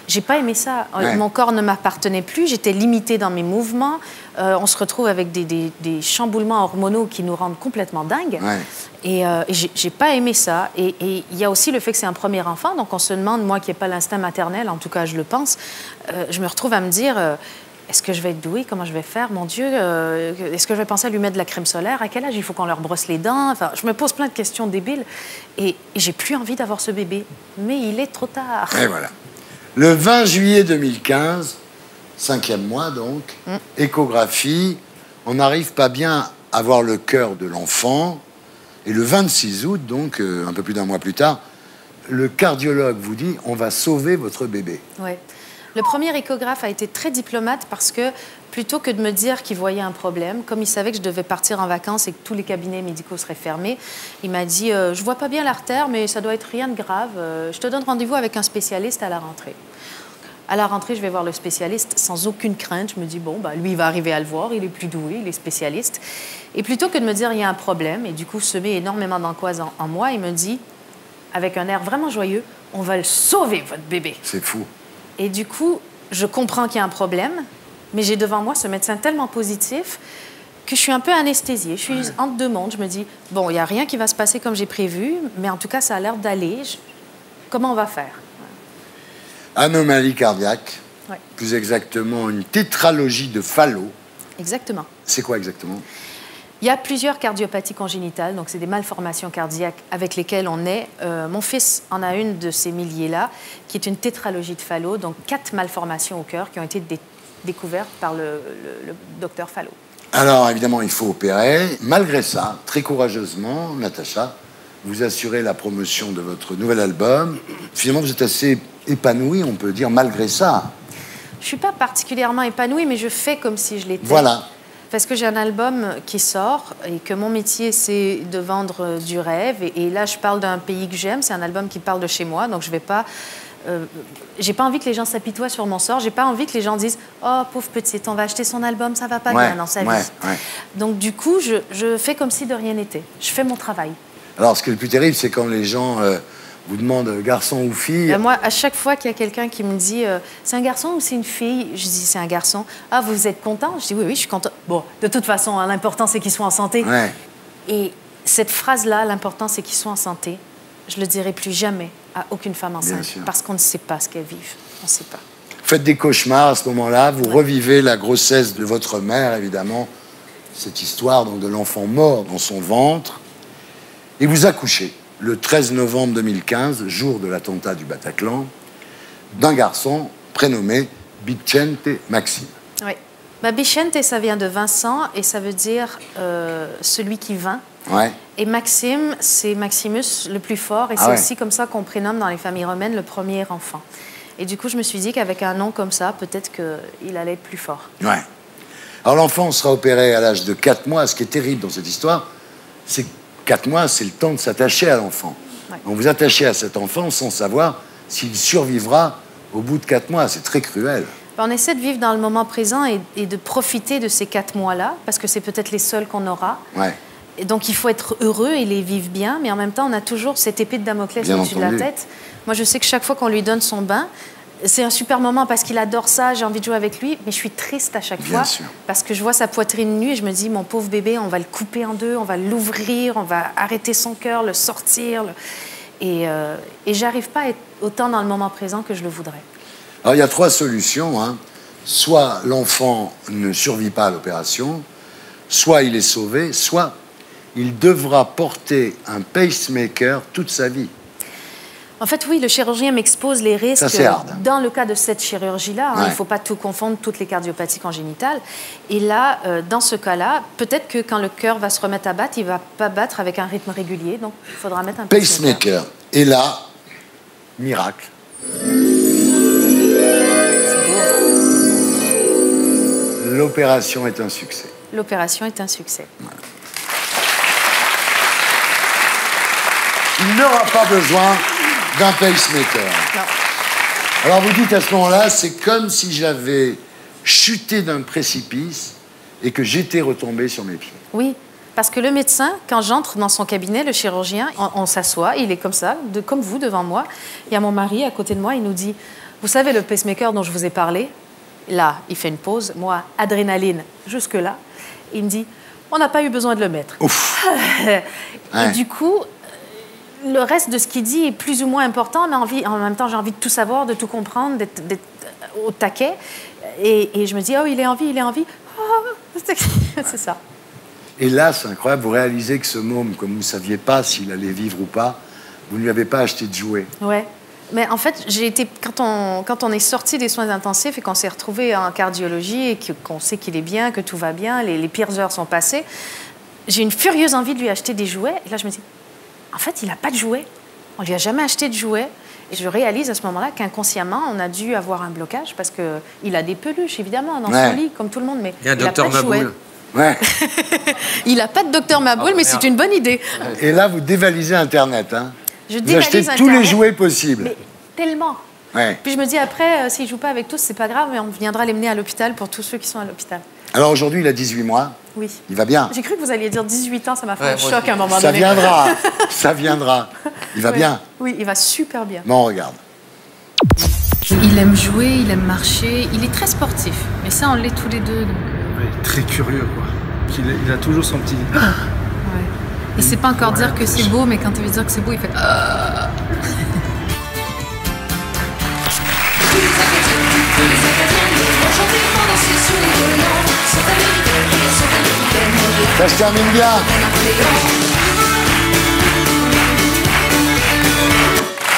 Speaker 12: J'ai pas aimé ça. Ouais. Mon corps ne m'appartenait plus, j'étais limitée dans mes mouvements. On se retrouve avec des chamboulements hormonaux qui nous rendent complètement dingues. Ouais. Et j'ai pas aimé ça. Et il y a aussi le fait que c'est un premier enfant, donc on se demande, moi qui n'ai pas l'instinct maternel, en tout cas je le pense, je me retrouve à me dire... Est-ce que je vais être douée? Comment je vais faire? Mon Dieu, est-ce que je vais penser à lui mettre de la crème solaire? À quel âge il faut qu'on leur brosse les dents? Enfin, je me pose plein de questions débiles. Et j'ai plus envie d'avoir ce bébé. Mais il est trop tard.
Speaker 3: Et voilà. Le 20 juillet 2015, 5e mois donc, échographie, on n'arrive pas bien à voir le cœur de l'enfant. Et le 26 août, donc un peu plus d'un mois plus tard, le cardiologue vous dit on va sauver votre bébé.
Speaker 12: Oui. Le premier échographe a été très diplomate parce que, plutôt que de me dire qu'il voyait un problème, comme il savait que je devais partir en vacances et que tous les cabinets médicaux seraient fermés, il m'a dit « Je vois pas bien l'artère, mais ça doit être rien de grave. Je te donne rendez-vous avec un spécialiste à la rentrée. » À la rentrée, je vais voir le spécialiste sans aucune crainte. Je me dis « Bon, lui, il va arriver à le voir. Il est plus doué, il est spécialiste. » Et plutôt que de me dire « Il y a un problème » et du coup semer énormément d'angoisse en moi, il me dit, avec un air vraiment joyeux, « On va le sauver, votre bébé. »
Speaker 3: C'est fou.
Speaker 12: Et du coup, je comprends qu'il y a un problème, mais j'ai devant moi ce médecin tellement positif que je suis un peu anesthésiée. Je suis entre deux mondes. Je me dis, bon, il n'y a rien qui va se passer comme j'ai prévu, mais en tout cas, ça a l'air d'aller. Comment on va faire?
Speaker 3: Anomalie cardiaque,
Speaker 12: Ouais.
Speaker 3: plus exactement une tétralogie de Fallot.
Speaker 12: Exactement.
Speaker 3: C'est quoi exactement?
Speaker 12: Il y a plusieurs cardiopathies congénitales, donc c'est des malformations cardiaques avec lesquelles on est. Mon fils en a une de ces milliers-là, qui est une tétralogie de Fallot, donc 4 malformations au cœur qui ont été découvertes par le docteur Fallot.
Speaker 3: Alors, évidemment, il faut opérer. Malgré ça, très courageusement, Natacha, vous assurez la promotion de votre nouvel album. Finalement, vous êtes assez épanouie, on peut dire, malgré ça.
Speaker 12: Je ne suis pas particulièrement épanouie, mais je fais comme si je l'étais.
Speaker 3: Voilà.
Speaker 12: Parce que j'ai un album qui sort et que mon métier, c'est de vendre du rêve. Et là, je parle d'un pays que j'aime. C'est un album qui parle de chez moi, donc je ne vais pas... j'ai pas envie que les gens s'apitoient sur mon sort. J'ai pas envie que les gens disent « Oh, pauvre petite, on va acheter son album, ça va pas bien dans sa vie. » Donc, du coup, je fais comme si de rien n'était. Je fais mon travail.
Speaker 3: Alors, ce qui est le plus terrible, c'est quand les gens vous demandent garçon ou fille.
Speaker 12: Ben moi, à chaque fois qu'il y a quelqu'un qui me dit c'est un garçon ou c'est une fille, je dis c'est un garçon. Ah, vous êtes content? Je dis oui, oui, je suis content. Bon, de toute façon, hein, l'important c'est qu'ils soient en santé.
Speaker 3: Ouais.
Speaker 12: Et cette phrase-là, l'important c'est qu'ils soient en santé, je le dirai plus jamais à aucune femme enceinte, parce qu'on ne sait pas ce qu'elles vivent. On ne sait pas.
Speaker 3: Vous faites des cauchemars à ce moment-là, vous revivez la grossesse de votre mère, évidemment, cette histoire donc, de l'enfant mort dans son ventre, et vous accouchez le 13 novembre 2015, jour de l'attentat du Bataclan, d'un garçon prénommé Vicente Maxime.
Speaker 12: Oui. Bah, Vicente, ça vient de Vincent, et ça veut dire celui qui vint.
Speaker 3: Ouais.
Speaker 12: Et Maxime, c'est Maximus, le plus fort, et c'est aussi comme ça qu'on prénomme dans les familles romaines le premier enfant. Et du coup, je me suis dit qu'avec un nom comme ça, peut-être qu'il allait être plus fort.
Speaker 3: Ouais. Alors l'enfant sera opéré à l'âge de 4 mois. Ce qui est terrible dans cette histoire, c'est que 4 mois, c'est le temps de s'attacher à l'enfant. Ouais. Donc vous attachez à cet enfant sans savoir s'il survivra au bout de 4 mois. C'est très cruel.
Speaker 12: On essaie de vivre dans le moment présent et de profiter de ces 4 mois-là, parce que c'est peut-être les seuls qu'on aura.
Speaker 3: Ouais.
Speaker 12: Et donc, il faut être heureux et les vivre bien, mais en même temps, on a toujours cette épée de Damoclès au-dessus de la tête. Moi, je sais que chaque fois qu'on lui donne son bain, c'est un super moment parce qu'il adore ça, j'ai envie de jouer avec lui, mais je suis triste à chaque fois parce que je vois sa poitrine nue et je me dis, mon pauvre bébé, on va le couper en deux, on va l'ouvrir, on va arrêter son cœur, le sortir. Et j'arrive pas à être autant dans le moment présent que je le voudrais.
Speaker 3: Alors, il y a 3 solutions. Hein. Soit l'enfant ne survit pas à l'opération, soit il est sauvé, soit il devra porter un pacemaker toute sa vie.
Speaker 12: En fait, oui, le chirurgien m'expose les risques. Dans le cas de cette chirurgie-là, il ne faut pas tout confondre, toutes les cardiopathies congénitales. Et là, dans ce cas-là, peut-être que quand le cœur va se remettre à battre, il ne va pas battre avec un rythme régulier. Donc, il faudra mettre un
Speaker 3: pacemaker. Et là, miracle. L'opération est un succès.
Speaker 12: L'opération est un succès.
Speaker 3: Voilà. Il n'aura pas besoin d'un pacemaker.
Speaker 12: Non.
Speaker 3: Alors vous dites à ce moment-là, c'est comme si j'avais chuté d'un précipice et que j'étais retombé sur mes pieds.
Speaker 12: Oui, parce que le médecin, quand j'entre dans son cabinet, le chirurgien, on s'assoit, il est comme ça, comme vous, devant moi. Il y a mon mari à côté de moi, il nous dit, vous savez le pacemaker dont je vous ai parlé? Là, il fait une pause, moi, adrénaline, jusque-là. Il me dit, on n'a pas eu besoin de le mettre.
Speaker 3: Ouf.
Speaker 12: Et du coup, le reste de ce qu'il dit est plus ou moins important, mais en même temps, j'ai envie de tout savoir, de tout comprendre, d'être au taquet. Et je me dis, oh, il est en vie, il est en vie. Oh, c'est ça.
Speaker 3: Et là, c'est incroyable, vous réalisez que ce môme, comme vous ne saviez pas s'il allait vivre ou pas, vous ne lui avez pas acheté de jouets.
Speaker 12: Ouais. Mais en fait, quand on est sorti des soins intensifs et qu'on s'est retrouvé en cardiologie et qu'on sait qu'il est bien, que tout va bien, les pires heures sont passées, j'ai une furieuse envie de lui acheter des jouets. Et là, je me dis, en fait, il n'a pas de jouets. On ne lui a jamais acheté de jouets. Et je réalise à ce moment-là qu'inconsciemment, on a dû avoir un blocage parce qu'il a des peluches, évidemment, dans son lit, comme tout le monde. Mais
Speaker 4: il y a un docteur Maboul.
Speaker 3: Ouais.
Speaker 12: Il n'a pas de docteur Maboul, mais c'est une bonne idée.
Speaker 3: Et là, vous dévalisez Internet. Hein.
Speaker 12: Je
Speaker 3: vous achetez tous les jouets possibles.
Speaker 12: Mais tellement.
Speaker 3: Ouais.
Speaker 12: Puis je me dis, après, s'il ne joue pas avec tous, c'est pas grave, mais on viendra les mener à l'hôpital pour tous ceux qui sont à l'hôpital.
Speaker 3: Alors aujourd'hui, il a 18 mois.
Speaker 12: Oui.
Speaker 3: Il va bien.
Speaker 12: J'ai cru que vous alliez dire 18 ans, ça m'a fait un choc à un moment donné.
Speaker 3: Ça viendra, ça viendra. Il va bien.
Speaker 12: Oui, il va super bien.
Speaker 3: Bon, on regarde.
Speaker 14: Il aime jouer, il aime marcher, il est très sportif. Mais ça, on l'est tous les deux. Donc...
Speaker 17: Ouais, très curieux, quoi. il a toujours son petit...
Speaker 14: Ouais. Il sait pas encore dire que c'est beau, mais quand il veut dire que c'est beau, il fait...
Speaker 3: Ça se termine bien.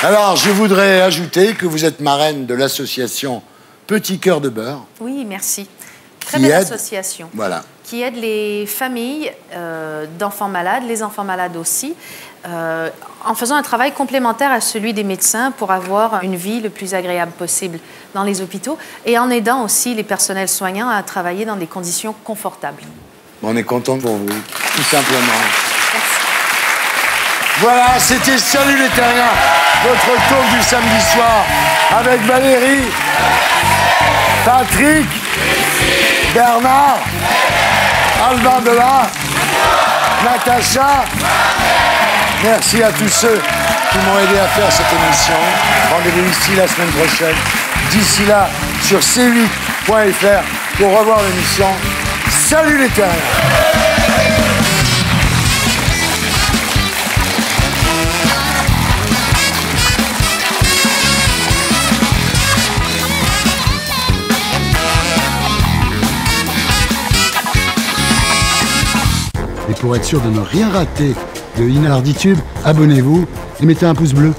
Speaker 3: Alors, je voudrais ajouter que vous êtes marraine de l'association Petit Cœur de Beurre.
Speaker 12: Oui, merci. Très
Speaker 3: Qui
Speaker 12: belle
Speaker 3: aide-
Speaker 12: association.
Speaker 3: Voilà.
Speaker 12: Qui aide les familles d'enfants malades, les enfants malades aussi, en faisant un travail complémentaire à celui des médecins pour avoir une vie le plus agréable possible dans les hôpitaux et en aidant aussi les personnels soignants à travailler dans des conditions confortables.
Speaker 3: On est content pour vous, tout simplement. Voilà, c'était Salut les Terriens, votre talk du samedi soir avec Valérie, Patrick, Bernard, Albin Delin, Natacha. Merci à tous ceux qui m'ont aidé à faire cette émission. Rendez-vous ici la semaine prochaine. D'ici là, sur c8.fr pour revoir l'émission. Salut les Terriens! Et pour être sûr de ne rien rater de Inarditube, abonnez-vous et mettez un pouce bleu.